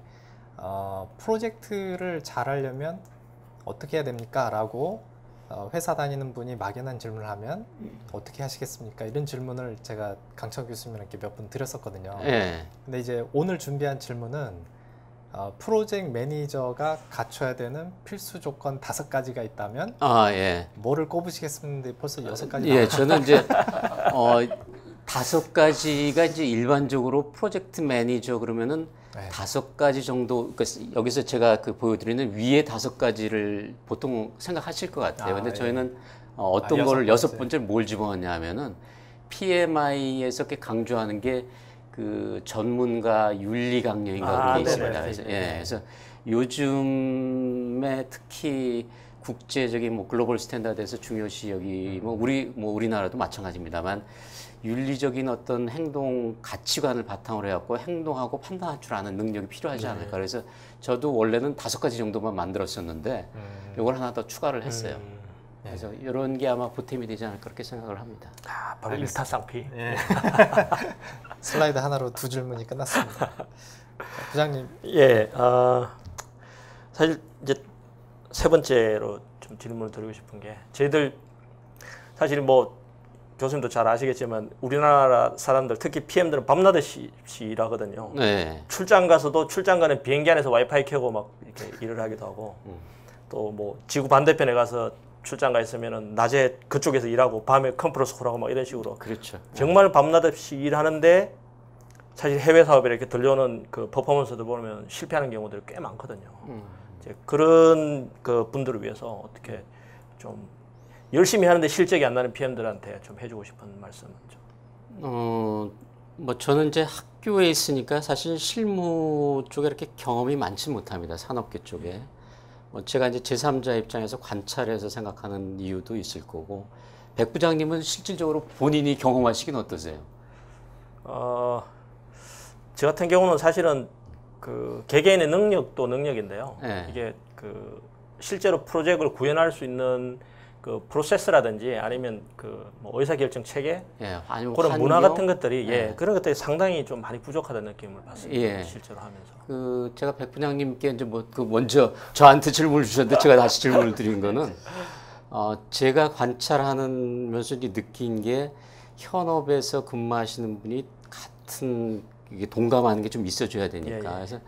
프로젝트를 잘 하려면 어떻게 해야 됩니까? 라고 회사 다니는 분이 막연한 질문을 하면 어떻게 하시겠습니까? 이런 질문을 제가 강철 교수님께 몇 번 드렸었거든요. 예. 근데 이제 오늘 준비한 질문은 프로젝트 매니저가 갖춰야 되는 필수 조건 5가지가 있다면 예. 뭐를 꼽으시겠습니까? 벌써 6가지. 예, 저는 이제 5가지가 이제 일반적으로 프로젝트 매니저 그러면은 네. 5가지 정도, 그러니까 여기서 제가 그 보여드리는 위에 5가지를 보통 생각하실 것 같아요. 근데 예. 저희는 어떤 여섯 거를 번째. 6번째 뭘 집어넣냐 하면은 PMI에서 이렇게 강조하는 게 그 전문가 윤리 강령인가 그런 게 있습니다. 네네. 그래서, 그래서 요즘에 특히 국제적인 뭐 글로벌 스탠다드에서 중요시 여기 뭐 우리나라도 마찬가지입니다만 윤리적인 어떤 행동 가치관을 바탕으로 해갖고 행동하고 판단할 줄 아는 능력이 필요하지 않을까. 그래서 저도 원래는 5가지 정도만 만들었었는데 이걸 하나 더 추가를 했어요. 그래서 이런 게 아마 보탬이 되지 않을까 그렇게 생각을 합니다. 바로 일타쌍피. 예. 슬라이드 하나로 2질문이 끝났습니다. 부장님. 예, 사실 이제 3번째로 좀 질문을 드리고 싶은 게 저희들 사실 뭐 교수님도 잘 아시겠지만 우리나라 사람들 특히 PM들은 밤낮없이 일하거든요. 네. 출장 가서도 출장 가는 비행기 안에서 와이파이 켜고 막 이렇게 일을 하기도 하고 또 뭐 지구 반대편에 가서 출장 가 있으면은 낮에 그쪽에서 일하고 밤에 컨퍼런스 콜하고 막 이런 식으로 그렇죠. 정말 밤낮없이 일하는데 사실 해외 사업에 이렇게 들려오는 그 퍼포먼스도 보면 실패하는 경우들이 꽤 많거든요. 이제 그런 그 분들을 위해서 어떻게 좀 열심히 하는데 실적이 안 나는 PM들한테 좀 해주고 싶은 말씀은 좀. 뭐 저는 이제 학교에 있으니까 사실 실무 쪽에 이렇게 경험이 많지 못합니다. 산업계 쪽에. 뭐 제가 이제 제3자 입장에서 관찰해서 생각하는 이유도 있을 거고, 백 부장님은 실질적으로 본인이 경험하시긴 어떠세요? 저 같은 경우는 사실은 그 개개인의 능력도 능력인데요. 네. 이게 그 실제로 프로젝트를 구현할 수 있는 그 프로세스라든지 아니면 그 뭐 의사결정 체계 아니면 그런 문화 환경? 같은 것들이 그런 것들이 상당히 좀 많이 부족하다는 느낌을 받습니다. 실제로 하면서. 그 제가 백 부장님께 이제 뭐 그 먼저 저한테 질문을 주셨는데 제가 다시 질문을 드린 거는 제가 관찰하면서 느낀 게 현업에서 근무하시는 분이 같은 이게 동감하는 게 좀 있어줘야 되니까. 그래서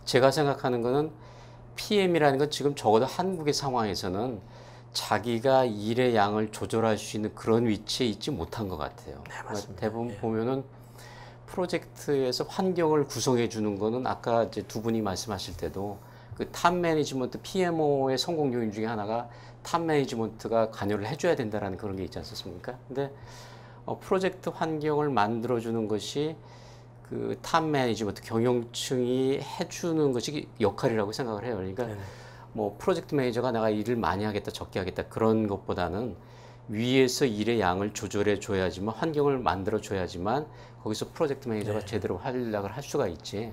제가 생각하는 거는 PM이라는 건 지금 적어도 한국의 상황에서는 자기가 일의 양을 조절할 수 있는 그런 위치에 있지 못한 것 같아요. 네, 맞습니다. 대부분 보면은 프로젝트에서 환경을 구성해 주는 거는 아까 이제 두 분이 말씀하실 때도 그 탑 매니지먼트 PMO의 성공 요인 중에 하나가 탑 매니지먼트가 관여를 해줘야 된다라는 그런 게 있지 않습니까? 근데 프로젝트 환경을 만들어 주는 것이 그 탑 매니지먼트 경영층이 해주는 것이 역할이라고 생각을 해요. 그러니까 뭐 프로젝트 매니저가 내가 일을 많이 하겠다 적게 하겠다 그런 것보다는 위에서 일의 양을 조절해 줘야지만 환경을 만들어 줘야지만 거기서 프로젝트 매니저가 제대로 활약을 할 수가 있지.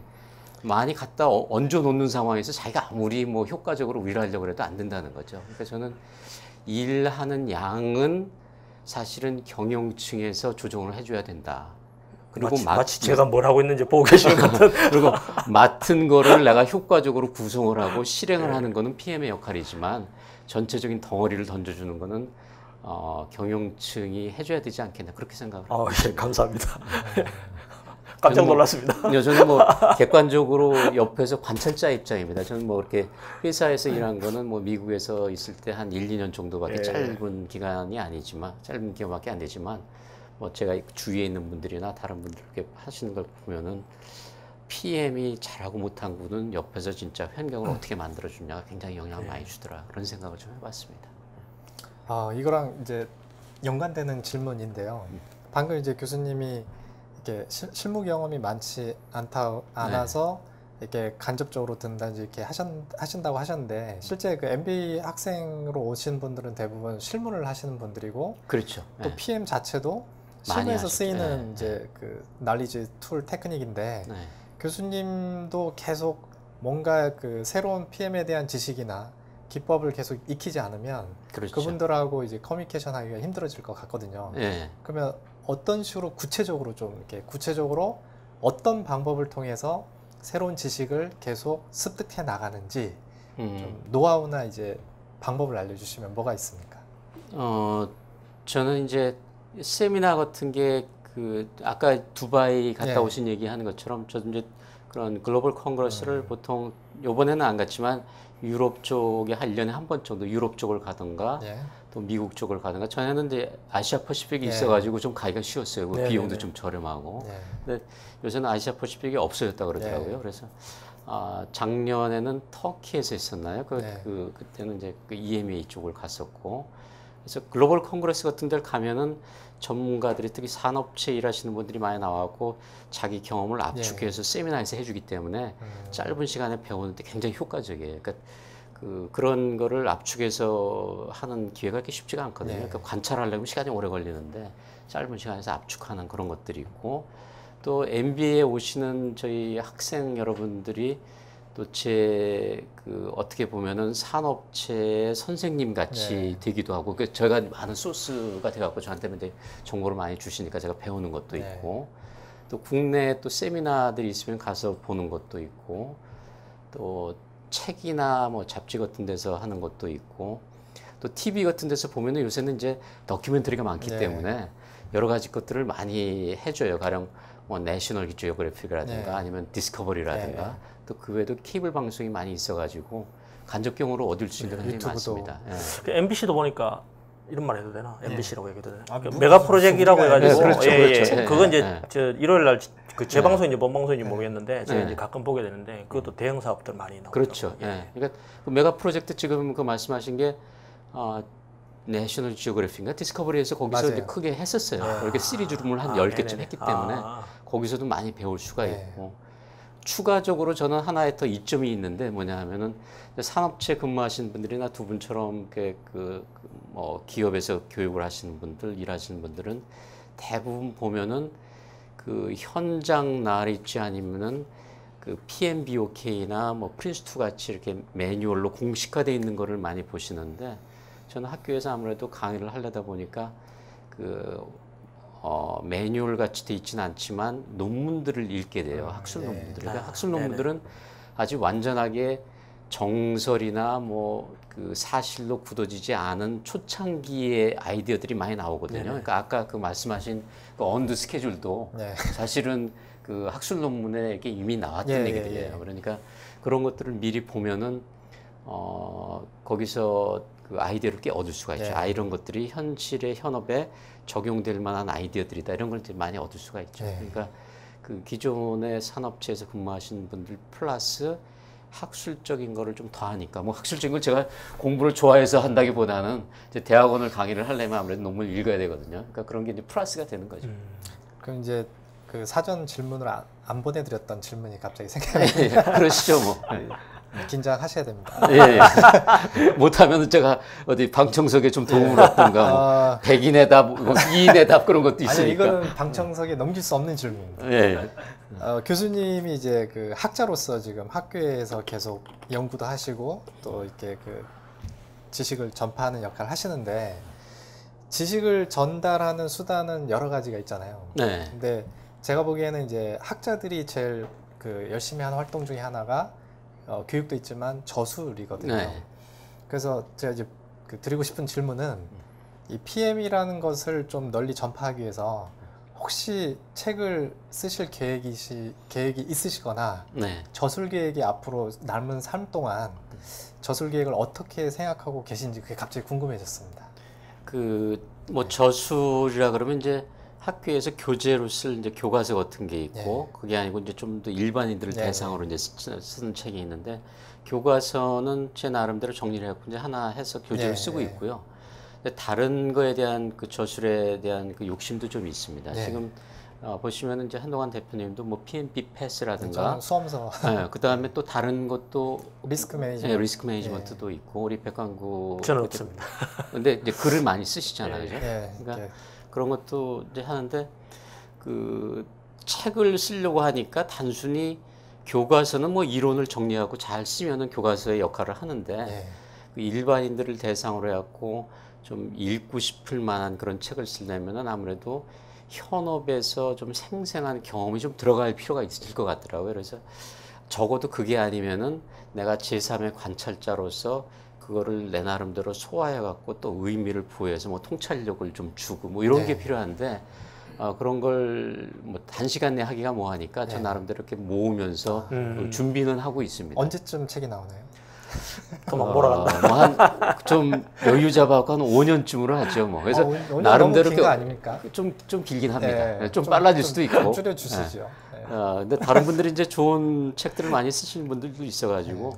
많이 갖다 얹어 놓는 상황에서 자기가 아무리 뭐 효과적으로 일하려고 해도 안 된다는 거죠. 그러니까 저는 일하는 양은 사실은 경영층에서 조정을 해줘야 된다. 그리고 마치 제가 뭘 하고 있는지 보고 계시는 것 같은. 그리고 맡은 거를 내가 효과적으로 구성을 하고 실행을 하는 거는 PM의 역할이지만 전체적인 덩어리를 던져주는 거는 경영층이 해줘야 되지 않겠나 그렇게 생각을 합니다. 예, 감사합니다. 깜짝 놀랐습니다. 저는 뭐 객관적으로 옆에서 관찰자 입장입니다. 저는 뭐 이렇게 회사에서 일한 거는 뭐 미국에서 있을 때 한 1, 2년 정도밖에 짧은 기간이 아니지만 짧은 기간밖에 안 되지만 뭐 제가 주위에 있는 분들이나 다른 분들 이렇게 하시는 걸 보면은 PM이 잘하고 못한 분은 옆에서 진짜 환경을 어떻게 만들어주냐가 굉장히 영향을 많이 주더라 그런 생각을 좀 해봤습니다. 이거랑 이제 연관되는 질문인데요. 방금 이제 교수님이 이렇게 실무 경험이 많지 않아서 이렇게 간접적으로 든다든지 이렇게 하신다고 하셨는데 실제 그 MBA 학생으로 오신 분들은 대부분 실무를 하시는 분들이고 그렇죠. 또 PM 자체도 실무에서 쓰이는 이제 그 난리지 툴 테크닉인데 교수님도 계속 뭔가 그 새로운 PM에 대한 지식이나 기법을 계속 익히지 않으면 그분들하고 이제 커뮤니케이션 하기가 힘들어질 것 같거든요. 그러면 어떤 식으로 구체적으로 좀 이렇게 구체적으로 어떤 방법을 통해서 새로운 지식을 계속 습득해 나가는지 좀 노하우나 이제 방법을 알려주시면 뭐가 있습니까? 저는 이제 세미나 같은 게 그 아까 두바이 갔다 예. 오신 얘기하는 것처럼 저도 이제 그런 글로벌 콩그레스를 보통 요번에는 안 갔지만 유럽 쪽에 한 1년에 한 번 정도 유럽 쪽을 가든가 예. 또 미국 쪽을 가든가 전에는 이제 아시아 퍼시픽이 예. 있어가지고 좀 가기가 쉬웠어요. 그 네, 비용도 네, 좀 저렴하고. 예. 근데 요새는 아시아 퍼시픽이 없어졌다 그러더라고요. 예. 그래서 작년에는 터키에서 있었나요? 네. 그때는 이제 그 EMEA 쪽을 갔었고, 그래서 글로벌 콩그레스 같은 데를 가면은 전문가들이 특히 산업체 일하시는 분들이 많이 나와고 자기 경험을 압축해서 세미나에서 해주기 때문에 짧은 시간에 배우는데 굉장히 효과적이에요. 그러니까 그런 거를 압축해서 하는 기회가 그렇게 쉽지가 않거든요. 네. 그러니까 관찰하려면 시간이 오래 걸리는데 짧은 시간에서 압축하는 그런 것들이 있고, 또 MBA에 오시는 저희 학생 여러분들이 또 어떻게 보면은 산업체의 선생님 같이 네. 되기도 하고, 저희가 많은 소스가 돼갖고 저한테는 이제 정보를 많이 주시니까 제가 배우는 것도 네. 있고, 또 국내에 또 세미나들이 있으면 가서 보는 것도 있고, 또 책이나 뭐 잡지 같은 데서 하는 것도 있고, 또 TV 같은 데서 보면은 요새는 이제 다큐멘터리가 많기 네. 때문에 여러 가지 것들을 많이 해줘요. 가령 뭐 내셔널 지오그래픽이라든가 네. 아니면 디스커버리라든가 네. 또 그 외에도 케이블 방송이 많이 있어가지고 간접경으로 얻을 수 있는 게 굉장히 유튜브도. 많습니다. 예. 그 MBC도 보니까 이런 말 해도 되나? MBC라고 얘기해도 되나? 아, 그 뭐, 메가 프로젝트라고 소비가- 해가지고 네, 그렇죠, 그렇죠. 예, 그건 이제 예. 저 일요일 날 그 재방송인지 네. 뭔 방송인지 모르겠는데 제가 네. 이제 가끔 보게 되는데 그것도 대형 사업들 많이 나오고 그렇죠. 예. 그러니까 그 메가 프로젝트 지금 그 말씀하신 게 내셔널 지오그래픽인가 디스커버리에서 거기서 맞아요. 이제 크게 했었어요. 네. 이렇게 시리즈룸을 한 아, 10개쯤 네네네. 했기 때문에 아. 거기서도 많이 배울 수가 네. 있고, 추가적으로 저는 하나의 더 이점이 있는데 뭐냐 하면은 산업체 근무하시는 분들이나 두 분처럼 뭐 기업에서 교육을 하시는 분들, 일하시는 분들은 대부분 보면은 그 현장 나리지 아니면은 그 PMBOK나 뭐 프린스2 같이 이렇게 매뉴얼로 공식화되어 있는 거를 많이 보시는데, 저는 학교에서 아무래도 강의를 하려다 보니까 매뉴얼 같이 돼 있지는 않지만 논문들을 읽게 돼요. 학술 네. 논문들. 그러니까 아, 학술 논문들은 아주 완전하게 정설이나 뭐 그 사실로 굳어지지 않은 초창기의 아이디어들이 많이 나오거든요. 네네. 그러니까 아까 그 말씀하신 그 언더 스케줄도 네. 사실은 그 학술 논문에 이게 이미 나왔던 예, 얘기들이에요. 예. 그러니까 그런 것들을 미리 보면은 거기서 그 아이디어를 꽤 얻을 수가 있죠. 예. 이런 것들이 현실의 현업에 적용될 만한 아이디어들이다. 이런 걸 이제 많이 얻을 수가 있죠. 예. 그러니까 그 기존의 산업체에서 근무하시는 분들 플러스 학술적인 거를 좀 더하니까, 뭐 학술적인 걸 제가 공부를 좋아해서 한다기보다는 이제 대학원을 강의를 하려면 아무래도 논문을 읽어야 되거든요. 그러니까 그런 게 이제 플러스가 되는 거죠. 그럼 이제 그 사전 질문을 안 보내드렸던 질문이 갑자기 생각이 예, 그러시죠, 뭐. 긴장하셔야 됩니다. 예, 예. 못하면 제가 어디 방청석에 좀 도움을 얻던가, 뭐 백인의 답, 뭐 이인의 답 그런 것도 아니 있으니까. 이거는 방청석에 넘길 수 없는 질문입니다. 예, 교수님이 이제 그 학자로서 지금 학교에서 계속 연구도 하시고 또 이렇게 그 지식을 전파하는 역할을 하시는데, 지식을 전달하는 수단은 여러 가지가 있잖아요. 네. 근데 제가 보기에는 이제 학자들이 제일 그 열심히 하는 활동 중에 하나가 교육도 있지만 저술이거든요. 네. 그래서 제가 이제 그 드리고 싶은 질문은 이 PM이라는 것을 좀 널리 전파하기 위해서 혹시 책을 쓰실 계획이 있으시거나 네. 저술 계획이 앞으로 남은 삶 동안 저술 계획을 어떻게 생각하고 계신지 그게 갑자기 궁금해졌습니다. 뭐 저술이라 그러면 이제 학교에서 교재로 쓸 이제 교과서 같은 게 있고, 그게 아니고 이제 좀 더 일반인들을 네. 대상으로 이제 쓰는 책이 있는데, 교과서는 제 나름대로 정리를 해갖고 이제 하나 해서 교재로 네, 쓰고 네. 있고요. 근데 다른 거에 대한 그 저술에 대한 그 욕심도 좀 있습니다. 네. 지금 보시면은 이제 한동안 대표님도 뭐 PMP 패스라든가, 저는 수험서 그 다음에 또 다른 것도 리스크 매니지먼트. 네, 리스크 매니지먼트도 있고, 우리 백광구 저는 없습니다. 근데 이제 글을 많이 쓰시잖아요. 그죠? 예, 그러니까 이렇게 그런 것도 이제 하는데, 그 책을 쓰려고 하니까 단순히 교과서는 뭐 이론을 정리하고 잘 쓰면은 교과서의 역할을 하는데, 예. 그 일반인들을 대상으로 해갖고 좀 읽고 싶을 만한 그런 책을 쓰려면은 아무래도 현업에서 좀 생생한 경험이 좀 들어갈 필요가 있을 것 같더라고요. 그래서 적어도 그게 아니면은 내가 제3의 관찰자로서 그거를 내 나름대로 소화해 갖고 또 의미를 부여해서 뭐 통찰력을 좀 주고 뭐 이런 게 필요한데 그런 걸 뭐 단시간 내에 하기가 뭐하니까 저 나름대로 이렇게 모으면서 준비는 하고 있습니다. 언제쯤 책이 나오나요? 그만 몰아간다. 뭐좀 여유 잡아갖고 한 5년쯤으로 하죠. 뭐 그래서 5년 나름대로 너무 긴 거 아닙니까? 좀 길긴 합니다. 네, 좀 빨라질 수도 있고. 줄여주시죠. 네. 근데 다른 분들이 이제 좋은 책들을 많이 쓰시는 분들도 있어가지고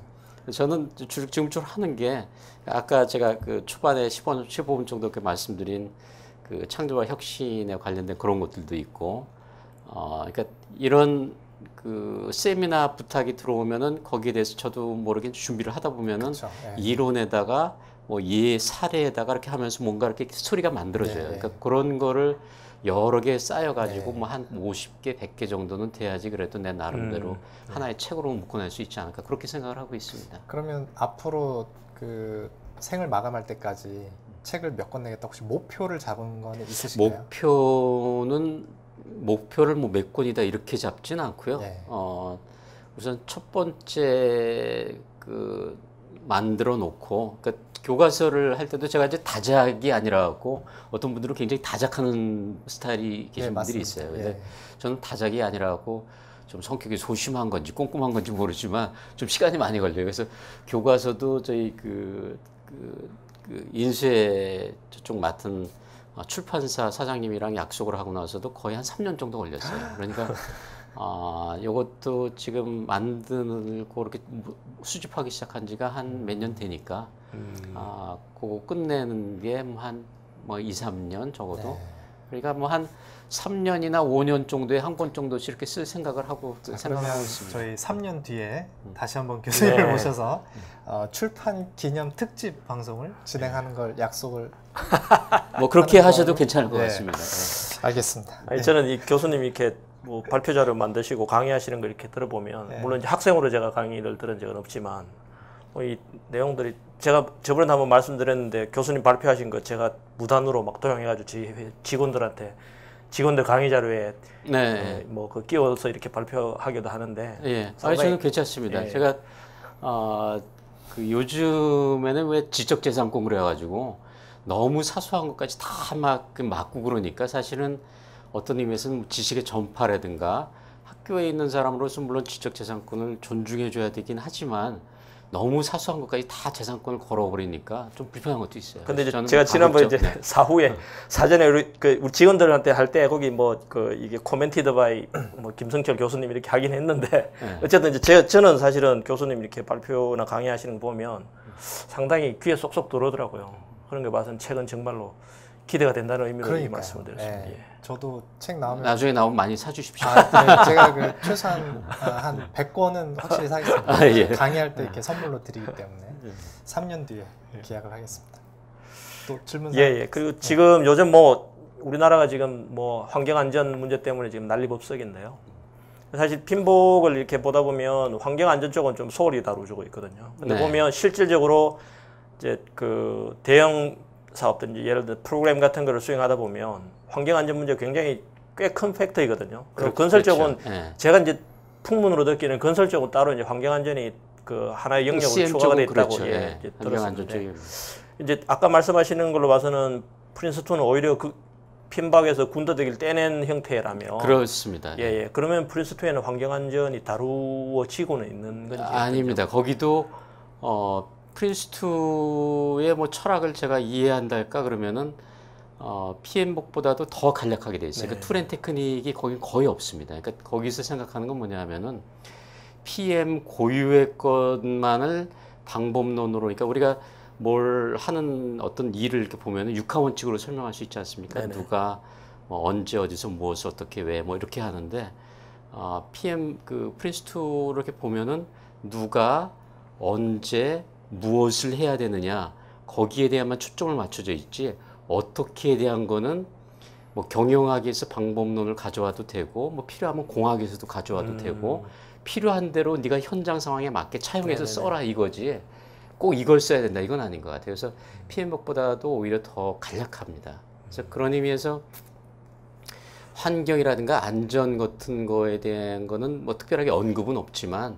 저는 지금쯤 하는 게 아까 제가 그 초반에 15분 정도 이렇게 말씀드린 그 창조와 혁신에 관련된 그런 것들도 있고, 그러니까 이런 그 세미나 부탁이 들어오면은 거기에 대해서 저도 모르게 준비를 하다 보면은 그쵸, 예. 이론에다가 뭐 사례에다가 이렇게 하면서 뭔가 이렇게 스토리가 만들어져요. 그러니까 그런 거를 여러 개 쌓여가지고 뭐 한 50개, 100개 정도는 돼야지 그래도 내 나름대로 하나의 책으로 묶어낼 수 있지 않을까 그렇게 생각을 하고 있습니다. 그러면 앞으로 그 생을 마감할 때까지 책을 몇 권 내겠다 혹시 목표를 잡은 건 있으신가요? 목표를 뭐 몇 권이다 이렇게 잡진 않고요. 네. 우선 첫 번째 그 만들어 놓고 그러니까 교과서를 할 때도 제가 이제 다작이 아니라 갖고 어떤 분들은 굉장히 다작하는 스타일이 계신 분들이 있어요. 근데 저는 다작이 아니라 갖고 좀 성격이 소심한 건지 꼼꼼한 건지 모르지만 좀 시간이 많이 걸려요. 그래서 교과서도 저희 그 인쇄 저쪽 맡은 출판사 사장님이랑 약속을 하고 나서도 거의 한 3년 정도 걸렸어요. 그러니까 이것도 지금 만들고 이렇게 수집하기 시작한 지가 한 몇 년 되니까 그거 끝내는 게 한 뭐 2, 3년 적어도. 그러니까 뭐 한 3년이나 5년 정도에 한 권 정도씩 이렇게 쓸 생각을 하고 생각하고 있습니다. 저희 3년 뒤에 다시 한번 교수님을 모셔서 출판 기념 특집 방송을 진행하는 걸 약속을 뭐 그렇게 하셔도 괜찮을 것 같습니다. 알겠습니다. 아니, 저는 이 교수님이 이렇게 뭐 발표 자료 만드시고 강의하시는 걸 이렇게 들어보면 물론 이제 학생으로 제가 강의를 들은 적은 없지만 이 내용들이 제가 저번에 한번 말씀드렸는데 교수님 발표하신 거 제가 무단으로 막 도용해가지고 직원들 강의 자료에 뭐 그 끼워서 이렇게 발표하기도 하는데 저는 괜찮습니다. 제가 그 요즘에는 왜 지적재산권 그래가지고 너무 사소한 것까지 다 막고 그러니까 사실은 어떤 의미에서는 지식의 전파라든가 학교에 있는 사람으로서 물론 지적재산권을 존중해줘야 되긴 하지만 너무 사소한 것까지 다 재산권을 걸어버리니까 좀 불편한 것도 있어요. 근데 이제 제가 지난번에 이제 사후에 사전에 우리 직원들한테 할 때 거기 뭐 이게 코멘티드 바이 뭐 김성철 교수님 이렇게 하긴 했는데 어쨌든 이제 저는 사실은 교수님 이렇게 발표나 강의하시는 거 보면 상당히 귀에 쏙쏙 들어오더라고요. 그런 거 봐서는 책은 정말로 기대가 된다는 의미로 이 말씀을 드렸습니다. 저도 책 나오면 나중에 나오면 많이 사주십시오. 제가 그 최소한 한 100권은 확실히 사겠습니다. 강의할 때 이렇게 선물로 드리기 때문에 3년 뒤에 계약을 하겠습니다. 또 질문 그리고 지금 요즘 뭐 우리나라가 지금 뭐 환경 안전 문제 때문에 지금 난리법석인데요. 사실 핀복을 이렇게 보다 보면 환경 안전 쪽은 좀 소홀히 다루고 있거든요. 근데 보면 실질적으로 이제 그 대형 사업들 예를 들어 프로그램 같은 거를 수행하다 보면 환경 안전 문제 굉장히 꽤 큰 팩터이거든요. 그리고 건설 쪽은 제가 이제 풍문으로 듣기는 건설 쪽은 따로 이제 환경 안전이 그 하나의 영역으로 추가가 돼 있다고 이제 들었는데 이제 아까 말씀하시는 걸로 봐서는 프린스톤은 오히려 그 핀박에서 군더더기를 떼낸 형태라며. 그렇습니다. 그러면 프린스톤에는 환경 안전이 다루어지고는 있는 건지? 아닙니다. 거기도 프린스2의 뭐 철학을 제가 이해한다 할까 그러면은 PM복보다도 더 간략하게 돼 있어요. 그러니까 툴 앤 테크닉이 거기 거의 없습니다. 그러니까 거기서 생각하는 건 뭐냐면은 PM 고유의 것만을 방법론으로, 그러니까 우리가 뭘 하는 어떤 일을 이렇게 보면은 육하원칙으로 설명할 수 있지 않습니까? 누가 뭐 언제 어디서 무엇을 어떻게 왜 뭐 이렇게 하는데 PM 그 프린스2를 이렇게 보면은 누가 언제 무엇을 해야 되느냐 거기에 대한만 초점을 맞춰져 있지 어떻게에 대한 거는 뭐 경영학에서 방법론을 가져와도 되고 뭐 필요하면 공학에서도 가져와도 되고 필요한 대로 네가 현장 상황에 맞게 차용해서 써라 이거지 꼭 이걸 써야 된다 이건 아닌 것 같아요. 그래서 PM복보다도 오히려 더 간략합니다. 그래서 그런 의미에서 환경이라든가 안전 같은 거에 대한 거는 뭐 특별하게 언급은 없지만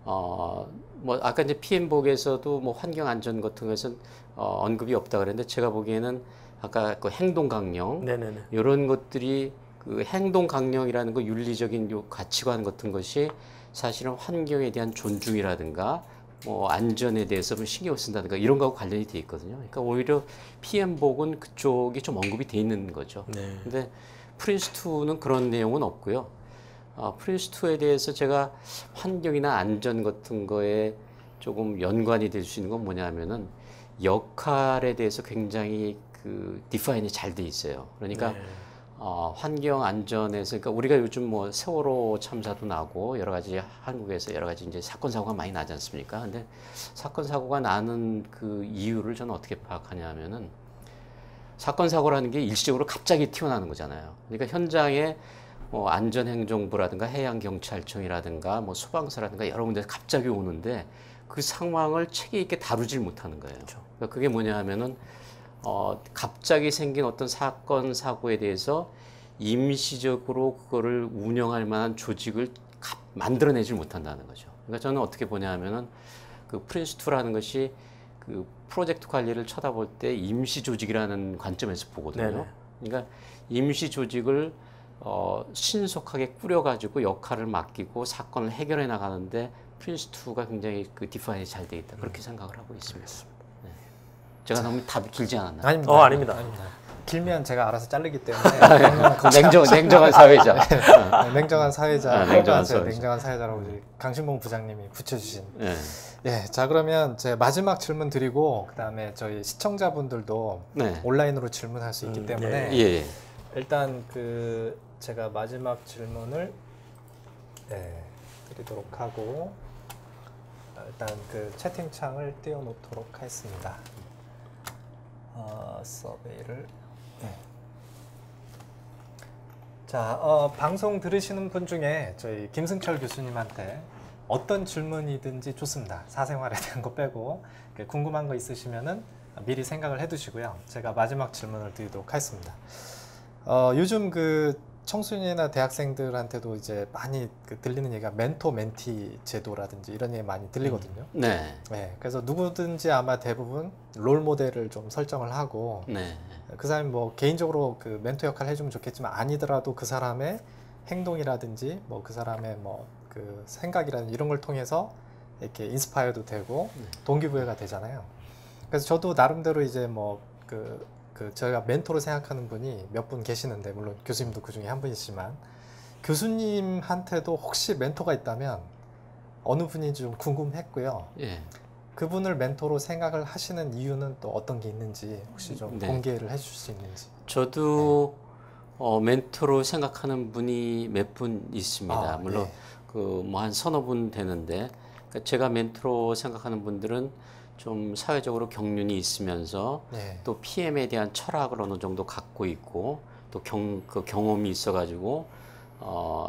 뭐 아까 이제 PM복에서도 뭐 환경 안전 같은 것은 언급이 없다 그랬는데 제가 보기에는 아까 그 행동 강령 네네네. 이런 것들이 그 행동 강령이라는 거 윤리적인 요 가치관 같은 것이 사실은 환경에 대한 존중이라든가 뭐 안전에 대해서 뭐 신경을 쓴다든가 이런 거하고 관련이 돼 있거든요. 그러니까 오히려 PM복은 그쪽이 좀 언급이 돼 있는 거죠. 네. 근데 프린스2는 그런 내용은 없고요. 프린스2에 대해서 제가 환경이나 안전 같은 거에 조금 연관이 될 수 있는 건 뭐냐면은 역할에 대해서 굉장히 그 디파인이 잘 돼 있어요. 그러니까 네. 환경 안전에서 그러니까 우리가 요즘 뭐 세월호 참사도 나고 여러 가지 한국에서 여러 가지 이제 사건 사고가 많이 나지 않습니까? 근데 사건 사고가 나는 그 이유를 저는 어떻게 파악하냐면은 사건 사고라는 게 일시적으로 갑자기 튀어나오는 거잖아요. 그러니까 현장에 뭐 안전행정부라든가 해양경찰청이라든가 뭐 소방서라든가 여러 군데서 갑자기 오는데 그 상황을 체계 있게 다루질 못하는 거예요. 그러니까 그게 뭐냐 하면은 갑자기 생긴 어떤 사건 사고에 대해서 임시적으로 그거를 운영할 만한 조직을 만들어내질 못한다는 거죠. 그러니까 저는 어떻게 보냐 하면은 그 프린스2라는 것이 그 프로젝트 관리를 쳐다볼 때 임시 조직이라는 관점에서 보거든요. 네네. 그러니까 임시 조직을 신속하게 꾸려가지고 역할을 맡기고 사건을 해결해 나가는데 프린스2가 굉장히 그 디파인이 잘 돼 있다. 그렇게 생각을 하고 있습니다. 네. 제가 너무 답이 길지 않았나요? 아닙니다. 아닙니다. 길면 제가 알아서 자르기 때문에 냉정한 사회자. 냉정한 사회자, 냉정한 사회자. 냉정한 사회자라고 이제 강신봉 부장님이 붙여주신. 네. 예, 자 그러면 제 마지막 질문 드리고 그다음에 저희 시청자분들도 네. 온라인으로 질문할 수 있기 때문에 예. 일단 그 제가 마지막 질문을 드리도록 하고 일단 그 채팅창을 띄워놓도록 하겠습니다. 서베이를 자 방송 들으시는 분 중에 저희 김승철 교수님한테 어떤 질문이든지 좋습니다. 사생활에 대한 거 빼고 궁금한 거 있으시면은 미리 생각을 해두시고요. 제가 마지막 질문을 드리도록 하겠습니다. 요즘 그 청소년이나 대학생들한테도 이제 많이 들리는 얘기가 멘토 멘티 제도라든지 이런 얘기 많이 들리거든요. 네. 네, 그래서 누구든지 아마 대부분 롤 모델을 좀 설정을 하고 네. 그 사람이 뭐 개인적으로 그 멘토 역할을 해주면 좋겠지만 아니더라도 그 사람의 행동이라든지 뭐 그 사람의 뭐 그 생각이라든지 이런 걸 통해서 이렇게 인스파이어도 되고 동기부여가 되잖아요. 그래서 저도 나름대로 이제 뭐 저희가 멘토로 생각하는 분이 몇 분 계시는데 물론 교수님도 그 중에 한 분이시지만 교수님한테도 혹시 멘토가 있다면 어느 분인지 좀 궁금했고요. 예. 그분을 멘토로 생각을 하시는 이유는 또 어떤 게 있는지 혹시 좀 네. 공개를 해주실 수 있는지. 저도 멘토로 생각하는 분이 몇 분 있습니다. 물론 네. 그 뭐 한 서너 분 되는데 그러니까 제가 멘토로 생각하는 분들은 좀 사회적으로 경륜이 있으면서 네. 또 PM에 대한 철학을 어느 정도 갖고 있고 또 그 경험이 있어가지고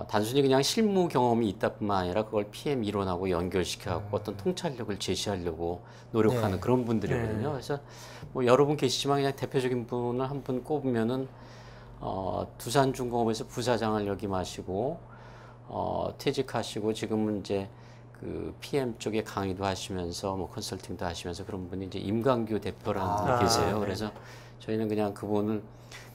단순히 그냥 실무 경험이 있다뿐만 아니라 그걸 PM 이론하고 연결시켜갖고 어떤 통찰력을 제시하려고 노력하는 네. 그런 분들이거든요. 그래서 뭐 여러 분 계시지만 그냥 대표적인 분을 한 분 꼽으면은 두산중공업에서 부사장을 역임하시고 퇴직하시고 지금은 이제 그 PM 쪽에 강의도 하시면서 뭐 컨설팅도 하시면서 그런 분이 이제 임강규 대표라는 분이 계세요. 네. 그래서 저희는 그냥 그분을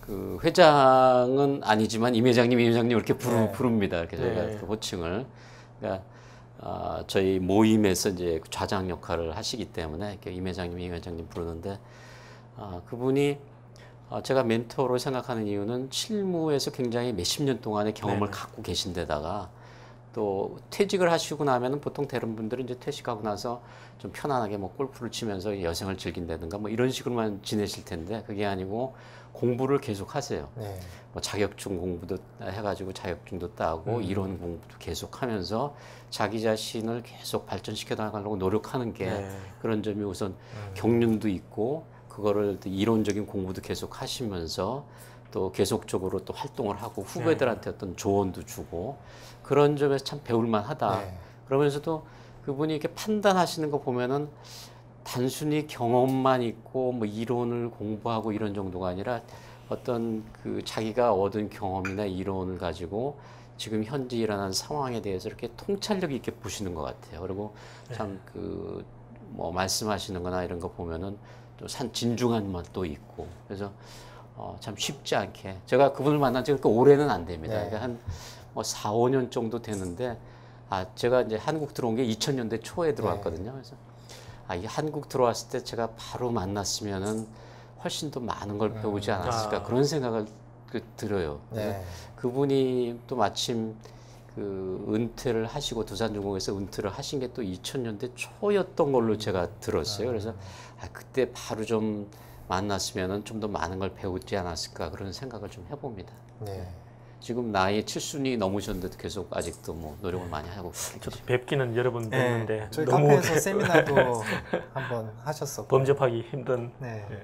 그 회장은 아니지만 임 회장님 이렇게 부릅니다. 이렇게 저희가 네. 그 호칭을. 그러니까 저희 모임에서 이제 좌장 역할을 하시기 때문에 이렇게 임 회장님 부르는데 그분이 제가 멘토로 생각하는 이유는 실무에서 굉장히 몇십 년 동안의 경험을 갖고 계신 데다가 또 퇴직을 하시고 나면은 보통 대부분 분들은 이제 퇴직하고 나서 좀 편안하게 뭐 골프를 치면서 여생을 즐긴다든가 뭐 이런 식으로만 지내실 텐데 그게 아니고 공부를 계속 하세요. 네. 뭐 자격증 공부도 해가지고 자격증도 따고 이론 공부도 계속 하면서 자기 자신을 계속 발전시켜 나가려고 노력하는 게 그런 점이 우선 경륜도 있고 그거를 또 이론적인 공부도 계속 하시면서 또 계속적으로 또 활동을 하고 후배들한테 어떤 조언도 주고 그런 점에서 참 배울만하다. 네. 그러면서도 그분이 이렇게 판단하시는 거 보면은 단순히 경험만 있고 뭐 이론을 공부하고 이런 정도가 아니라 어떤 그 자기가 얻은 경험이나 이론을 가지고 지금 현재 일어나는 상황에 대해서 이렇게 통찰력 있게 보시는 것 같아요. 그리고 참 그 뭐 말씀하시는 거나 이런 거 보면은 또 진중한 맛도 있고 그래서 참 쉽지 않게 제가 그분을 만난 지가 그렇게 오래는 안 됩니다. 네. 그러니까 한 뭐 4, 5년 정도 되는데 제가 이제 한국 들어온 게 2000년대 초에 들어왔거든요. 그래서 이 한국 들어왔을 때 제가 바로 만났으면은 훨씬 더 많은 걸 배우지 않았을까 그런 생각을 들어요. 네. 그분이 또 마침 그 은퇴를 하시고 두산중공에서 은퇴를 하신 게 또 2000년대 초였던 걸로 제가 들었어요. 그래서 그때 바로 좀 만났으면은 좀 더 많은 걸 배우지 않았을까 그런 생각을 좀 해봅니다. 네. 지금 나이 70이 넘으셨는데도 계속 아직도 뭐 노력을 많이 하고 저도 뵙기는 여러 번 네. 뵀는데 저희 너무 카페에서 세미나도 한번 하셨었고 범접하기 힘든. 네. 예.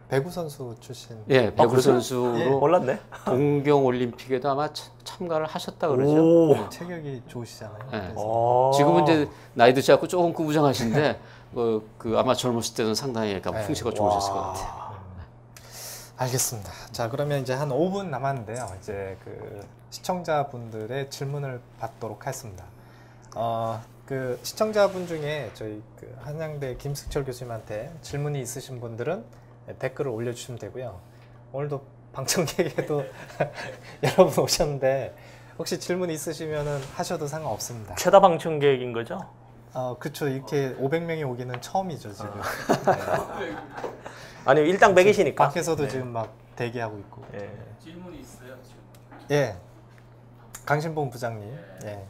배구 선수 출신. 예, 배구 그러세요? 선수로 몰랐네. 동경 올림픽에도 아마 참가를 하셨다 그러죠. 오. 체격이 좋으시잖아요. 네. 그래서. 지금은 이제 나이도 작고 조금 구부정하신데 그 아마 젊었을 때는 상당히 약간 네. 풍채가 좋으셨을 것 같아요. 알겠습니다. 자, 그러면 이제 한 5분 남았는데요. 이제 그 시청자분들의 질문을 받도록 하겠습니다. 그 시청자분 중에 저희 그 한양대 김승철 교수님한테 질문이 있으신 분들은 댓글을 올려주시면 되고요. 오늘도 방청객에도 여러분 오셨는데 혹시 질문 있으시면은 하셔도 상관없습니다. 최다 방청객인 거죠? 그렇죠. 이렇게 500명이 오기는 처음이죠 지금. 네. 아니 일당 100이시니까. 밖에서도 지금 막 대기하고 있고. 예. 질문이 있어요. 지금. 예. 강신봉 부장님. 예.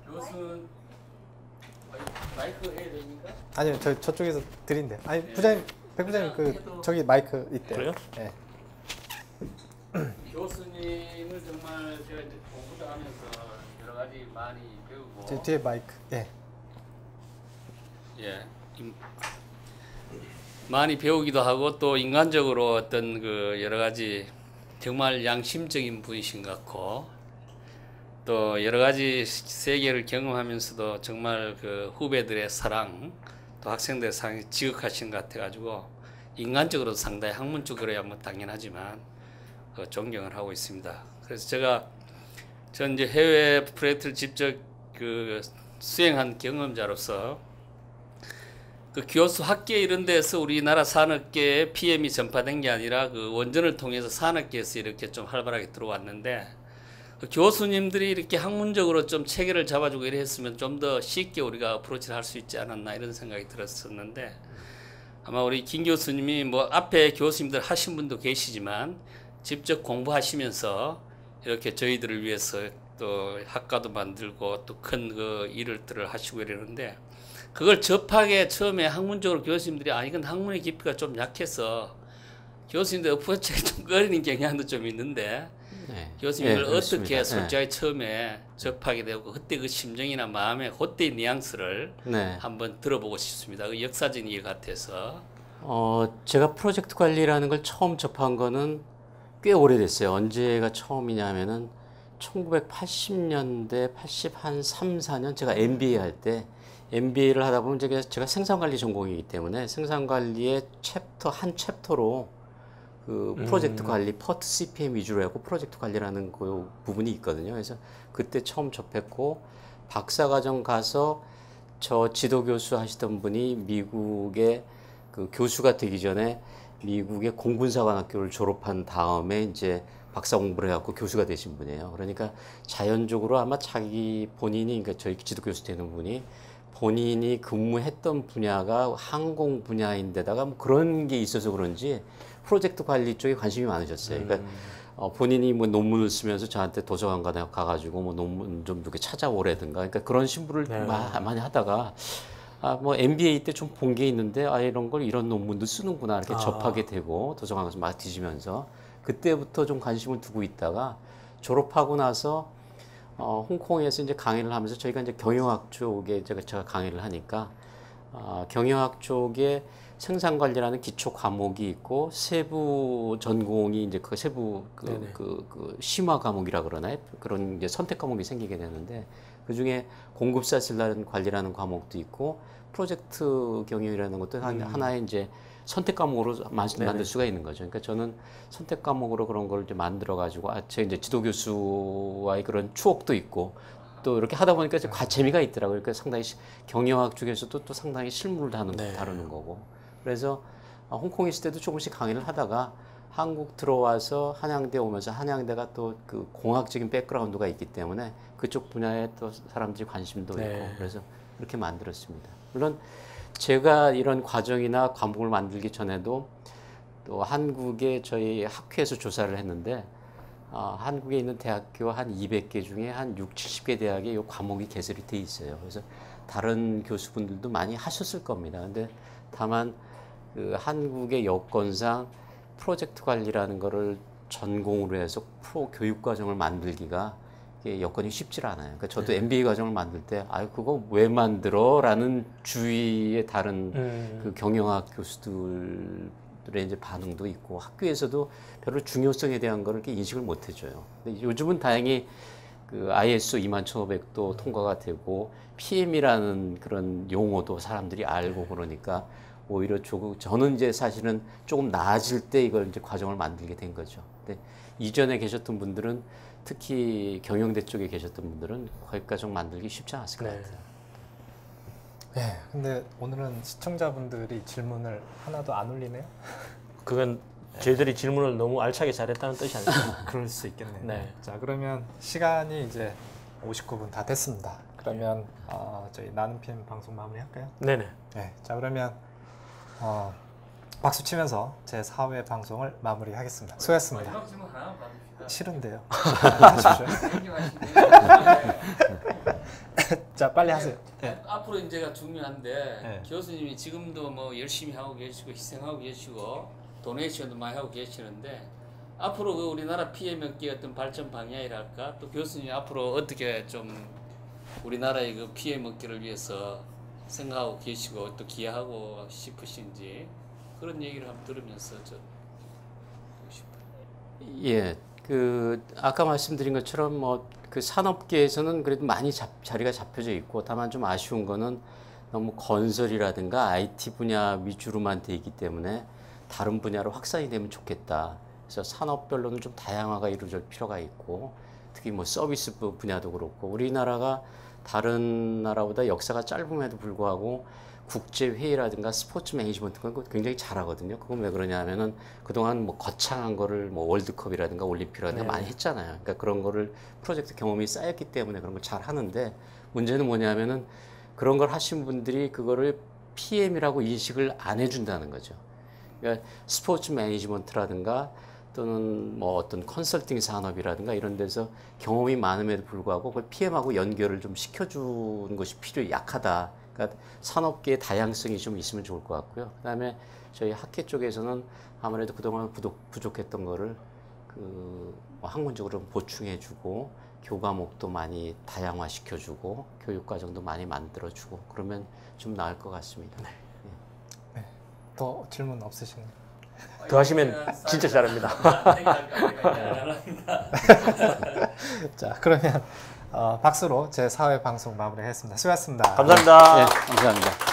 교수는 마이크 해야 됩니까? 아니요, 저쪽에서 드린대. 아니 부장님, 백 부장님 저기 마이크 있대요. 그래요? 예. 교수님을 정말 제가 이제 공부도 하면서 여러 가지 많이 배우고. 제 뒤에 마이크. 예. 예. 많이 배우기도 하고 또 인간적으로 어떤 그 여러 가지 정말 양심적인 분이신 것 같고 또 여러 가지 세계를 경험하면서도 정말 그 후배들의 사랑 또 학생들의 사랑이 지극하신 것 같아가지고 인간적으로도 상당히 학문적으로야 뭐 당연하지만 존경을 하고 있습니다. 그래서 전 이제 해외 프로젝트를 직접 그 수행한 경험자로서 그 교수 학계 이런 데서 우리나라 산업계에 PM이 전파된 게 아니라 그 원전을 통해서 산업계에서 이렇게 좀 활발하게 들어왔는데 그 교수님들이 이렇게 학문적으로 좀 체계를 잡아주고 이래 했으면 좀 더 쉽게 우리가 어프로치를 할 수 있지 않았나 이런 생각이 들었었는데 아마 우리 김 교수님이 뭐 앞에 교수님들 하신 분도 계시지만 직접 공부하시면서 이렇게 저희들을 위해서 또 학과도 만들고 또 큰 그 일들을 하시고 이러는데 그걸 접하게 처음에 학문적으로 교수님들이 이건 학문의 깊이가 좀 약해서 교수님들 어프로치가 좀 꺼리는 경향도 좀 있는데 교수님을 어떻게 솔직하게 처음에 접하게 되고 그때 그 심정이나 마음의 그때의 뉘앙스를 한번 들어보고 싶습니다. 그 역사적인 일 같아서. 제가 프로젝트 관리라는 걸 처음 접한 거는 꽤 오래됐어요. 언제가 처음이냐면은 1980년대 3, 4년 제가 MBA 할 때 MBA를 하다 보면 제가 생산관리 전공이기 때문에 생산관리의 한 챕터로 그 프로젝트 관리, 퍼트 CPM 위주로 하고 프로젝트 관리라는 그 부분이 있거든요. 그래서 그때 처음 접했고 박사과정 가서 저 지도교수 하시던 분이 미국의 그 교수가 되기 전에 미국의 공군사관학교를 졸업한 다음에 이제 박사 공부를 해갖고 교수가 되신 분이에요. 그러니까 자연적으로 아마 본인이 그러니까 저희 지도교수 되는 분이 본인이 근무했던 분야가 항공 분야인데다가 뭐 그런 게 있어서 그런지 프로젝트 관리 쪽에 관심이 많으셨어요. 그러니까 본인이 뭐 논문을 쓰면서 저한테 도서관에 가가지고 뭐 논문 좀 이렇게 찾아오라든가 그러니까 그런 신부를 많이 하다가 뭐 MBA 때 좀 본 게 있는데 이런 걸 이런 논문도 쓰는구나 이렇게 접하게 되고 도서관 가서 막 뒤지면서 그때부터 좀 관심을 두고 있다가 졸업하고 나서 홍콩에서 이제 강의를 하면서 저희가 이제 경영학 쪽에 제가 강의를 하니까 경영학 쪽에 생산관리라는 기초 과목이 있고 세부 전공이 이제 그 세부 그 심화 과목이라 그러나요? 그런 이제 선택 과목이 생기게 되는데 그 중에 공급사슬 관리라는 과목도 있고 프로젝트 경영이라는 것도 하나의 이제 선택 과목으로 만들 수가 있는 거죠. 그러니까 저는 선택 과목으로 그런 걸 이제 만들어 가지고 제가 이제 지도 교수와의 그런 추억도 있고 또 이렇게 하다 보니까 이제 재미가 있더라고요. 그러니까 상당히 경영학 쪽에서도 또 상당히 실무를 다루는 거고. 그래서 홍콩에 있을 때도 조금씩 강의를 하다가 한국 들어와서 한양대 오면서 한양대가 또 그 공학적인 백그라운드가 있기 때문에 그쪽 분야에 또 사람들이 관심도 있고 그래서 그렇게 만들었습니다. 물론 제가 이런 과정이나 과목을 만들기 전에도 또 한국에 저희 학회에서 조사를 했는데 한국에 있는 대학교 한 200개 중에 한 6, 70개 대학에 이 과목이 개설이 돼 있어요. 그래서 다른 교수분들도 많이 하셨을 겁니다. 근데 다만 그 한국의 여건상 프로젝트 관리라는 거를 전공으로 해서 교육 과정을 만들기가 여건이 쉽지 않아요. 그러니까 저도 MBA 과정을 만들 때, 그거 왜 만들어? 라는 주위의 다른 그 경영학 교수들의 이제 반응도 있고, 학교에서도 별로 중요성에 대한 걸 이렇게 인식을 못 해줘요. 근데 요즘은 다행히 그 ISO 21500도 통과가 되고, PM이라는 그런 용어도 사람들이 알고 그러니까, 오히려 저는 이제 사실은 조금 나아질 때 이걸 이제 과정을 만들게 된 거죠. 근데 이전에 계셨던 분들은 특히 경영대 쪽에 계셨던 분들은 거기까지 만들기 쉽지 않았을 것 같아요. 네, 근데 오늘은 시청자분들이 질문을 하나도 안 올리네요. 그건 저희들이 질문을 너무 알차게 잘했다는 뜻이 아닙니까? 그럴 수 있겠네요. 네. 자, 그러면 시간이 이제 59분 다 됐습니다. 그러면 저희 나는 PM 방송 마무리할까요? 네네. 네, 자 그러면 박수 치면서 제 4회 방송을 마무리하겠습니다. 수고했습니다. 마지막 질문 하나 받읍시다. 싫은데요. 하십시오. 자, 빨리 하세요. 네. 앞으로 이제가 중요한데 네. 교수님이 지금도 뭐 열심히 하고 계시고 희생하고 계시고 도네이션도 많이 하고 계시는데 앞으로 그 우리나라 PM업계 어떤 발전 방향이랄까 또 교수님이 앞으로 어떻게 좀 우리나라의 그 PM업계를 위해서 생각하고 계시고 또 기여하고 싶으신지 그런 얘기를 한번 들으면서 저 듣고 싶어요. 예, 그 아까 말씀드린 것처럼 뭐 그 산업계에서는 그래도 많이 자리가 잡혀져 있고, 다만 좀 아쉬운 거는 너무 건설이라든가 IT 분야 위주로만 돼 있기 때문에 다른 분야로 확산이 되면 좋겠다. 그래서 산업별로는 좀 다양화가 이루어질 필요가 있고, 특히 뭐 서비스 분야도 그렇고, 우리나라가 다른 나라보다 역사가 짧음에도 불구하고 국제 회의라든가 스포츠 매니지먼트 그런 굉장히 잘하거든요. 그건 왜 그러냐면은 그동안 뭐 거창한 거를 뭐 월드컵이라든가 올림픽이라든가 많이 했잖아요. 그러니까 그런 거를 프로젝트 경험이 쌓였기 때문에 그런 걸 잘 하는데, 문제는 뭐냐면은 그런 걸 하신 분들이 그거를 PM이라고 인식을 안 해준다는 거죠. 그러니까 스포츠 매니지먼트라든가 또는 뭐 어떤 컨설팅 산업이라든가 이런 데서 경험이 많음에도 불구하고 그걸 PM하고 연결을 좀 시켜주는 것이 약하다. 그러니까 산업계의 다양성이 좀 있으면 좋을 것 같고요. 그다음에 저희 학회 쪽에서는 아무래도 그동안 부족했던 거를 그 학문적으로 보충해주고 교과목도 많이 다양화시켜주고 교육 과정도 많이 만들어주고 그러면 좀 나을 것 같습니다. 네. 네. 더 질문 없으신가요? 더 하시면 진짜 잘합니다. 자, 그러면 박수로 제 4회 방송 마무리하겠습니다. 수고하셨습니다. 감사합니다. 네, 감사합니다.